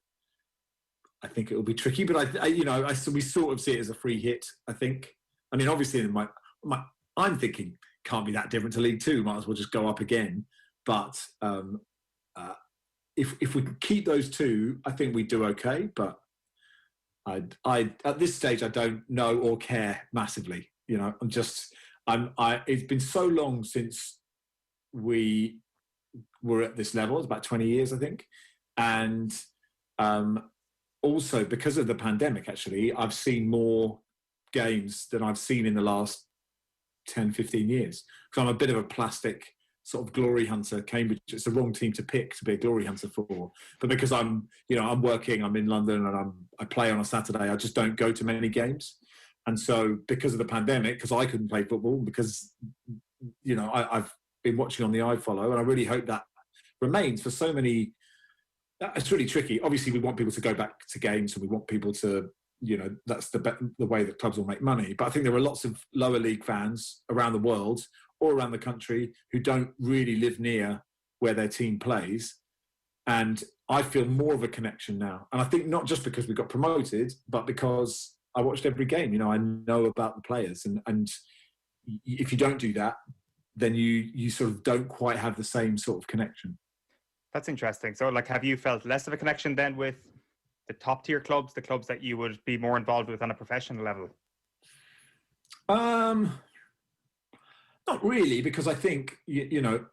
Speaker 20: I think it will be tricky. But we sort of see it as a free hit. I think. I mean, obviously, I'm thinking can't be that different to League Two. Might as well just go up again. But if we can keep those two, I think we do okay. But I at this stage I don't know or care massively. You know, it's been so long since we were at this level. It's about 20 years, I think, and. Also, because of the pandemic, actually, I've seen more games than I've seen in the last 10, 15 years. Because I'm a bit of a plastic sort of glory hunter. Cambridge, it's the wrong team to pick to be a glory hunter for. But because I'm working, I'm in London, and I play on a Saturday, I just don't go to many games. And so because of the pandemic, because I couldn't play football, because, you know, I've been watching on the iFollow, and I really hope that remains for so many. It's really tricky. Obviously, we want people to go back to games, and we want people to, you know, that's the way that clubs will make money. But I think there are lots of lower league fans around the world or around the country who don't really live near where their team plays. And I feel more of a connection now. And I think not just because we got promoted, but because I watched every game. You know, I know about the players. And if you don't do that, then you sort of don't quite have the same sort of connection.
Speaker 4: That's interesting. So, like, have you felt less of a connection then with the top tier clubs, the clubs that you would be more involved with on a professional level?
Speaker 20: Not really, because I think, you know,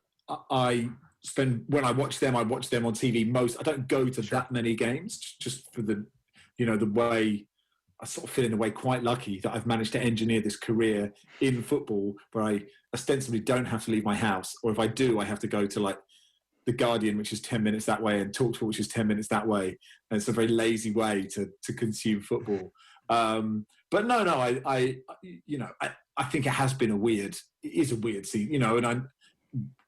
Speaker 20: when I watch them on TV I don't go to that many games, just for the, you know, the way I sort of feel in a way quite lucky that I've managed to engineer this career in football where I ostensibly don't have to leave my house, or if I do, I have to go to like The Guardian, which is 10 minutes that way, and TalkSport, which is 10 minutes that way. And it's a very lazy way to consume football. But no, I think it is a weird scene, you know, and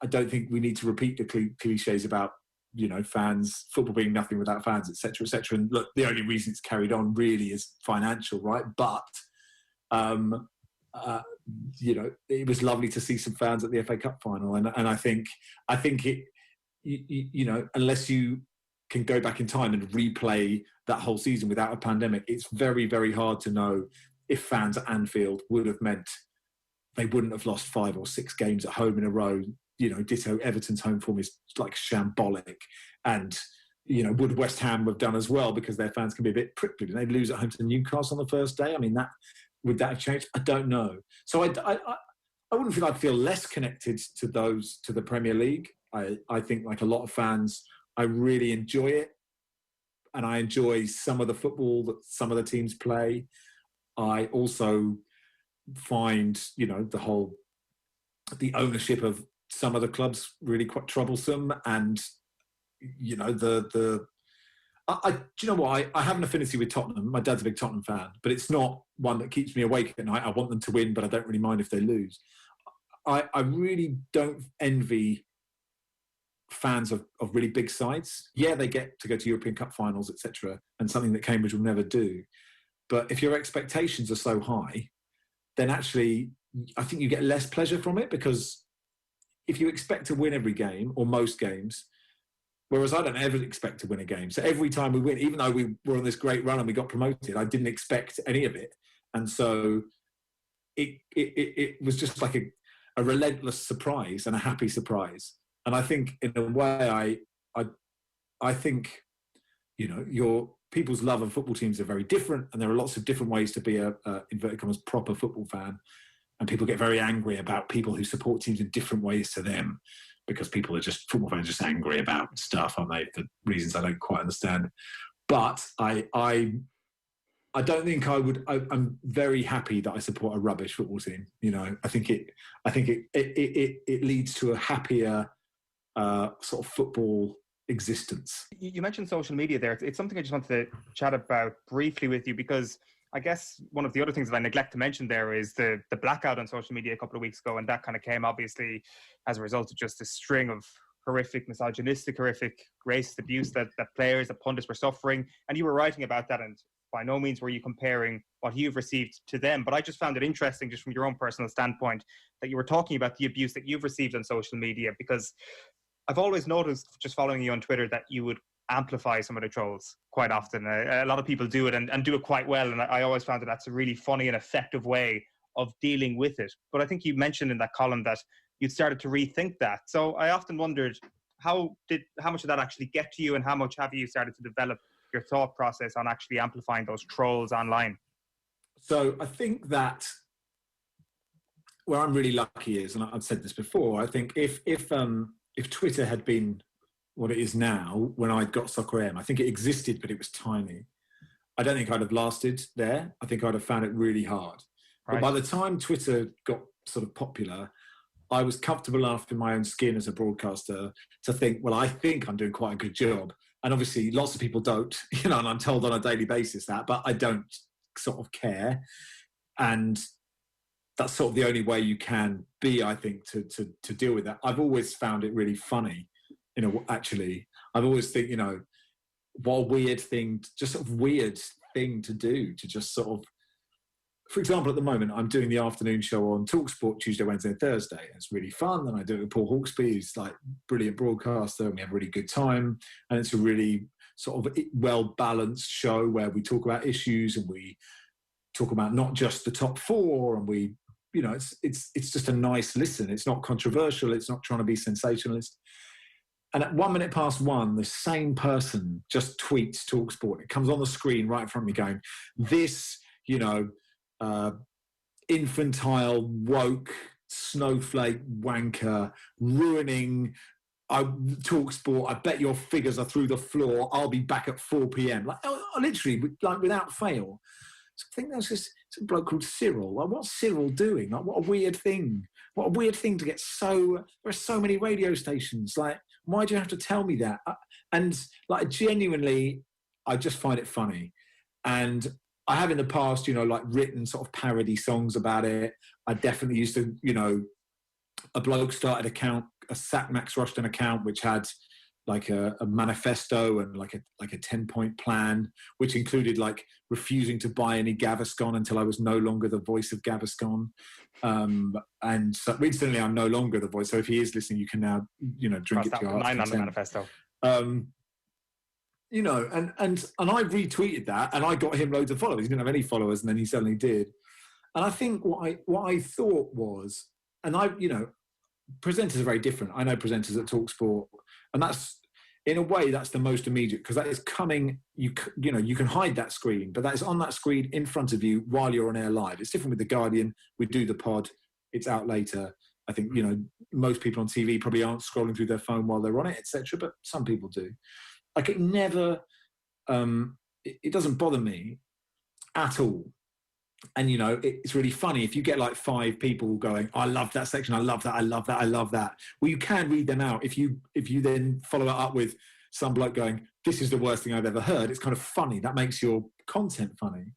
Speaker 20: I don't think we need to repeat the cliches about, you know, fans, football being nothing without fans, et cetera, et cetera. And look, the only reason it's carried on really is financial, right? But, you know, it was lovely to see some fans at the FA Cup final. And I think it, you know, unless you can go back in time and replay that whole season without a pandemic, it's very, very hard to know if fans at Anfield would have meant they wouldn't have lost 5 or 6 games at home in a row. You know, ditto Everton's home form is like shambolic. And, you know, would West Ham have done as well, because their fans can be a bit prickly. Did they lose at home to Newcastle on the first day? I mean, would that have changed? I don't know. So I wouldn't feel I'd feel less connected to the Premier League. I think, like a lot of fans, I really enjoy it, and I enjoy some of the football that some of the teams play. I also find, you know, the ownership of some of the clubs really quite troublesome, and, you know, do you know what? I have an affinity with Tottenham. My dad's a big Tottenham fan, but it's not one that keeps me awake at night. I want them to win, but I don't really mind if they lose. I really don't envy fans of really big sides. Yeah, they get to go to European Cup finals, etc., and something that Cambridge will never do. But if your expectations are so high, then actually I think you get less pleasure from it, because if you expect to win every game or most games, whereas I don't ever expect to win a game. So every time we win, even though we were on this great run and we got promoted, I didn't expect any of it. And so it was just like a relentless surprise and a happy surprise. And I think, in a way, I think you know, your people's love of football teams are very different, and there are lots of different ways to be a inverted commas proper football fan. And people get very angry about people who support teams in different ways to them, because people are just, football fans are just angry about stuff, aren't they, for reasons I don't quite understand. But I don't think I would. I'm very happy that I support a rubbish football team. You know, I think it leads to a happier sort of football existence.
Speaker 4: You mentioned social media there. It's something I just wanted to chat about briefly with you, because I guess one of the other things that I neglect to mention there is the blackout on social media a couple of weeks ago, and that kind of came obviously as a result of just a string of horrific, misogynistic, horrific racist abuse that players, that pundits were suffering. And you were writing about that, and by no means were you comparing what you've received to them. But I just found it interesting, just from your own personal standpoint, that you were talking about the abuse that you've received on social media, because I've always noticed, just following you on Twitter, that you would amplify some of the trolls quite often. A lot of people do it and do it quite well. And I always found that that's a really funny and effective way of dealing with it. But I think you mentioned in that column that you'd started to rethink that. So I often wondered, how much did that actually get to you, and how much have you started to develop your thought process on actually amplifying those trolls online?
Speaker 20: So I think that where I'm really lucky is, and I've said this before, I think if Twitter had been what it is now, when I got Soccer AM, I think it existed, but it was tiny. I don't think I'd have lasted there. I think I'd have found it really hard. Right. But by the time Twitter got sort of popular, I was comfortable enough in my own skin as a broadcaster to think, well, I think I'm doing quite a good job. And obviously lots of people don't, you know, and I'm told on a daily basis that, but I don't sort of care. And that's sort of the only way you can be, I think, to deal with that. I've always found it really funny. You know, actually, I've always think, you know, what a weird thing, just sort of weird thing to do, to just sort of, for example, at the moment, I'm doing the afternoon show on TalkSport Tuesday, Wednesday and Thursday. It's really fun. And I do it with Paul Hawksby, who's like brilliant broadcaster, and we have a really good time. And it's a really sort of well-balanced show where we talk about issues, and we talk about not just the top four, and we, you know, it's just a nice listen. It's not controversial. It's not trying to be sensationalist. And at 1:01, the same person just tweets TalkSport. It comes on the screen right in front of me going, this, you know, infantile, woke, snowflake wanker, ruining TalkSport. I bet your figures are through the floor. I'll be back at 4 p.m. Like, literally, like without fail. So I think that's just some bloke called Cyril. Like, what's Cyril doing? Like, what a weird thing. What a weird thing to get so... There are so many radio stations. Like, why do you have to tell me that? And, like, genuinely, I just find it funny. And I have in the past, you know, like, written sort of parody songs about it. I definitely used to, you know... A bloke started a Sack Max Rushden account, which had like a manifesto and like a 10-point plan, which included like refusing to buy any Gaviscon until I was no longer the voice of Gaviscon. And so recently I'm no longer the voice. So if he is listening, you can now, you know, drink it to your heart's content.
Speaker 4: On the manifesto.
Speaker 20: You know, and I retweeted that, and I got him loads of followers. He didn't have any followers, and then he suddenly did. And I think what I thought was, and you know, presenters are very different. I know presenters at TalkSport, and that's, in a way, that's the most immediate, because that is coming, you know, you can hide that screen, but that is on that screen in front of you while you're on air live. It's different with The Guardian. We do the pod, it's out later. I think, you know, most people on TV probably aren't scrolling through their phone while they're on it, etc., but some people do. Like, it never, it doesn't bother me at all. And, you know, it's really funny if you get like 5 people going, I love that section, I love that, I love that, I love that. Well, you can read them out. If you then follow it up with some bloke going, this is the worst thing I've ever heard, it's kind of funny. That makes your content funny.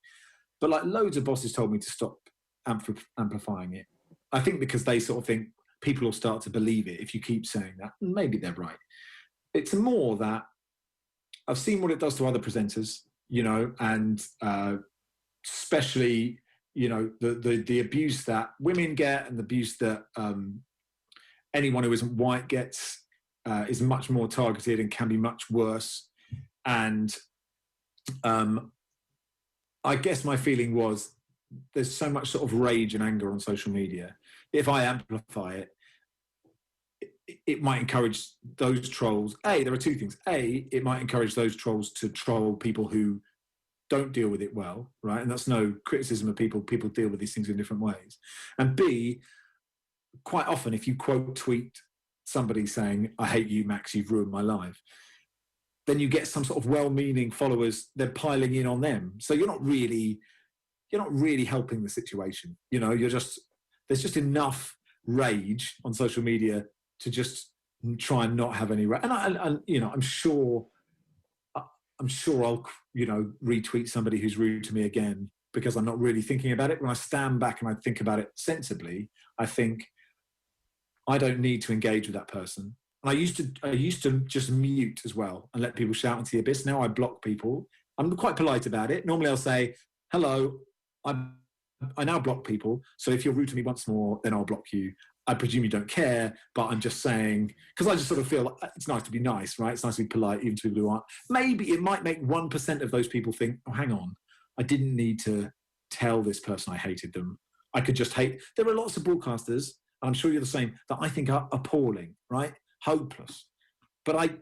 Speaker 20: But like, loads of bosses told me to stop amplifying it. I think because they sort of think people will start to believe it if you keep saying that. Maybe they're right. It's more that I've seen what it does to other presenters, you know, and especially, you know, the abuse that women get, and the abuse that anyone who isn't white gets is much more targeted and can be much worse. And I guess my feeling was, there's so much sort of rage and anger on social media. If I amplify it, it might encourage those trolls. There are two things. It might encourage those trolls to troll people who don't deal with it well, right? And that's no criticism of people. People deal with these things in different ways. And B, quite often, if you quote tweet somebody saying, "I hate you, Max, you've ruined my life," then you get some sort of well-meaning followers. They're piling in on them. So you're not really helping the situation. You know, there's just enough rage on social media to just try and not have any. And you know, I'm sure I'll, you know, retweet somebody who's rude to me again because I'm not really thinking about it. When I stand back and I think about it sensibly, I think I don't need to engage with that person. And I used to just mute as well and let people shout into the abyss. Now I block people. I'm quite polite about it. Normally I'll say, "Hello, I now block people. So if you're rude to me once more, then I'll block you. I presume you don't care, but I'm just saying," because I just sort of feel like it's nice to be nice, right? It's nice to be polite, even to people who aren't. Maybe it might make 1% of those people think, "Oh, hang on, I didn't need to tell this person I hated them. I could just hate." There are lots of broadcasters, and I'm sure you're the same, that I think are appalling, right? Hopeless. But I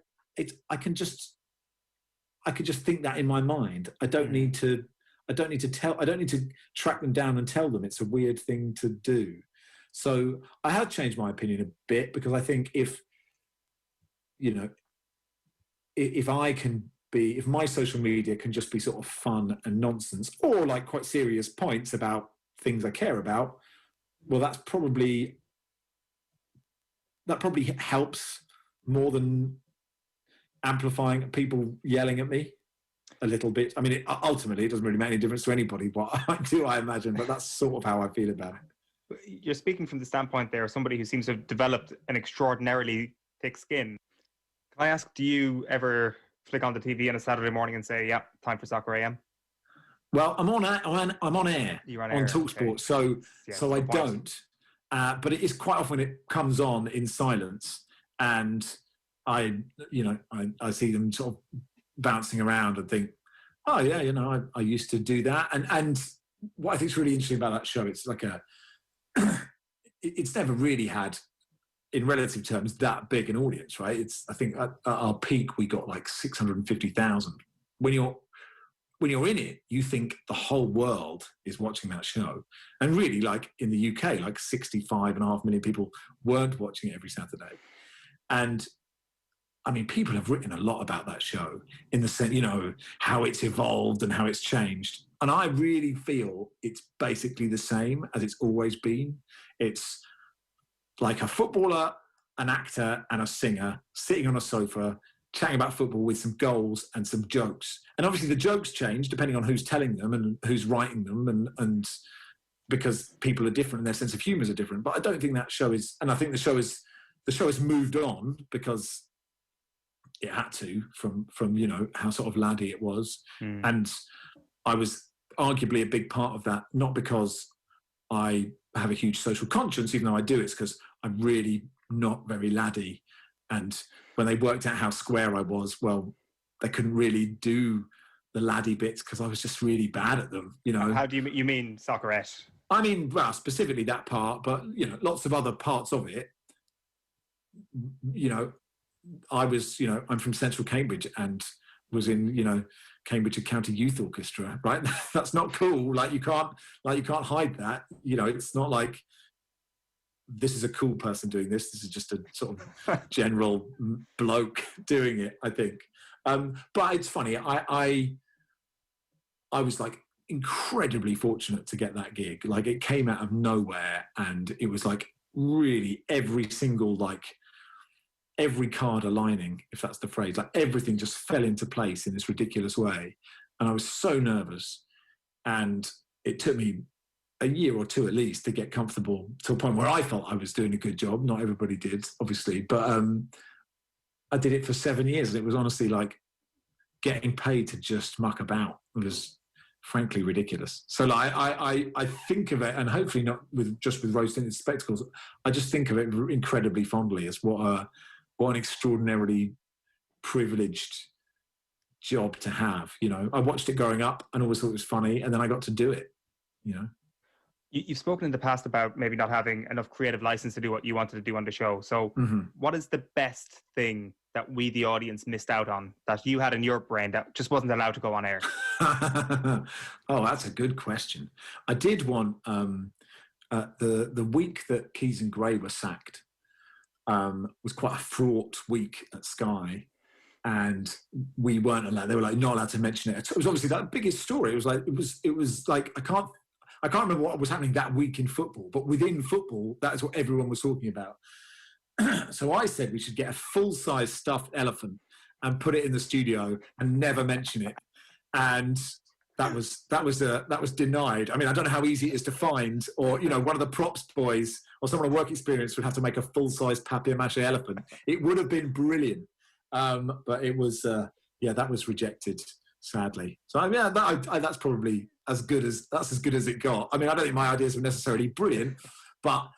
Speaker 20: could just think that in my mind. I don't need to track them down and tell them. It's a weird thing to do. So I have changed my opinion a bit, because I think if my social media can just be sort of fun and nonsense, or like quite serious points about things I care about, well, that probably helps more than amplifying people yelling at me a little bit. I mean, ultimately, it doesn't really make any difference to anybody what I do, I imagine, but that's sort of how I feel about it.
Speaker 4: You're speaking from the standpoint there of somebody who seems to have developed an extraordinarily thick skin. Can I ask, do you ever flick on the TV on a Saturday morning and say, "Yeah, time for Soccer AM"?
Speaker 20: Well, I'm on air
Speaker 4: You're on
Speaker 20: TalkSport,
Speaker 4: okay.
Speaker 20: so I don't. But it is quite often it comes on in silence, and I see them sort of bouncing around and think, "Oh yeah, you know, I used to do that." And what I think is really interesting about that show, it's like it's never really had, in relative terms, that big an audience, right? I think at our peak we got like 650,000. When you're in it, you think the whole world is watching that show. And really, like in the UK, like 65.5 million people weren't watching it every Saturday. And I mean, people have written a lot about that show in the sense, you know, how it's evolved and how it's changed. And I really feel it's basically the same as it's always been. It's like a footballer, an actor, and a singer sitting on a sofa, chatting about football with some goals and some jokes. And obviously the jokes change depending on who's telling them and who's writing them, and because people are different and their sense of humours are different. But I don't think that show is, and I think the show has moved on because it had to, from you know, how sort of laddie it was. And I was arguably a big part of that, not because I have a huge social conscience, even though I do, it's because I'm really not very laddie. And when they worked out how square I was, well, they couldn't really do the laddie bits because I was just really bad at them, you know.
Speaker 4: How do you mean soccerette?
Speaker 20: I mean, well, specifically that part, but, you know, lots of other parts of it. You know, I'm from central Cambridge and was in, you know, Cambridge County Youth Orchestra, right? That's not cool. Like you can't hide that. You know, it's not like this is a cool person doing this. This is just a sort of general bloke doing it, I think. But it's funny. I was like incredibly fortunate to get that gig. Like it came out of nowhere, and it was like really every card aligning, if that's the phrase. Like everything just fell into place in this ridiculous way, and I was so nervous. And it took me a year or two at least to get comfortable to a point where I felt I was doing a good job. Not everybody did, obviously, but I did it for 7 years, and it was honestly like getting paid to just muck about. It was frankly ridiculous. So like, I think of it, and hopefully not with rose-tinted spectacles, I just think of it incredibly fondly as what an extraordinarily privileged job to have. You know, I watched it growing up and always thought it was funny, and then I got to do it, you know.
Speaker 4: You've spoken in the past about maybe not having enough creative license to do what you wanted to do on the show. So what is the best thing that we, the audience, missed out on that you had in your brain that just wasn't allowed to go on air?
Speaker 20: Oh, that's a good question. I did want the week that Keys and Gray were sacked was quite a fraught week at Sky, and we weren't allowed. They were like not allowed to mention it. It was obviously the biggest story. It was like I can't remember what was happening that week in football, but within football, that is what everyone was talking about. So I said we should get a full-size stuffed elephant and put it in the studio and never mention it. And that was denied. I mean, I don't know how easy it is to find, or one of the props boys or someone with work experience would have to make a full-size papier-mâché elephant. It would have been brilliant, but it was that was rejected, sadly. So that's probably as good as it got. I mean, I don't think my ideas were necessarily brilliant, but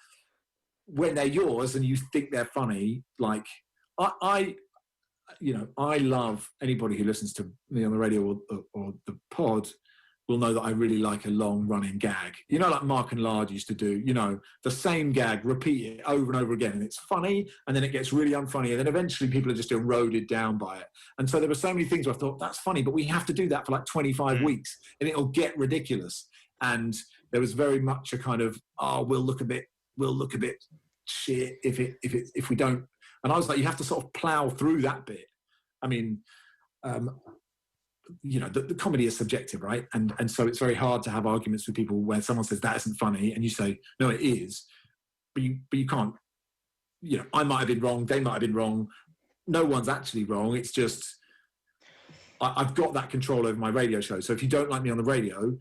Speaker 20: when they're yours and you think they're funny, like I love anybody who listens to me on the radio or the pod will know that I really like a long running gag. Like Mark and Lard used to do, the same gag, repeat it over and over again. And it's funny, and then it gets really unfunny. And then eventually people are just eroded down by it. And so there were so many things where I thought, that's funny, but we have to do that for like 25 weeks and it'll get ridiculous. And there was very much a kind of, we'll look a bit shit if we don't. And I was like, you have to sort of plow through that bit. I mean, the comedy is subjective, right? And so it's very hard to have arguments with people where someone says that isn't funny, and you say, no, it is. But you can't, I might have been wrong, they might have been wrong. No one's actually wrong. It's just, I've got that control over my radio show. So if you don't like me on the radio,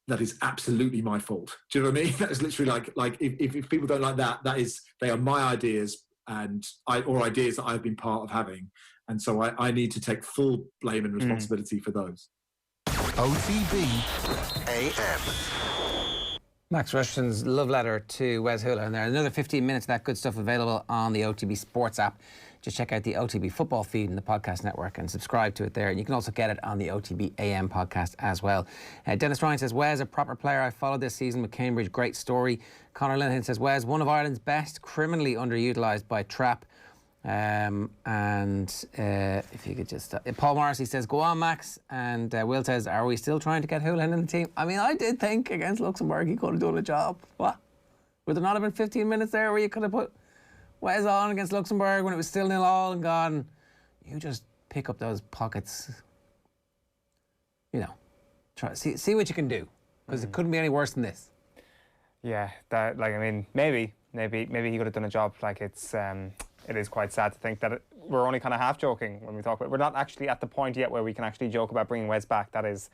Speaker 20: that is absolutely my fault. Do you know what I mean? That is literally like if people don't like that, they are my ideas or ideas that I've been part of having. And so I need to take full blame and responsibility for those.
Speaker 1: OTB AM.
Speaker 3: Max Rushden's love letter to Wes Houlihan there. Another 15 minutes of that good stuff available on the OTB Sports app. Just check out the OTB football feed in the podcast network and subscribe to it there. And you can also get it on the OTB AM podcast as well. Dennis Ryan says, Wes, a proper player I followed this season with Cambridge. Great story. Conor Linehan says, Wes, one of Ireland's best, criminally underutilised by Trapp. If you could just... Paul Morrissey says, go on, Max. And Will says, are we still trying to get Houlihan in the team? I mean, I did think against Luxembourg he could have done a job. What? Would there not have been 15 minutes there where you could have put Wes on against Luxembourg when it was still 0-0 and gone, you just pick up those pockets, try see what you can do, because it couldn't be any worse than this.
Speaker 4: Yeah, maybe he could have done a job. It is quite sad to think that we're only kind of half joking when we talk about it. We're not actually at the point yet where we can actually joke about bringing Wes back. That is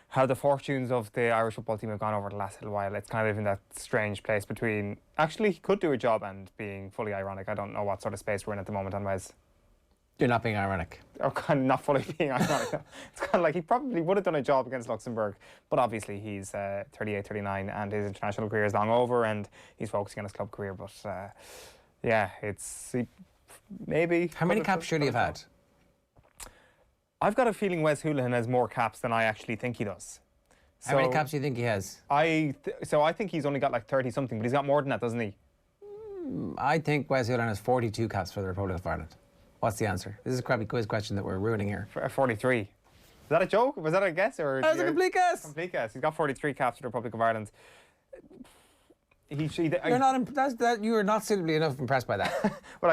Speaker 4: how the fortunes of the Irish football team have gone over the last little while. It's kind of in that strange place between actually he could do a job and being fully ironic. I don't know what sort of space we're in at the moment on Wes.
Speaker 3: You're not being ironic.
Speaker 4: Or kind of not fully being ironic. It's kind of like he probably would have done a job against Luxembourg, but obviously he's 38, 39 and his international career is long over and he's focusing on his club career. But maybe...
Speaker 3: How many caps should he have had?
Speaker 4: I've got a feeling Wes Houlihan has more caps than I actually think he does.
Speaker 3: How many caps do you think he has?
Speaker 4: I think he's only got like 30-something, but he's got more than that, doesn't he?
Speaker 3: I think Wes Houlihan has 42 caps for the Republic of Ireland. What's the answer? This is a crappy quiz question that we're ruining here.
Speaker 4: 43. Is that a joke? Was that a guess? Or
Speaker 3: that was a complete guess.
Speaker 4: Complete guess. He's got 43 caps for the Republic of Ireland.
Speaker 3: You were not suitably enough impressed by that.
Speaker 4: Well,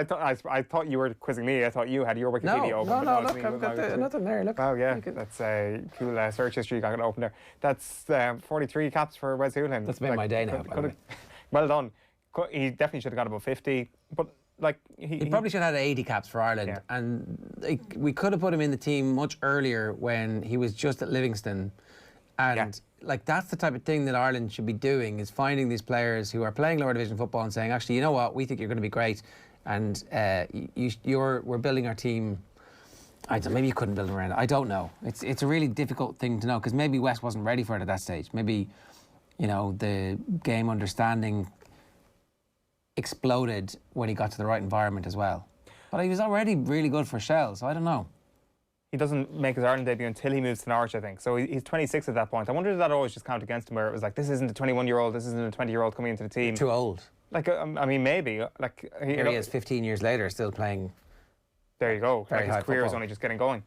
Speaker 4: I thought you were quizzing me. I thought you had your Wikipedia open.
Speaker 3: No, look, I've got nothing there. Look.
Speaker 4: Oh, yeah. That's a cool search history you got open there. That's 43 caps for Wes Houlihan.
Speaker 3: That's made my day now.
Speaker 4: Well done. He definitely should have got above 50. But he
Speaker 3: probably should have had 80 caps for Ireland. Yeah. And we could have put him in the team much earlier when he was just at Livingston. And that's the type of thing that Ireland should be doing, is finding these players who are playing lower division football and saying, actually, you know what, we think you're going to be great, and we're building our team. Maybe you couldn't build them around it. I don't know. It's a really difficult thing to know, because maybe Wes wasn't ready for it at that stage. Maybe, the game understanding exploded when he got to the right environment as well. But he was already really good for Shell, so I don't know.
Speaker 4: he doesn't make his Ireland debut until he moves to Norwich, I think. So he's 26 at that point. I wonder if that always just count against him, where it was like, this isn't a 21-year-old, this isn't a 20-year-old coming into the team.
Speaker 3: Too old.
Speaker 4: Like, I mean, maybe. Like,
Speaker 3: Here he is 15 years later, still playing.
Speaker 4: There you go.
Speaker 3: Very
Speaker 4: like, his career is only just getting going.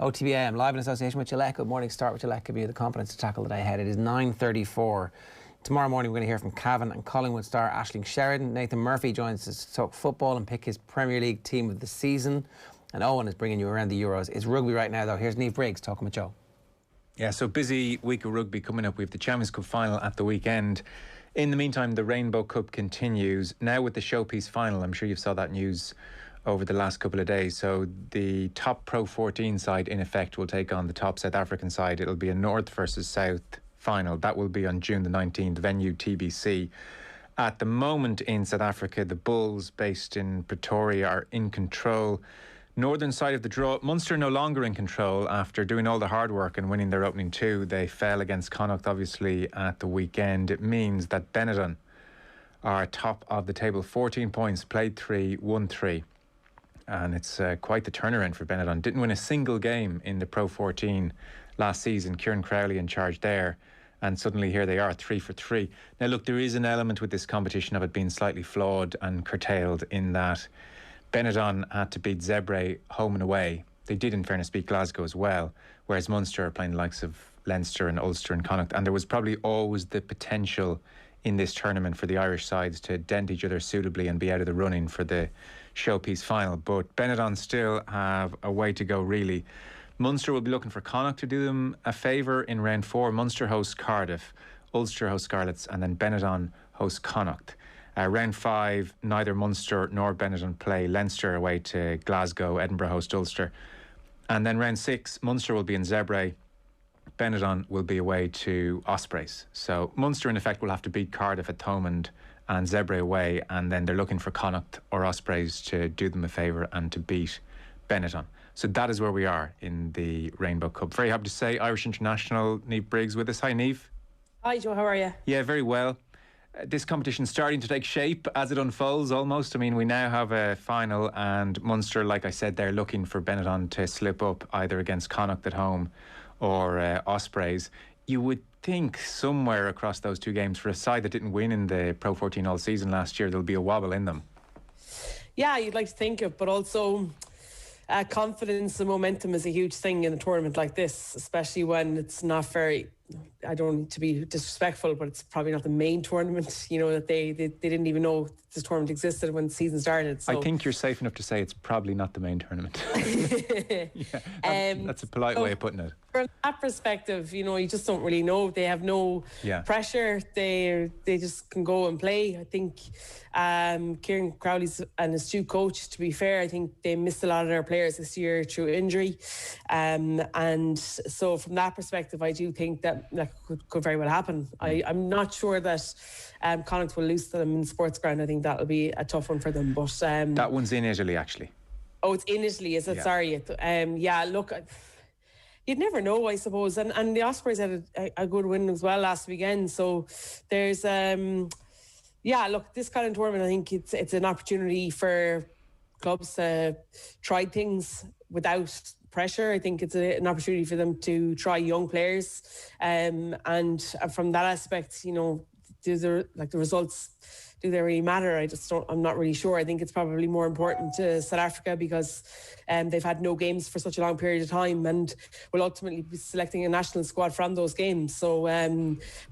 Speaker 3: OTB AM, live in association with Gillette. Good morning. Start with Gillette. Give you the confidence to tackle the day ahead. It is 9:34. Tomorrow morning, we're going to hear from Cavan and Collingwood star Aisling Sheridan. Nathan Murphy joins us to talk football and pick his Premier League team of the season. And Eoin is bringing you around the Euros. It's rugby right now, though. Here's Niamh Briggs talking with Joe.
Speaker 21: Yeah, so busy week of rugby coming up. We have the Champions Cup final at the weekend. In the meantime, the Rainbow Cup continues. Now with the showpiece final, I'm sure you saw that news over the last couple of days. So the top Pro 14 side, in effect, will take on the top South African side. It'll be a North versus South final. That will be on June the 19th, venue TBC. At the moment in South Africa, the Bulls, based in Pretoria, are in control. Northern side of the draw, Munster no longer in control after doing all the hard work and winning their opening two. They fell against Connacht, obviously, at the weekend. It means that Benetton are top of the table, 14 points, played 3, won 3. And it's quite the turnaround for Benetton. Didn't win a single game in the Pro 14 last season. Kieran Crowley in charge there. And suddenly here they are, 3 for 3. Now, look, there is an element with this competition of it being slightly flawed and curtailed in that Benetton had to beat Zebre home and away. They did, in fairness, beat Glasgow as well, whereas Munster are playing the likes of Leinster and Ulster and Connacht. And there was probably always the potential in this tournament for the Irish sides to dent each other suitably and be out of the running for the showpiece final. But Benetton still have a way to go, really. Munster will be looking for Connacht to do them a favour in round 4. Munster hosts Cardiff, Ulster hosts Scarlets, and then Benetton hosts Connacht. Round 5, neither Munster nor Benetton play. Leinster away to Glasgow, Edinburgh host Ulster. And then round 6, Munster will be in Zebre, Benetton will be away to Ospreys. So Munster, in effect, will have to beat Cardiff at Thomond and Zebre away, and then they're looking for Connacht or Ospreys to do them a favour and to beat Benetton. So that is where we are in the Rainbow Cup. Very happy to say Irish international Niamh Briggs with us. Hi, Niamh.
Speaker 22: Hi, Joe. How are you?
Speaker 21: Yeah, very well. This competition starting to take shape as it unfolds almost. I mean, we now have a final, and Munster, like I said, they're looking for Benetton to slip up either against Connacht at home or Ospreys. You would think somewhere across those two games, for a side that didn't win in the Pro 14 all season last year, there'll be a wobble in them.
Speaker 22: Yeah, you'd like to think it, but also confidence and momentum is a huge thing in a tournament like this, especially when it's not very, I don't need to be disrespectful, but it's probably not the main tournament, you know, that they didn't even know this tournament existed when the season started. So.
Speaker 21: I think you're safe enough to say it's probably not the main tournament. Yeah, that's a polite way of putting it.
Speaker 22: From that perspective, you know, you just don't really know. They have no pressure. They just can go and play. I think Kieran Crowley's an astute coach, to be fair. I think they missed a lot of their players this year through injury. And so from that perspective, I do think that could very well happen. I'm not sure that Connacht will lose to them in the sports ground. I think that'll be a tough one for them. But
Speaker 21: that one's in Italy, actually.
Speaker 22: Oh, it's in Italy, is it?
Speaker 21: Yeah.
Speaker 22: Sorry. Yeah, look, you'd never know, I suppose. And the Ospreys had a good win as well last weekend. So there's, look, this kind of tournament, I think it's an opportunity for clubs to try things without pressure. I think it's an opportunity for them to try young players. And from that aspect, you know, the results, do they really matter? I'm not really sure. I think it's probably more important to South Africa because they've had no games for such a long period of time and will ultimately be selecting a national squad from those games. So,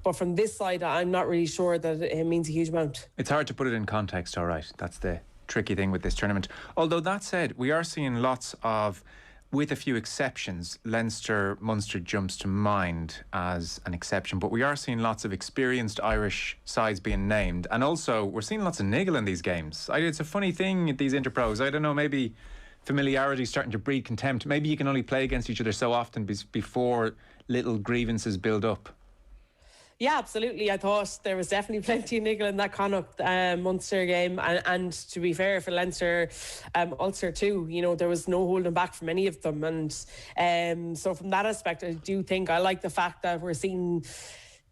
Speaker 22: but from this side, I'm not really sure that it means a huge amount.
Speaker 21: It's hard to put it in context, all right. That's the tricky thing with this tournament. Although that said, we are seeing lots of, with a few exceptions, Leinster, Munster jumps to mind as an exception, but we are seeing lots of experienced Irish sides being named, and also we're seeing lots of niggle in these games. It's a funny thing at these interpros. I don't know, maybe familiarity starting to breed contempt. Maybe you can only play against each other so often before little grievances build up.
Speaker 22: Yeah, absolutely. I thought there was definitely plenty of niggle in that Connacht Munster game, and to be fair for Leinster, Ulster too. You know, there was no holding back from any of them, and so from that aspect, I do think I like the fact that we're seeing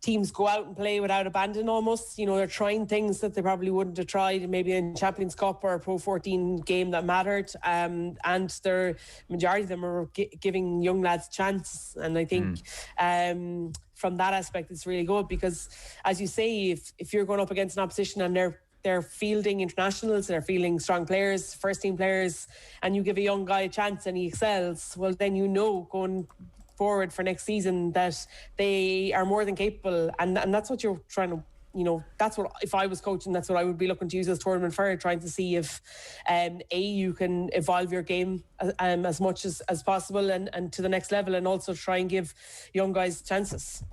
Speaker 22: teams go out and play without abandon almost. You know, they're trying things that they probably wouldn't have tried maybe in Champions Cup or a Pro 14 game that mattered. And the majority of them are giving young lads chances. And I think from that aspect, it's really good because, as you say, if you're going up against an opposition and they're fielding internationals, they're fielding strong players, first-team players, and you give a young guy a chance and he excels, well, then you know going forward for next season that they are more than capable. And that's what you're trying to, you know, that's what, if I was coaching, that's what I would be looking to use this tournament for, trying to see if, you can evolve your game as much as possible and to the next level, and also try and give young guys chances.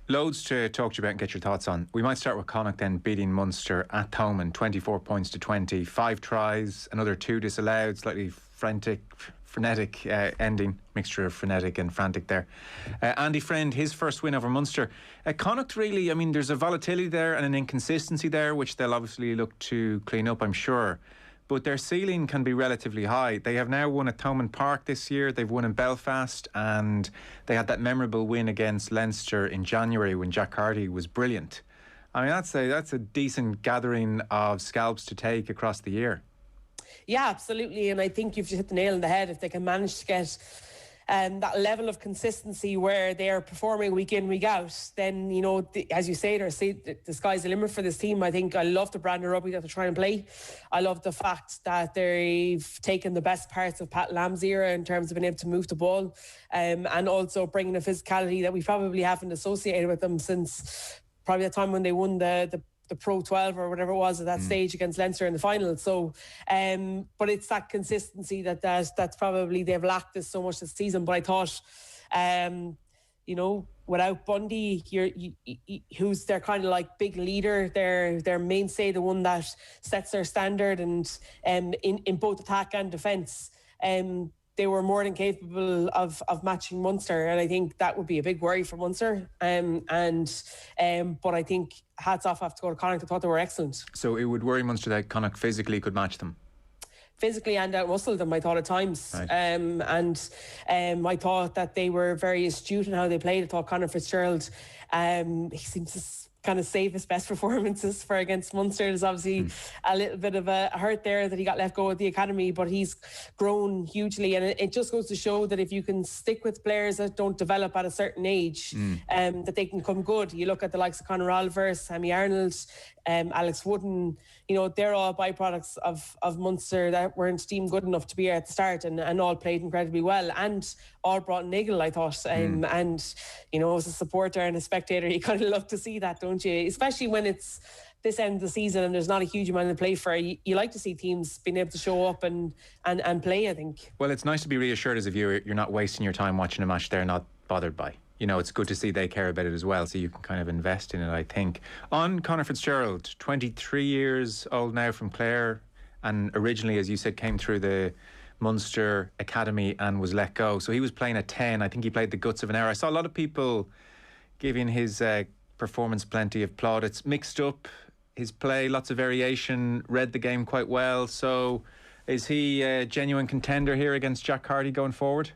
Speaker 21: Loads to talk to you about and get your thoughts on. We might start with Connacht then beating Munster at Thomond, 24 points to 20, 5 tries, another 2 disallowed, slightly frenetic ending, mixture of frenetic and frantic there. Andy Friend, his first win over Munster. Connacht really, I mean, there's a volatility there and an inconsistency there, which they'll obviously look to clean up, I'm sure. But their ceiling can be relatively high. They have now won at Thomond Park this year. They've won in Belfast, and they had that memorable win against Leinster in January when Jack Carty was brilliant. I mean, that's a decent gathering of scalps to take across the year.
Speaker 22: Yeah, absolutely. And I think you've just hit the nail on the head. If they can manage to get that level of consistency where they are performing week in, week out, then, you know, as you say, the sky's the limit for this team. I think I love the brand of rugby that they're trying to play. I love the fact that they've taken the best parts of Pat Lamb's era in terms of being able to move the ball, and also bringing a physicality that we probably haven't associated with them since probably the time when they won the Pro 12 or whatever it was at that stage against Leinster in the final. So, but it's that consistency that's probably they've lacked this so much this season. But I thought, you know, without Bundy, who's their kind of like big leader, their mainstay, the one that sets their standard, and in both attack and defence, they were more than capable of matching Munster, and I think that would be a big worry for Munster. But I think hats off have to go to Connacht. I thought they were excellent.
Speaker 21: So it would worry Munster that Connacht physically could match them?
Speaker 22: Physically and out-muscled them, I thought, at times.
Speaker 21: Right.
Speaker 22: I thought that they were very astute in how they played. I thought Conor Fitzgerald, he seems to kind of save his best performances for against Munster. There's obviously a little bit of a hurt there that he got left go at the academy, but he's grown hugely, and it just goes to show that if you can stick with players that don't develop at a certain age, that they can come good. You look at the likes of Conor Oliver, Sammy Arnold, Alex Wooden, you know, they're all byproducts of Munster that weren't deemed good enough to be here at the start, and all played incredibly well, and all brought an eagle, I thought. And, you know, as a supporter and a spectator, you kind of love to see that, don't you? Especially when it's this end of the season and there's not a huge amount to play for. You like to see teams being able to show up and play, I think.
Speaker 21: Well, it's nice to be reassured as a viewer you're not wasting your time watching a match they're not bothered by. You know, it's good to see they care about it as well, so you can kind of invest in it, I think. On Conor Fitzgerald, 23 years old now from Clare, and originally, as you said, came through the Munster Academy and was let go. So he was playing at 10. I think he played the guts of an hour. I saw a lot of people giving his performance plenty of plaudits. Mixed up his play, lots of variation, read the game quite well. So is he a genuine contender here against Jack Carty going forward?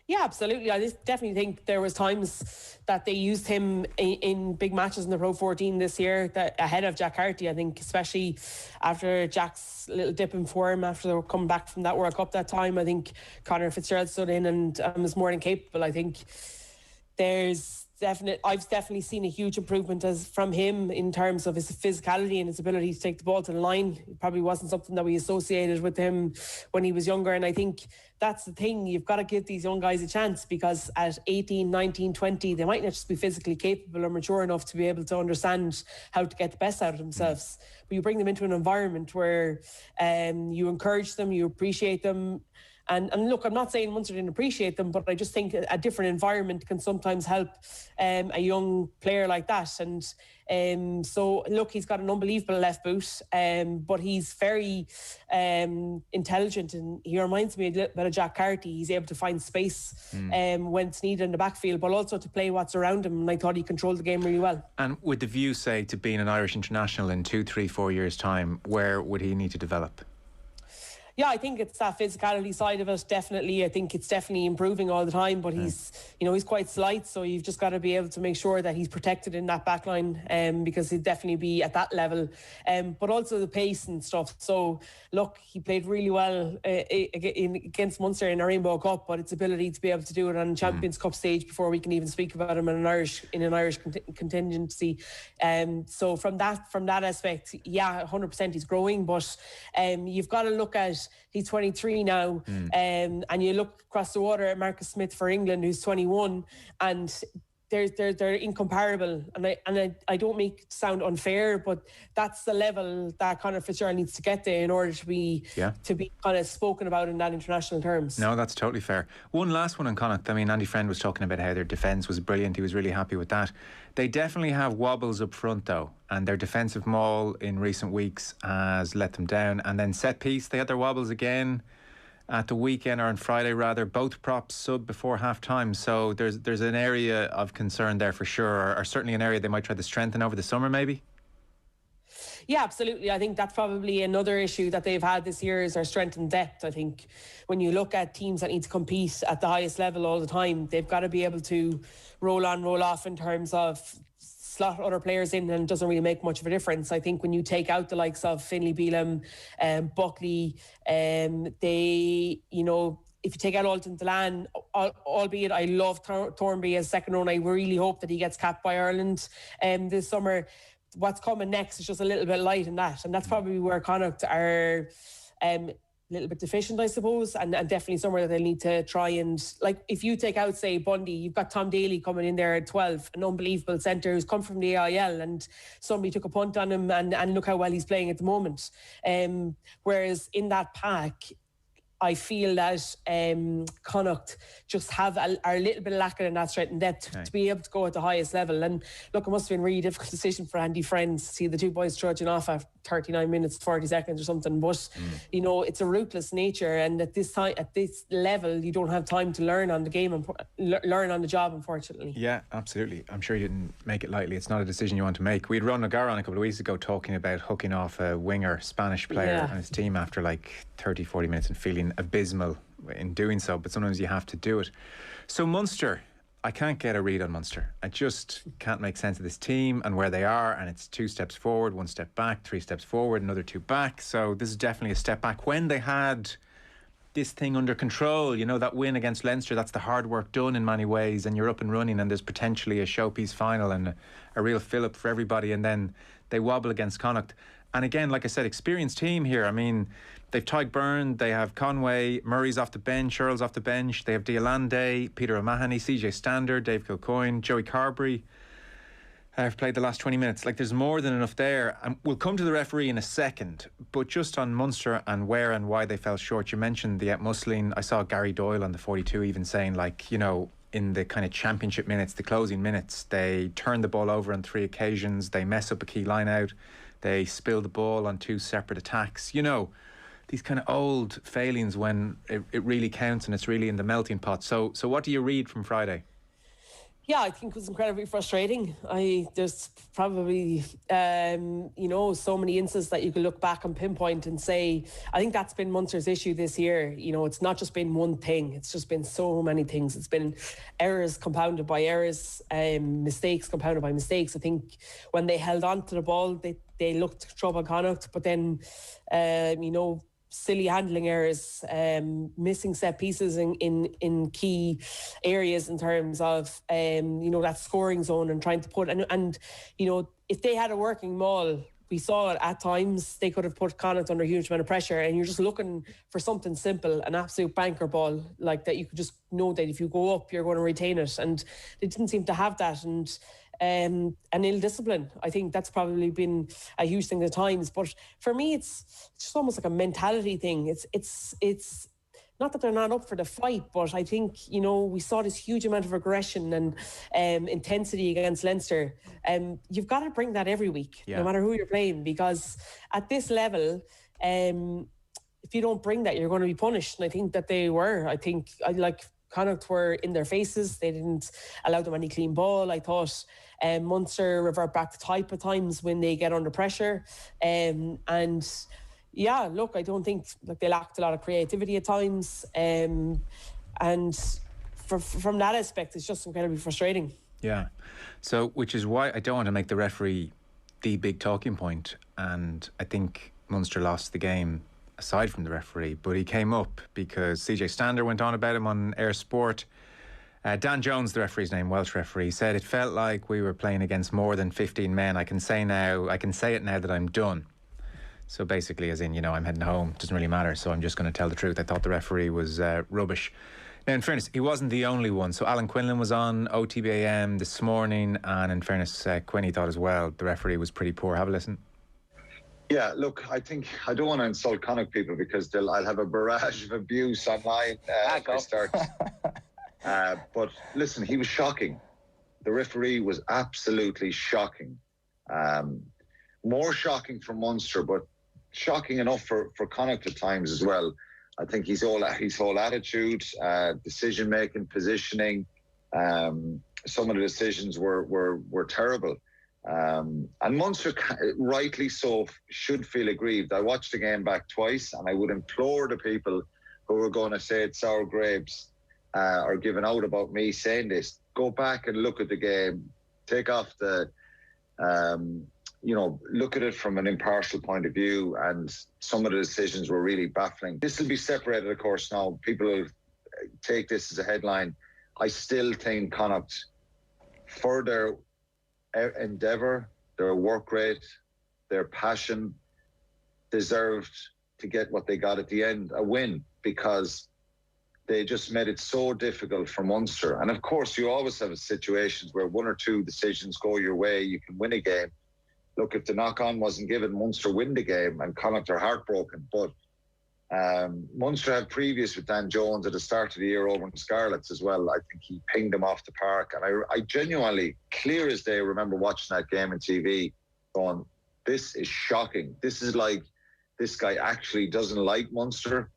Speaker 22: Yeah, absolutely. I just definitely think there was times that they used him in big matches in the Pro 14 this year that ahead of Jack Carty. I think especially after Jack's little dip in form after they were coming back from that World Cup that time, I think Conor Fitzgerald stood in and was more than capable. I think I've definitely seen a huge improvement from him in terms of his physicality and his ability to take the ball to the line. It probably wasn't something that we associated with him when he was younger, and I think that's the thing. You've got to give these young guys a chance, because at 18, 19, 20 they might not just be physically capable or mature enough to be able to understand how to get the best out of themselves, but you bring them into an environment where you encourage them, you appreciate them. And look, I'm not saying Munster didn't appreciate them, but I just think a different environment can sometimes help a young player like that. And so, look, he's got an unbelievable left boot, but he's very intelligent, and he reminds me a little bit of Jack Carty. He's able to find space when it's needed in the backfield, but also to play what's around him. And I thought he controlled the game really well. And
Speaker 21: with the view, say, to being an Irish international in 2, 3, 4 years' time, where would he need to develop?
Speaker 22: Yeah, I think it's that physicality side of it, definitely. I think it's definitely improving all the time, but he's quite slight, so you've just got to be able to make sure that he's protected in that back line, because he'd definitely be at that level. But also the pace and stuff. So, look, he played really well against Munster in a Rainbow Cup, but its ability to be able to do it on Champions Cup stage before we can even speak about him in an Irish contingency. So from that aspect, yeah, 100% he's growing, but you've got to look at, he's 23 now, and you look across the water at Marcus Smith for England, who's 21, and they're incomparable. And I don't make it sound unfair, but that's the level that Conor Fitzgerald needs to get there in order to be kind of spoken about in that international terms.
Speaker 21: No, that's totally fair. One last one on Connacht. I mean, Andy Friend was talking about how their defence was brilliant. He was really happy with that. They definitely have wobbles up front though, and their defensive maul in recent weeks has let them down. And then set piece, they had their wobbles again at the weekend, or on Friday rather. Both props sub before half time, so there's an area of concern there for sure, or certainly an area they might try to strengthen over the summer maybe.
Speaker 22: Yeah, absolutely. I think that's probably another issue that they've had this year, is their strength and depth. I think when you look at teams that need to compete at the highest level all the time, they've got to be able to roll on, roll off in terms of slot other players in, and it doesn't really make much of a difference. I think when you take out the likes of Finlay Bealham, Buckley, if you take out Alton Delan, albeit I love Thornby as second row, and I really hope that he gets capped by Ireland this summer. What's coming next is just a little bit light in that, and that's probably where Connacht are a little bit deficient, I suppose, and definitely somewhere that they'll need to try and, like, if you take out, say, Bundy, you've got Tom Daly coming in there at 12, an unbelievable centre who's come from the AIL, and somebody took a punt on him, and look how well he's playing at the moment. Whereas in that pack, I feel that Connacht just are a little bit lacking in that strength and depth to be able to go at the highest level. And look, it must have been a really difficult decision for Andy Friend to see the two boys trudging off after 39 minutes, 40 seconds or something. But, it's a ruthless nature. And at this level, you don't have time to learn on the game, learn on the job, unfortunately.
Speaker 21: Yeah, absolutely. I'm sure you didn't make it lightly. It's not a decision you want to make. We had Ron O'Gara on a couple of weeks ago talking about hooking off a winger, Spanish player, and his team after like 30, 40 minutes and feeling abysmal in doing so, but sometimes you have to do it. So Munster, I can't get a read on Munster. I just can't make sense of this team and where they are, and it's 2 steps forward, 1 step back, 3 steps forward, another 2 back. So this is definitely a step back. When they had this thing under control, that win against Leinster, that's the hard work done in many ways, and you're up and running, and there's potentially a showpiece final and a real fill-up for everybody, and then they wobble against Connacht. And again, like I said, experienced team here. I mean, they've Tyke Byrne, they have Conway, Murray's off the bench, Earl's off the bench, they have Diolande, Peter O'Mahony, CJ Standard, Dave Kilcoyne, Joey Carberry. I've played the last 20 minutes. Like, there's more than enough there. And we'll come to the referee in a second, but just on Munster and where and why they fell short, you mentioned the Musling. I saw Gary Doyle on the 42 even saying, in the kind of championship minutes, the closing minutes, they turn the ball over on 3 occasions, they mess up a key line out, they spill the ball on 2 separate attacks. These kind of old failings when it really counts and it's really in the melting pot. So what do you read from Friday?
Speaker 22: Yeah, I think it was incredibly frustrating. There's probably, so many instances that you could look back and pinpoint and say, I think that's been Munster's issue this year. It's not just been one thing. It's just been so many things. It's been errors compounded by errors, mistakes compounded by mistakes. I think when they held on to the ball, they looked to trouble Connacht, but then, silly handling errors, missing set pieces in key areas in terms of that scoring zone, and trying to put and if they had a working maul, we saw it at times, they could have put Connacht under a huge amount of pressure, and you're just looking for something simple, an absolute banker ball like that. You could just know that if you go up, you're going to retain it, and they didn't seem to have that. And ill discipline, I think that's probably been a huge thing at times. But for me, it's just almost like a mentality thing. It's not that they're not up for the fight, but I think we saw this huge amount of aggression and intensity against Leinster. You've got to bring that every week, no matter who you're playing, because at this level, if you don't bring that, you're going to be punished. And I think that they were. I think Connacht were in their faces. They didn't allow them any clean ball. I thought Munster revert back to type at times when they get under pressure. And yeah, look, I don't think they lacked a lot of creativity at times, and from that aspect, it's just incredibly frustrating.
Speaker 21: Yeah, so which is why I don't want to make the referee the big talking point, and I think Munster lost the game aside from the referee, but he came up because CJ Stander went on about him on Air Sport. Dan Jones, the referee's name, Welsh referee, said it felt like we were playing against more than 15 men. I can say it now that I'm done. So basically, as in, you know, I'm heading home, doesn't really matter, so I'm just going to tell the truth. I thought the referee was rubbish. Now, in fairness, he wasn't the only one. So Alan Quinlan was on OTB AM this morning, and in fairness, Quinny thought as well the referee was pretty poor. Have a listen.
Speaker 5: Yeah, look, I think I don't want to insult Connacht people because I'll have a barrage of abuse online if I start. But listen, he was shocking. The referee was absolutely shocking. More shocking for Munster, but shocking enough for Connacht at times as well. I think his whole attitude, decision making, positioning, some of the decisions were terrible. And Munster, rightly so, should feel aggrieved. I watched the game back twice, and I would implore the people who are going to say it's sour grapes or giving out about me saying this, go back and look at the game, take off the, look at it from an impartial point of view, and some of the decisions were really baffling. This will be separated, of course, now. People will take this as a headline. I still think Connacht, for their endeavour, their work rate, their passion, deserved to get what they got at the end, a win, because they just made it so difficult for Munster. And of course, you always have situations where one or two decisions go your way, you can win a game. Look, if the knock-on wasn't given, Munster win the game, and Connacht are heartbroken. But Munster had previous with Dan Jones at the start of the year over in Scarlets as well. I think he pinged them off the park. And I genuinely, clear as day, remember watching that game on TV going, this is shocking. This is like, this guy actually doesn't like Munster.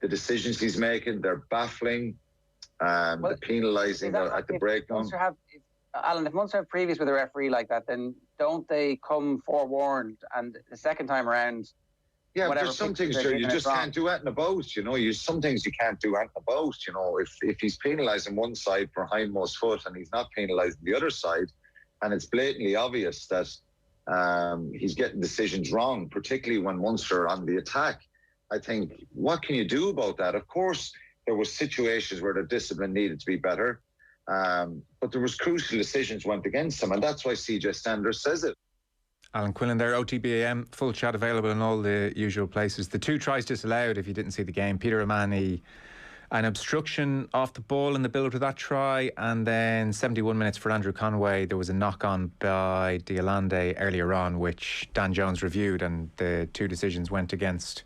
Speaker 5: The decisions he's making, they're baffling. The penalising at the breakdown.
Speaker 3: Alan, if Munster have previous with a referee like that, then don't they come forewarned? And the second time around,
Speaker 5: yeah, there's some things you just can't do anything about. You know, some things you can't do anything about. You know, if he's penalising one side for hindmost foot and he's not penalising the other side, and it's blatantly obvious that he's getting decisions wrong, particularly when Munster are on the attack. I think, what can you do about that? Of course, there were situations where the discipline needed to be better. But there was crucial decisions went against him, and that's why CJ Stander says it.
Speaker 21: Alan Quinlan there, OTB AM, full chat available in all the usual places. The 2 tries disallowed, if you didn't see the game. Peter O'Mahony, an obstruction off the ball in the build to that try, and then 71 minutes for Andrew Conway. There was a knock-on by Diolande earlier on, which Dan Jones reviewed, and the 2 decisions went against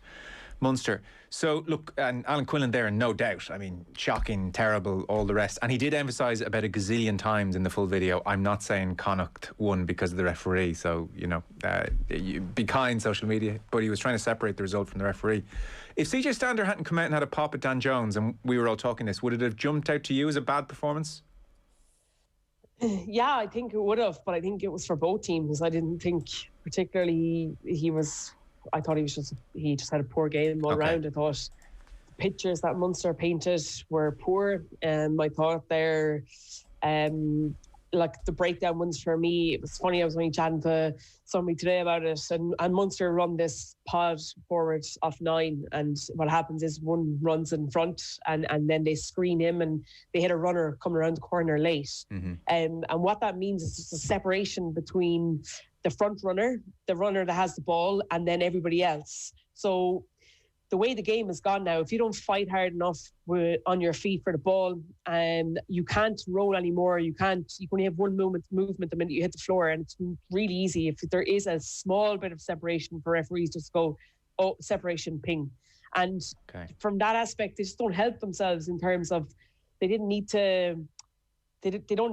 Speaker 21: Munster. So, look, and Alan Quinlan there, no doubt. I mean, shocking, terrible, all the rest. And he did emphasise about a gazillion times in the full video, I'm not saying Connacht won because of the referee. So, you know, be kind, social media. But he was trying to separate the result from the referee. If CJ Stander hadn't come out and had a pop at Dan Jones, and we were all talking this, would it have jumped out to you as a bad performance?
Speaker 22: Yeah, I think it would have. But I think it was for both teams. I didn't think particularly I thought he just had a poor game all round. I thought the pictures that Munster painted were poor. I thought like the breakdown ones for me, it was funny, I was only chatting to somebody today about it, and Munster run this pod forward off 9, and what happens is one runs in front and then they screen him and they hit a runner coming around the corner late. And what that means is just a separation between the front runner, the runner that has the ball, and then everybody else. So the way the game has gone now, if you don't fight hard enough on your feet for the ball, you can't roll anymore. You only have one movement the minute you hit the floor, and it's really easy. If there is a small bit of separation for referees, just go, oh, separation, ping. And from that aspect, they just don't help themselves in terms of they don't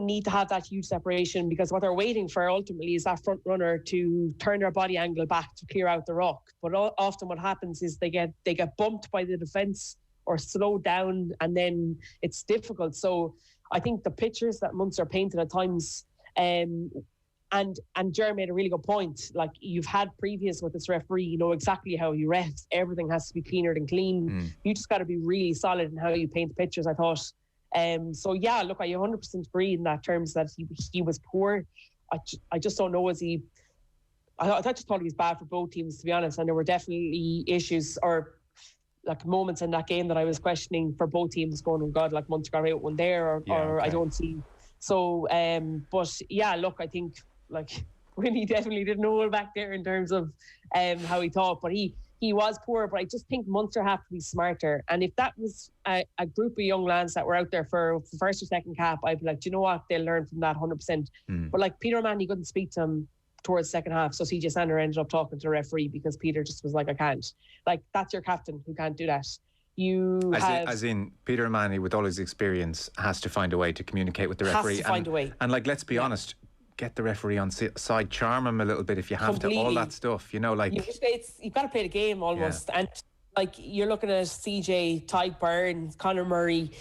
Speaker 22: need to have that huge separation, because what they're waiting for ultimately is that front runner to turn their body angle back to clear out the ruck. But often what happens is they get bumped by the defence or slowed down, and then it's difficult. So I think the pictures that Munster painted at times, and And Ger made a really good point. Like, you've had previous with this referee, you know exactly how he refs. Everything has to be cleaner than clean. You just got to be really solid in how you paint the pictures, I thought. So yeah, look, I 100% agree in that terms that he was poor. I just don't know, I just thought he was bad for both teams, to be honest. And there were definitely issues or like moments in that game that I was questioning for both teams, going, oh God, like Munster got out one there, or I don't see. So, but yeah, look, I think like Winnie definitely didn't hold back there in terms of how he thought, but he was poor. But I just think Munster have to be smarter. And if that was a group of young lads that were out there for the first or second cap, I'd be like, do you know what? They'll learn from that 100%. But like Peter O'Mahony couldn't speak to him towards the second half, so CJ Sander ended up talking to the referee because Peter just was like, I can't. Like, that's your captain who can't do that. As
Speaker 21: in Peter O'Mahony, with all his experience, has to find a way to communicate with the referee.
Speaker 22: Has to find a way.
Speaker 21: And like, let's be honest, get the referee on side, charm him a little bit if you have to, all that stuff, you know, like...
Speaker 22: You've got to play the game almost. And like, you're looking at CJ, Tyke Byrne, Conor Murray,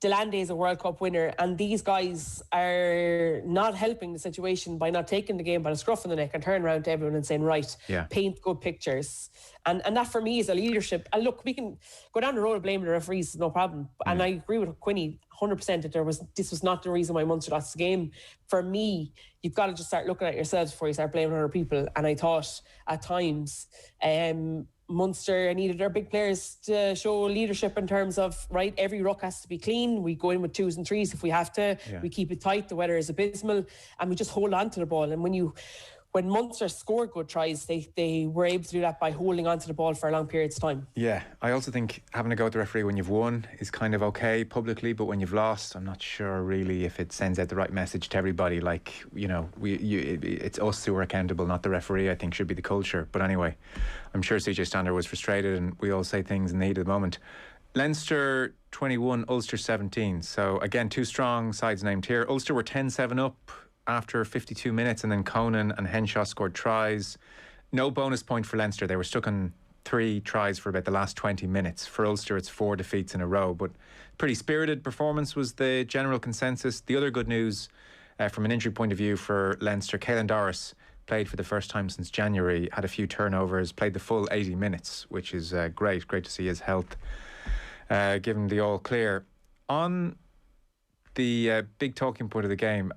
Speaker 22: Delande is a World Cup winner, and these guys are not helping the situation by not taking the game by the scruff of the neck and turning around to everyone and saying, right, paint good pictures. And that for me is a leadership. And look, we can go down the road of blaming the referees, no problem. And I agree with Quinny 100% that this was not the reason why Munster lost the game. For me, you've got to just start looking at yourselves before you start blaming other people. And I thought at times, Munster needed their big players to show leadership in terms of, right, every ruck has to be clean. We go in with 2s and 3s if we have to. We keep it tight. The weather is abysmal, and we just hold on to the ball. And when Munster scored good tries, they were able to do that by holding on to the ball for a long periods of time. Yeah, I also think having a go at the referee when you've won is kind of okay publicly, but when you've lost, I'm not sure really if it sends out the right message to everybody. Like, you know, it's us who are accountable, not the referee, I think should be the culture. But anyway, I'm sure CJ Stander was frustrated, and we all say things in the heat of the moment. Leinster 21, Ulster 17. So again, two strong sides named here. Ulster were 10-7 up after 52 minutes, and then Conan and Henshaw scored tries. No bonus point for Leinster. They were stuck on 3 tries for about the last 20 minutes. For Ulster, it's 4 defeats in a row, but pretty spirited performance was the general consensus. The other good news from an injury point of view for Leinster, Caelan Doris played for the first time since January, had a few turnovers, played the full 80 minutes, which is great to see his health given the all clear. On the big talking point of the game,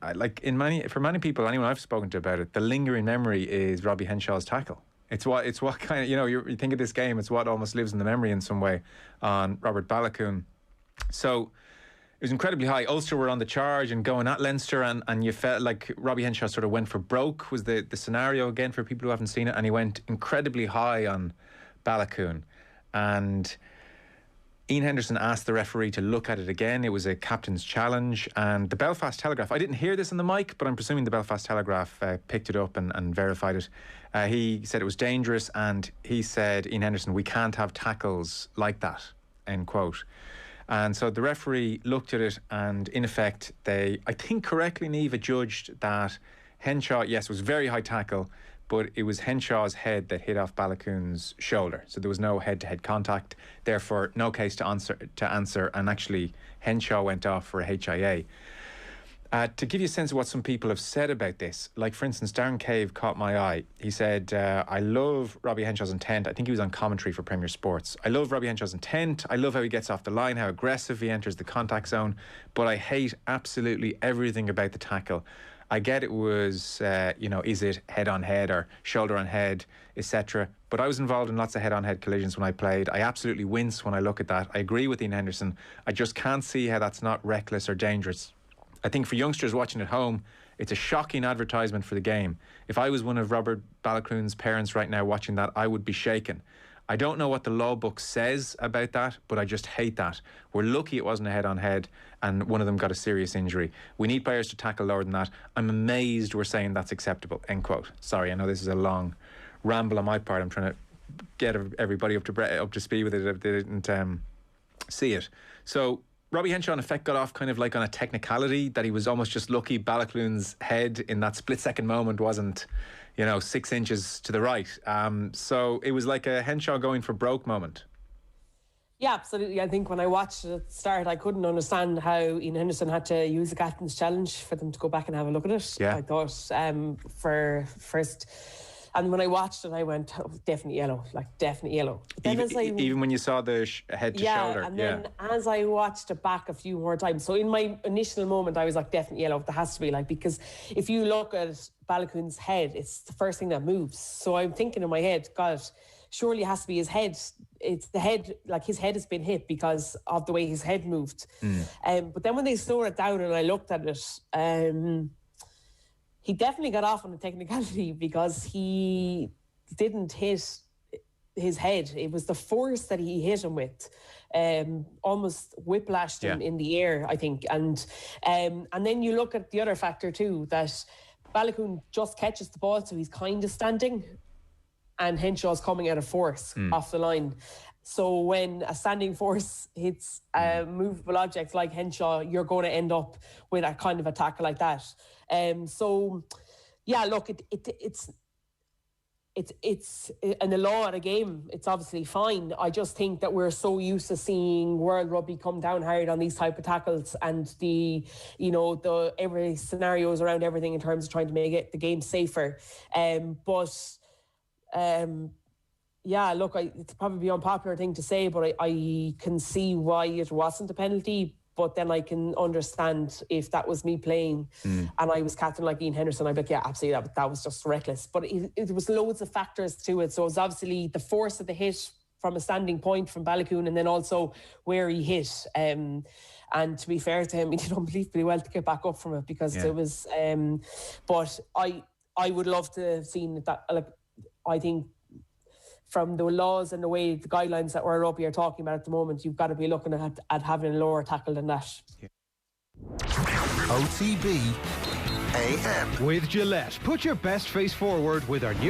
Speaker 22: for many people, anyone I've spoken to about it, the lingering memory is Robbie Henshaw's tackle. It's what kind of, you know, you think of this game, it's what almost lives in the memory in some way on Robert Baloucoune. So it was incredibly high. Ulster were on the charge and going at Leinster, and you felt like Robbie Henshaw sort of went for broke, was the scenario again for people who haven't seen it, and he went incredibly high on Baloucoune. And Ian Henderson asked the referee to look at it again. It was a captain's challenge, and the Belfast Telegraph, I didn't hear this on the mic, but I'm presuming the Belfast Telegraph picked it up and verified it. He said it was dangerous, and he said, Ian Henderson, we can't have tackles like that, end quote. And so the referee looked at it, and in effect, I think correctly, Niamh, judged that Henshaw, yes, was very high tackle, but it was Henshaw's head that hit off Baloucoune's shoulder. So there was no head-to-head contact, therefore no case to answer, and actually Henshaw went off for a HIA. To give you a sense of what some people have said about this, like for instance, Darren Cave caught my eye. He said, I love Robbie Henshaw's intent. I think he was on commentary for Premier Sports. I love Robbie Henshaw's intent. I love how he gets off the line, how aggressive he enters the contact zone, but I hate absolutely everything about the tackle. I get it was, is it head on head or shoulder on head, etc. But I was involved in lots of head on head collisions when I played. I absolutely wince when I look at that. I agree with Ian Henderson. I just can't see how that's not reckless or dangerous. I think for youngsters watching at home, it's a shocking advertisement for the game. If I was one of Robert Baloucoune's parents right now watching that, I would be shaken. I don't know what the law book says about that, but I just hate that. We're lucky it wasn't a head-on-head and one of them got a serious injury. We need players to tackle lower than that. I'm amazed we're saying that's acceptable, end quote. Sorry, I know this is a long ramble on my part. I'm trying to get everybody up to speed with it if they didn't see it. So Robbie Henshaw in effect got off kind of like on a technicality that he was almost just lucky Baloucoune's head in that split-second moment wasn't 6 inches to the right. So it was like a Henshaw going for broke moment. Yeah, absolutely. I think when I watched it at the start, I couldn't understand how Ian Henderson had to use the captain's challenge for them to go back and have a look at it.
Speaker 21: Yeah.
Speaker 22: I thought for first... And when I watched it, I went, oh, definitely yellow, definitely yellow. But then
Speaker 21: Even when you saw the head to shoulder.
Speaker 22: And then as I watched it back a few more times, so in my initial moment, I was like, definitely yellow. There has to be, because if you look at Balogun's head, it's the first thing that moves. So I'm thinking in my head, God, surely it has to be his head. It's the head, his head has been hit because of the way his head moved. But then when they slowed it down and I looked at it, he definitely got off on a technicality because he didn't hit his head. It was the force that he hit him with, almost whiplashed him in the air, I think. And then you look at the other factor too, that Balogun just catches the ball, so he's kind of standing, and Henshaw's coming out of force off the line. So when a standing force hits a movable object like Henshaw, you're going to end up with a kind of a tackle like that. So, yeah, look, it's in the law of the game. It's obviously fine. I just think that we're so used to seeing World Rugby come down hard on these type of tackles, and the every scenarios around everything in terms of trying to make the game safer. Yeah, look, it's probably an unpopular thing to say, but I can see why it wasn't a penalty. But then I can understand if that was me playing and I was captain like Ian Henderson, I'd be like, yeah, absolutely, that was just reckless. But it was loads of factors to it. So it was obviously the force of the hit from a standing point from Balogun, and then also where he hit. And to be fair to him, he did unbelievably well to get back up from it, because it was... but I would love to have seen that. I think from the laws and the way the guidelines that we're up here talking about at the moment, you've got to be looking at having a lower tackle than that.
Speaker 1: OTB AM.
Speaker 2: With Gillette, put your best face forward with our new